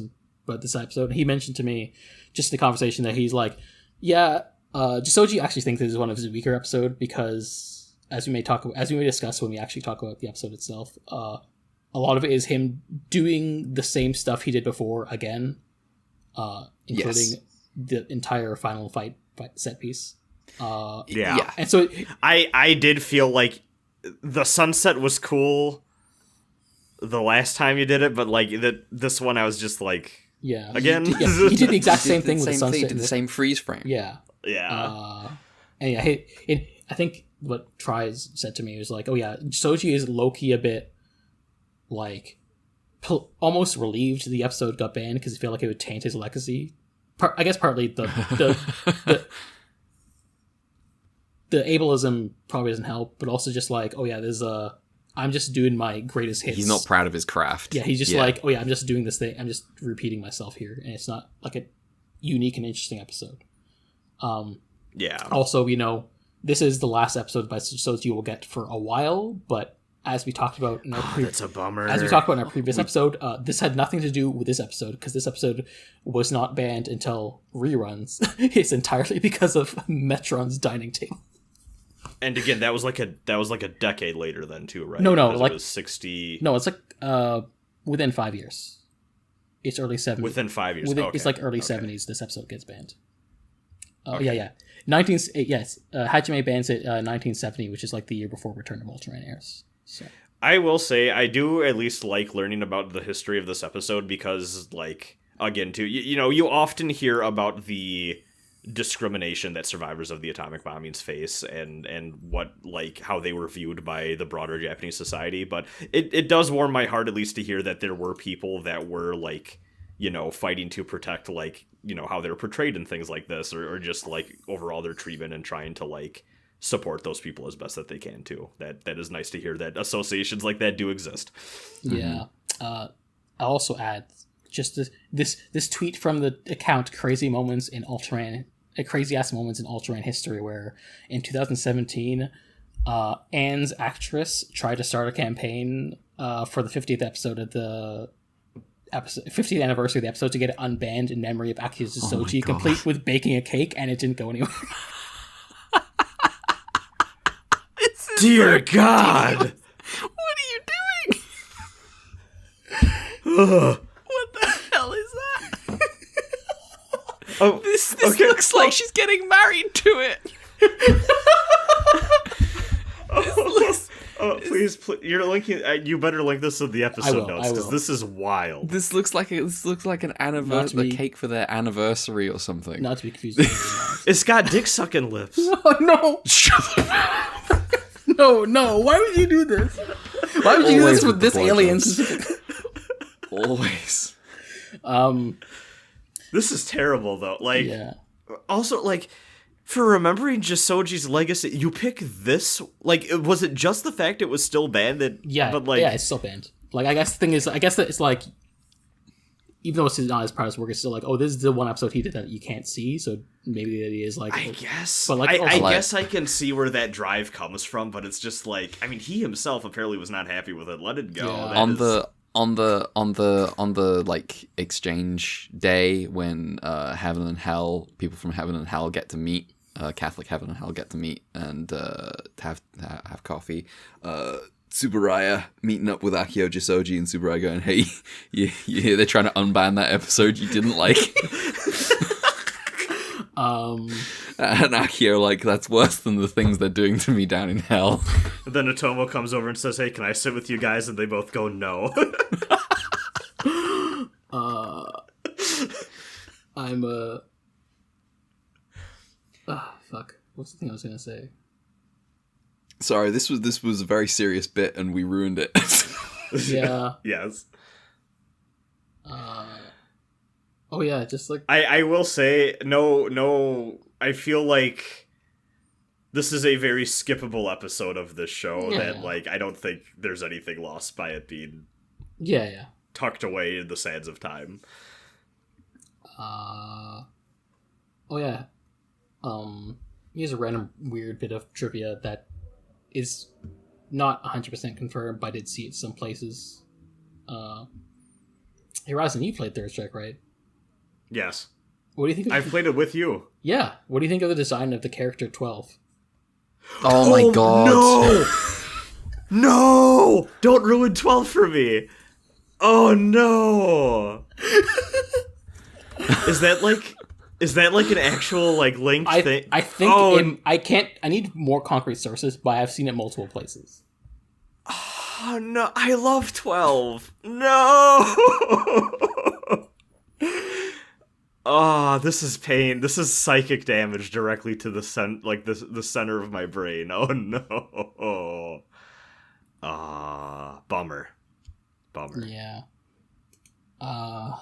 this episode. He mentioned to me just the conversation that he's like, Jissoji actually thinks this is one of his weaker episodes because, as we may discuss when we actually talk about the episode itself, a lot of it is him doing the same stuff he did before again, including the entire final fight set piece. And so I did feel like the sunset was cool the last time you did it, but like this one I was just like, again. He did the exact same thing with the sunset. He did the same freeze frame. Yeah. I think what Tries said to me was like, Jissoji is low-key a bit like almost relieved the episode got banned because he felt like it would taint his legacy. I guess partly the ableism probably doesn't help, but also just like, I'm just doing my greatest hits. He's not proud of his craft. Yeah, he's just like, I'm just doing this thing. I'm just repeating myself here, and it's not like a unique and interesting episode. Also, this is the last episode by Jissoji we'll get for a while, but as we talked about in our that's a bummer. As we talked about in our previous episode, this had nothing to do with this episode because this episode was not banned until reruns. It's entirely because of Metron's dining table. And again, that was like a decade later then too, right? No, like it was 60. No, it's like within 5 years. It's early 70s. Within 5 years. It's like early 70s. This episode gets banned. Yeah. Hajime bans it 1970, which is like the year before Return of Ultraman airs. So. I will say I do at least like learning about the history of this episode because, like, again, too, you often hear about the discrimination that survivors of the atomic bombings face and what, like, how they were viewed by the broader Japanese society. But it does warm my heart at least to hear that there were people that were, like, fighting to protect, like, how they're portrayed in things like this or just, like, overall their treatment and trying to, like, support those people as best that they can too. That is nice to hear that associations like that do exist. Yeah. I'll also add just this tweet from the account Crazy Ass Moments in Ultraman history, where in 2017 Anne's actress tried to start a campaign for the 50th episode of the 50th anniversary of the episode to get it unbanned in memory of Akio Jissoji, complete with baking a cake, and it didn't go anywhere. Dear God! What are you doing? What the hell is that? This looks like she's getting married to it. Please, you're linking. You better link this to the episode notes because this is wild. This looks like an anniversary, a cake for their anniversary or something. Not to be confused with anything else. It's got dick sucking lips. Oh, no. No. Why would you do this? Why would you do this with this alien? Always. This is terrible, though. Like, Yeah. also, like, for remembering Jissoji's legacy, you pick this? Like, was it just the fact it was still banned that... Yeah, but, like, yeah, it's still banned. Like, I guess the thing is, that it's like, even though it's not his proudest work, it's still like, oh, this is the one episode he did that you can't see, so maybe it is like... I guess. But, like, I also, guess I can see where that drive comes from, but it's just like, I mean, he himself apparently was not happy with it. Let it go. Yeah. On the like exchange day when heaven and hell, people from heaven and hell get to meet, Catholic heaven and hell get to meet and have coffee. Tsuburaya meeting up with Akio, Jissoji, and Tsuburaya going, "Hey, you hear they're trying to unban that episode you didn't like?" And Akio like, "That's worse than the things they're doing to me down in hell." And then Otomo comes over and says, "Hey, can I sit with you guys?" And they both go, "No." Fuck. What's the thing I was gonna say? Sorry, this was a very serious bit, and we ruined it. Yeah. Yes. Oh yeah, just like... I will say, no, I feel like this is a very skippable episode of this show that, like, I don't think there's anything lost by it being Yeah. tucked away in the sands of time. Oh yeah. Here's a random weird bit of trivia that is not 100% confirmed, but I did see it some places. Hey, Rasen, you played Third Strike, right? Yes. What do you think? I've played it with you. Yeah. What do you think of the design of the character 12? Oh my god! No! Don't ruin 12 for me. Oh no! Is that like an actual like linked thing? I think I need more concrete sources, but I've seen it multiple places. Oh no, I love 12. No. Oh, this is pain. This is psychic damage directly to the center of my brain. Oh no. Bummer. Yeah.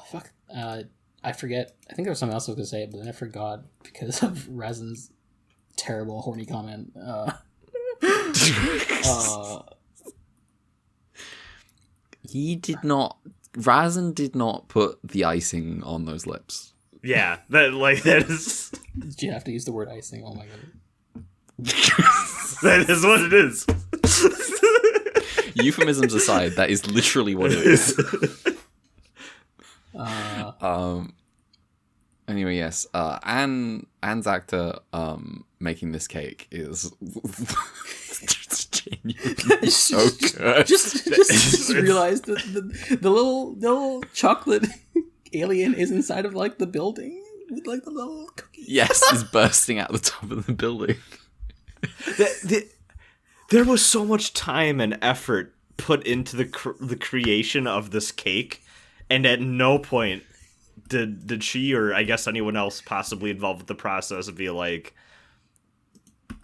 Fuck. I forget. I think there was something else I was gonna say, but then I forgot because of Rasen's terrible horny comment. Rasen did not put the icing on those lips. Yeah, that is. Did you have to use the word icing? Oh my god. That is what it is. Euphemisms aside, that is literally what it is. Anyway, yes. Anne's actor making this cake is genuinely so good. Just realized that the little chocolate alien is inside of like the building with like the little cookie. Yes, is bursting out the top of the building. There was so much time and effort put into the creation of this cake, and at no point did she, or I guess anyone else possibly involved with the process, be like,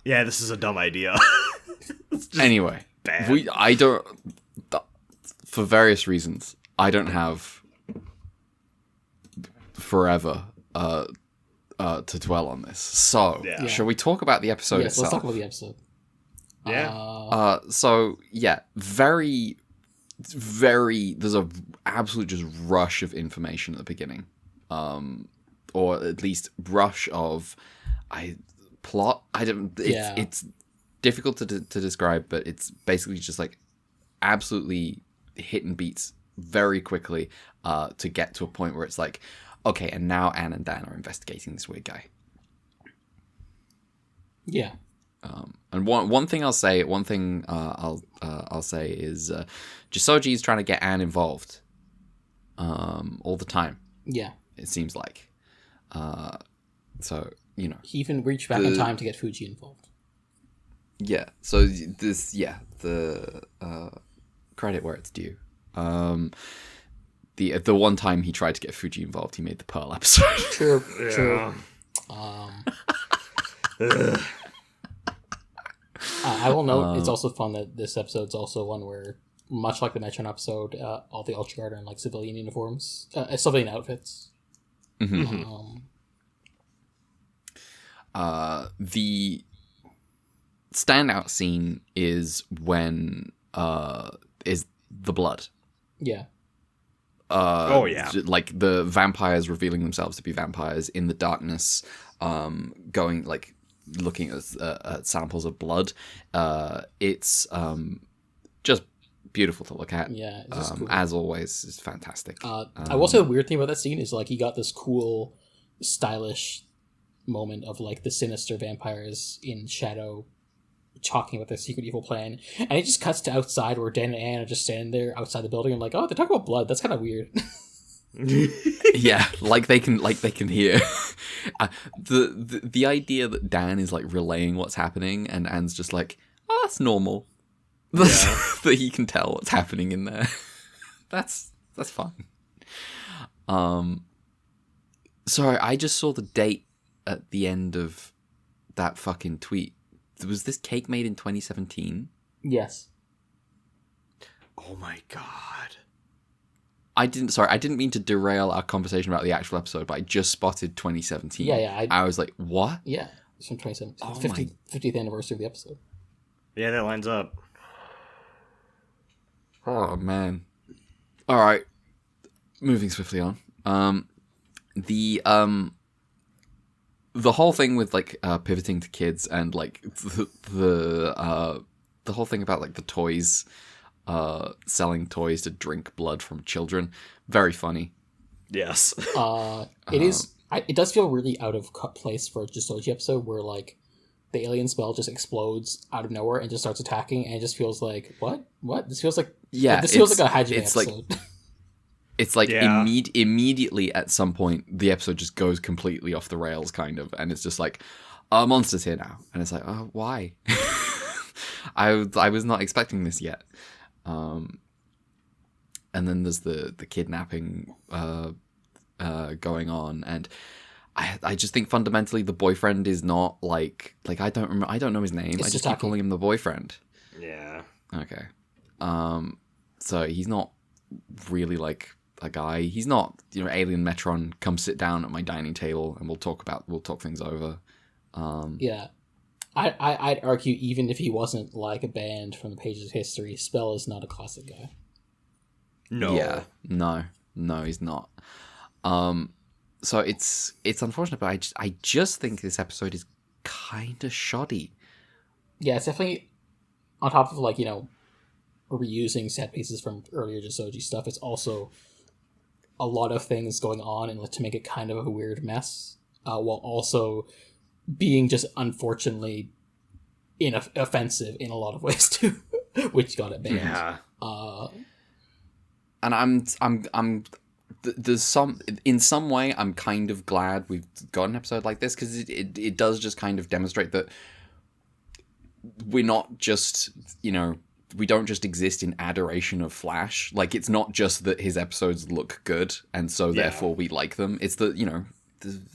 yeah, this is a dumb idea. Anyway, bad. For various reasons, I don't have forever to dwell on this. So, shall we talk about the episode itself? Let's talk about the episode. Yeah. So yeah, very, there's a absolute just rush of information at the beginning, or at least rush of plot. It's difficult to describe, but it's basically just like absolutely hitting beats very quickly to get to a point where it's like, okay, and now Anne and Dan are investigating this weird guy. Yeah. And one thing I'll say is Jissoji is trying to get Anne involved all the time. Yeah. It seems like. So, you know. He even reached back in time to get Fuji involved. Yeah. So this, the credit where it's due. The one time he tried to get Fuji involved, he made the Pearl episode. True. I will note it's also fun that this episode's also one where, much like the Metron episode, all the Ultra Guard are in like civilian uniforms, civilian outfits. The standout scene is when is the blood. Yeah. Oh, yeah. Like the vampires revealing themselves to be vampires in the darkness, going like looking at samples of blood. It's just beautiful to look at. Yeah, it's just cool. As always, it's fantastic. I will say the weird thing about that scene is like you got this cool, stylish moment of like the sinister vampires in shadow talking about their secret evil plan, and it just cuts to outside where Dan and Anne are just standing there outside the building and like, oh, they're talking about blood. That's kind of weird. Yeah, like they can hear. The idea that Dan is like relaying what's happening and Anne's just like, oh, that's normal. That he can tell what's happening in there. That's fun. Sorry, I just saw the date at the end of that fucking tweet. Was this cake made in 2017? Yes. Oh my god. I didn't mean to derail our conversation about the actual episode, but I just spotted 2017. Yeah. I was like, what? Yeah, it's from 2017. Oh 50th anniversary of the episode. Yeah, that lines up. Oh, man. All right. Moving swiftly on. The whole thing with like pivoting to kids and like the whole thing about like the toys, selling toys to drink blood from children, very funny. Yes. It is. It does feel really out of place for a Jissoji episode where like the alien spell just explodes out of nowhere and just starts attacking, and it just feels like what? This feels like This feels like a Hajime episode. It's like Yeah. Immediately at some point the episode just goes completely off the rails, kind of, and it's just like, monsters here now, and it's like, oh, why? I was not expecting this yet. And then there's the kidnapping going on, and I just think fundamentally the boyfriend is not like I don't know his name. I just keep Sasaki. calling him the boyfriend. Yeah. Okay. So he's not really like a guy. He's not, Alien Metron, come sit down at my dining table and we'll talk things over. Yeah. I'd argue even if he wasn't like a band from the pages of history, Spell is not a classic guy. No. Yeah. No, he's not. So it's unfortunate, but I just think this episode is kind of shoddy. Yeah, it's definitely on top of like, reusing set pieces from earlier Jissoji stuff. It's also a lot of things going on and to make it kind of a weird mess, while also being just unfortunately offensive in a lot of ways too, which got it banned. Yeah. And there's in some way I'm kind of glad we've got an episode like this, because it does just kind of demonstrate that we're not just, we don't just exist in adoration of Flash. Like, it's not just that his episodes look good and so therefore we like them. It's that,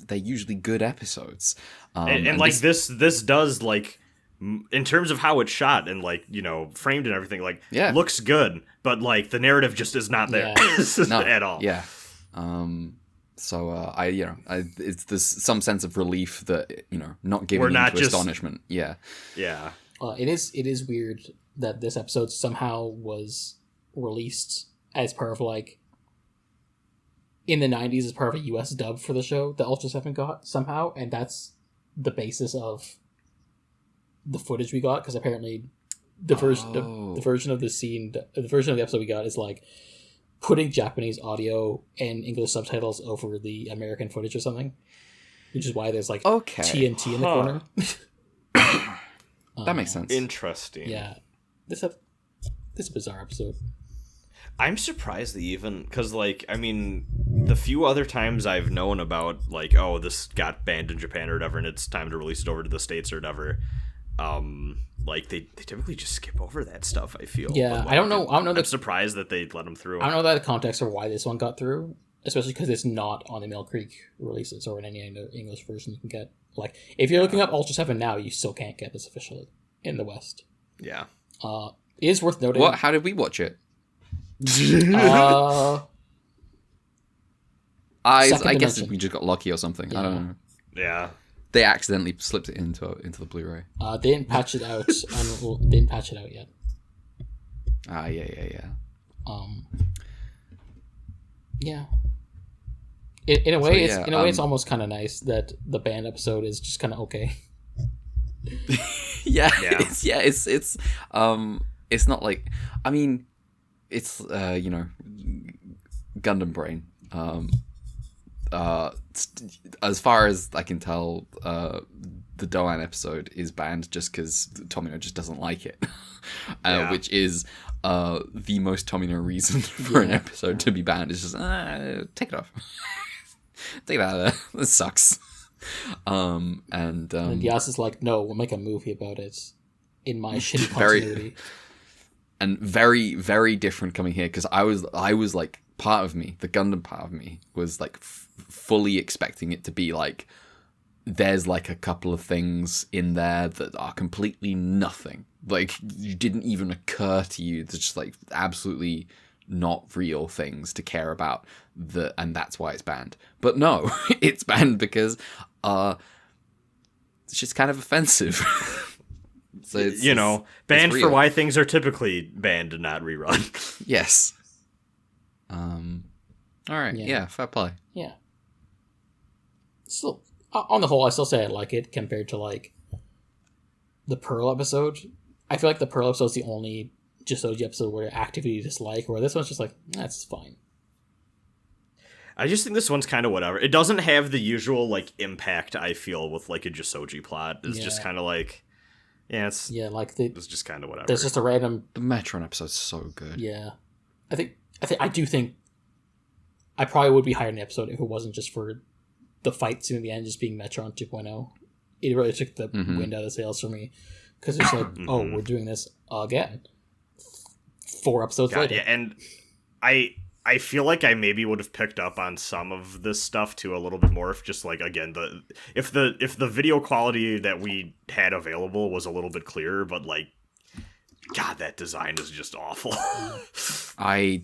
they're usually good episodes. And like this does, like, in terms of how it's shot and like, framed and everything, like, looks good, but like the narrative just is not there at all. Yeah. So there's some sense of relief that, not giving into astonishment. Yeah. Yeah. It is weird that this episode somehow was released as part of like in the 90s as part of a US dub for the show that Ultraseven got somehow, and that's the basis of the footage we got, because apparently the version of the scene, the version of the episode we got is like putting Japanese audio and English subtitles over the American footage or something, which is why there's like TNT in the corner. That makes sense. Interesting. Yeah, this bizarre episode. I'm surprised that even, because, like, I mean, the few other times I've known about, like, oh, this got banned in Japan or whatever, and it's time to release it over to the States or whatever, like, they typically just skip over that stuff, I feel. Yeah, but, like, I don't know. I'm surprised that they let them through. I don't know the context or why this one got through. especially because it's not on the Mill Creek releases or in any English version you can get. Like, if you're looking up Ultra 7 now, you still can't get this officially in the West. Yeah. It is worth noting. What? How did we watch it? I guess Dimension. we just got lucky or something. Yeah. I don't know. Yeah. They accidentally slipped it into the Blu-ray. They didn't patch it out. They didn't patch it out yet. Yeah. Yeah. In a way, So, it's almost kind of nice that the band episode is just kind of okay. Yeah. Yeah. It's not like, I mean, it's Gundam brain. As far as I can tell, the Doan episode is banned just because Tomino just doesn't like it, which is the most Tomino reason for an episode to be banned. Is just take it off, take it out of there. This sucks. And Yas is like, no, we'll make a movie about it in my shitty continuity. Very, very different coming here because I was like, part of me, the Gundam part of me, was like fully expecting it to be like, there's like a couple of things in there that are completely nothing. Like, you didn't even occur to you. They're just like absolutely not real things to care about, and that's why it's banned. But no, it's banned because it's just kind of offensive. So it's, banned it's for real. why things are typically banned and not rerun. Yes. All right. Yeah. Fair play. Yeah. Still, on the whole, I still say I like it compared to like the Pearl episode. I feel like the Pearl episode is the only Jissoji episode where I actively dislike, where this one's just like, that's fine. I just think this one's kind of whatever. It doesn't have the usual like impact I feel with like a Jissoji plot. It's just kind of like, it's just kind of whatever. There's just a random. The Metron episode's so good. Yeah, I do think I probably would be higher in the episode if it wasn't just for the fight scene at the end just being Metron 2.0. It really took the wind out of the sails for me because it's like, oh, we're doing this again. 4 episodes later. Yeah, and I feel like I maybe would have picked up on some of this stuff too a little bit more if just like, again, if the video quality that we had available was a little bit clearer, but like, God, that design is just awful. I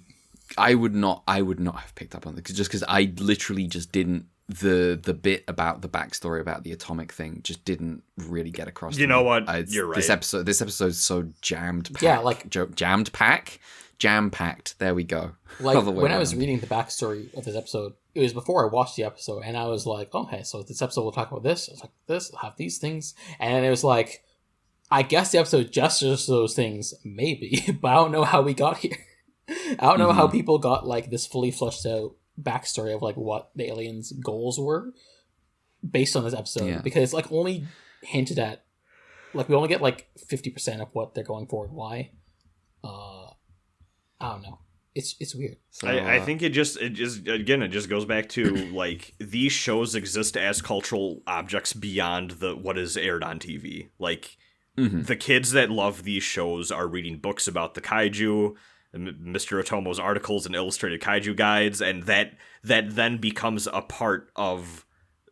would not have picked up on it just because I literally just didn't. The bit about the backstory about the atomic thing just didn't really get across. You know what? You're right. This episode's so jammed packed. Yeah, like jam packed. There we go. Like when I was reading the backstory of this episode, it was before I watched the episode, and I was like, okay, so this episode we'll talk about this. I was like, this will have these things, and then it was like, I guess the episode gestures those things, maybe, but I don't know how we got here. I don't know how people got like this fully fleshed out backstory of like what the aliens' goals were based on this episode, because it's like only hinted at, like we only get like 50% of what they're going for and why. I don't know. It's weird. So, I think it just goes back to like these shows exist as cultural objects beyond what is aired on TV. Like the kids that love these shows are reading books about the kaiju, Mr. Otomo's articles and illustrated kaiju guides, and that then becomes a part of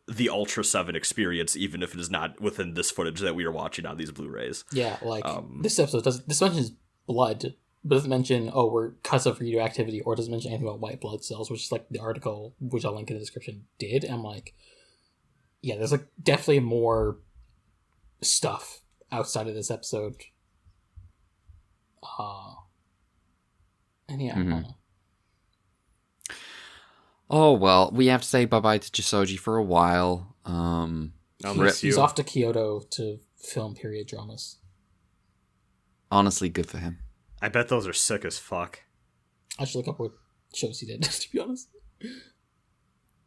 the Ultra 7 experience, even if it is not within this footage that we are watching on these Blu-rays. Yeah, like this episode this mentions blood, but doesn't mention we're because of radioactivity, or doesn't mention anything about white blood cells, which is like the article which I'll link in the description did. And I'm like, yeah, there's like definitely more stuff outside of this episode. And yeah, I don't know. Oh well, we have to say bye bye to Jissoji for a while. He's off to Kyoto to film period dramas. Honestly, good for him. I bet those are sick as fuck. I should look up what shows he did, to be honest.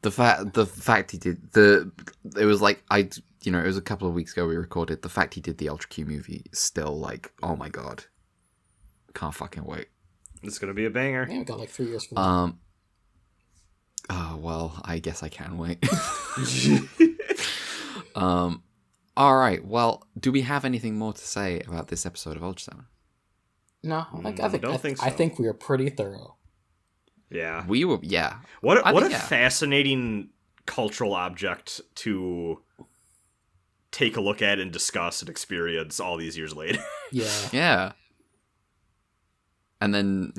The fact he did it was like it was a couple of weeks ago we recorded. The fact he did the Ultra Q movie is still like, oh my god, can't fucking wait. It's gonna be a banger. Yeah, we got like 3 years for that. Oh well, I guess I can wait. All right. Well, do we have anything more to say about this episode of Ultraseven? No, I think don't think so. I think we are pretty thorough. Yeah. We were, yeah. What I a think, yeah. fascinating cultural object to take a look at and discuss and experience all these years later. Yeah. Yeah. And then,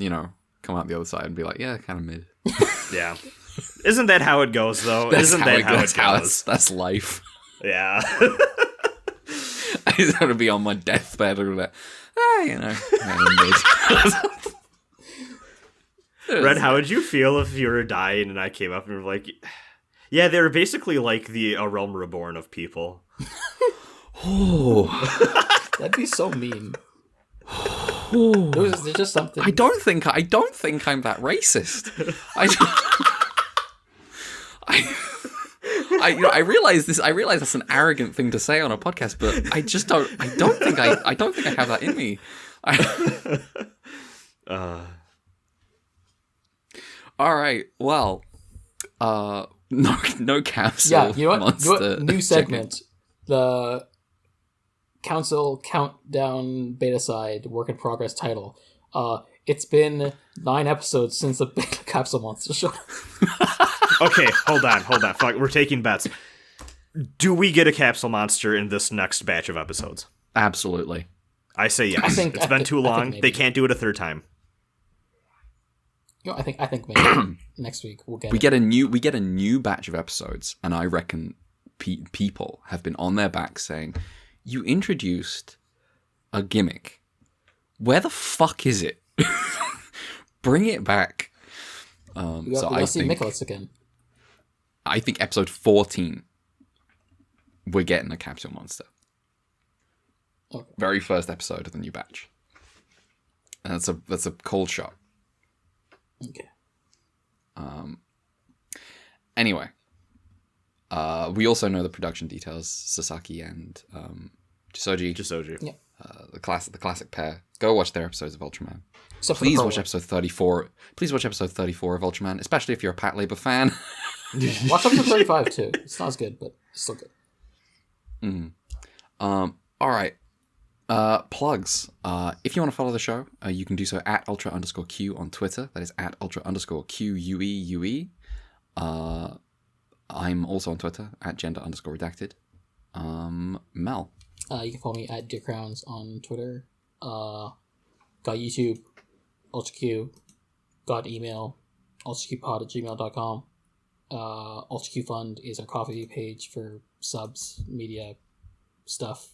come out the other side and be like, yeah, kind of mid. Yeah. Isn't that how it goes, though? Isn't that how it goes? That's life. Yeah. I just want to be on my deathbed and be like, mid. Red, how would you feel if you were dying and I came up and were like, yeah, they were basically like a Realm Reborn of people. Oh. That'd be so mean. There's just something. I don't think I'm that racist. I realize this. I realize that's an arrogant thing to say on a podcast, but I just don't. I don't think I have that in me. All right. Well, no capsule. Yeah. You know what? Monster. New segment. The Council Countdown Beta Side Work in Progress title. It's been 9 episodes since the Capsule Monster show. Okay, hold on. Fuck, we're taking bets. Do we get a Capsule Monster in this next batch of episodes? Absolutely. I say yes. It's been too long. They can't do it a third time. I think maybe next week we'll get. We get a new batch of episodes, and I reckon people have been on their backs saying, "You introduced a gimmick. Where the fuck is it? Bring it back." I see Nicholas again. I think episode 14, we're getting a Capsule Monster. Okay. Very first episode of the new batch. And that's a cold shot. Okay. Anyway, we also know the production details. Sasaki and Jissoji. Yeah. The classic pair. Go watch their episodes of Ultraman. Except for Please the watch episode 34. Please watch episode 34 of Ultraman, especially if you're a Pat Labor fan. Watch episode 35 too. It's not as good, but it's still good. All right. Plugs. If you want to follow the show, you can do so at @ultra_Q on Twitter. That is at @ultra_QUEUE. I'm also on Twitter at @gender_redacted. Mel. You can follow me at Dear Crowns on Twitter. Got YouTube, UltraQ. Got email, ultraqpod@gmail.com. UltraQ Fund is our coffee page for subs, media, stuff.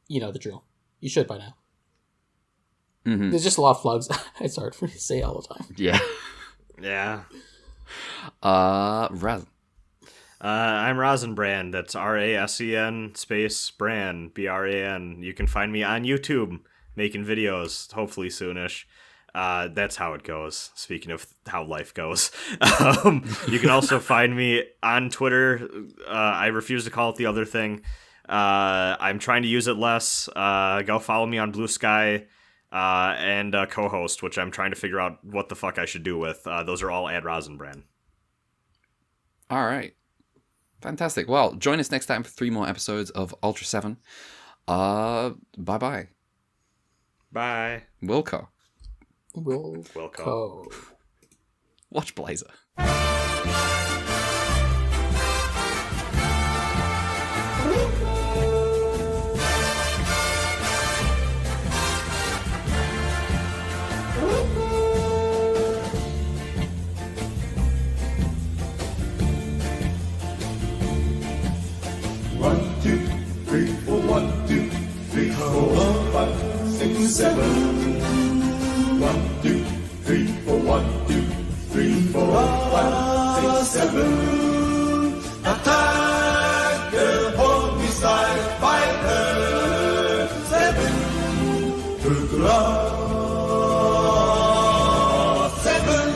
You know the drill. You should by now. Mm-hmm. There's just a lot of plugs. It's hard for me to say all the time. Yeah. Yeah. Rasen. I'm Rasen Brand. That's RASEN space Brand, BRAN. You can find me on YouTube making videos, hopefully soonish. That's how it goes. Speaking of how life goes. You can also find me on Twitter. I refuse to call it the other thing. I'm trying to use it less. Go follow me on Blue Sky and co-host, which I'm trying to figure out what the fuck I should do with. Those are all at Rasen Brand. All right. Fantastic. Well, join us next time for 3 more episodes of Ultraseven. Bye-bye. Bye. Wilco. Wilco. Watch Blazer. One, two, three, four, 1, 2, 3, 4, 5, 6, 7. 1, 2, 3, 4, 1, 2, 3, 4, 5, 6, 7. Attack the homicide fighter. 7. Ultra 7.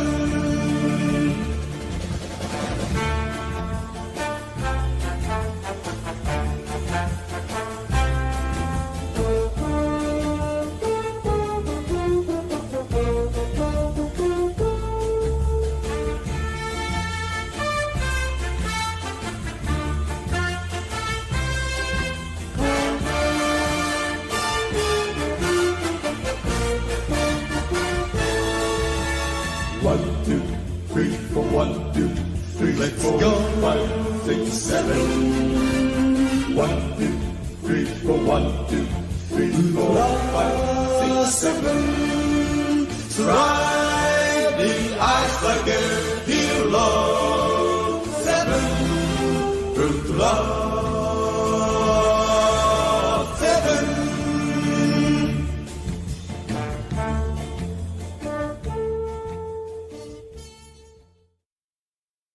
7. Strike the ice like a hero. 7. Prove to love.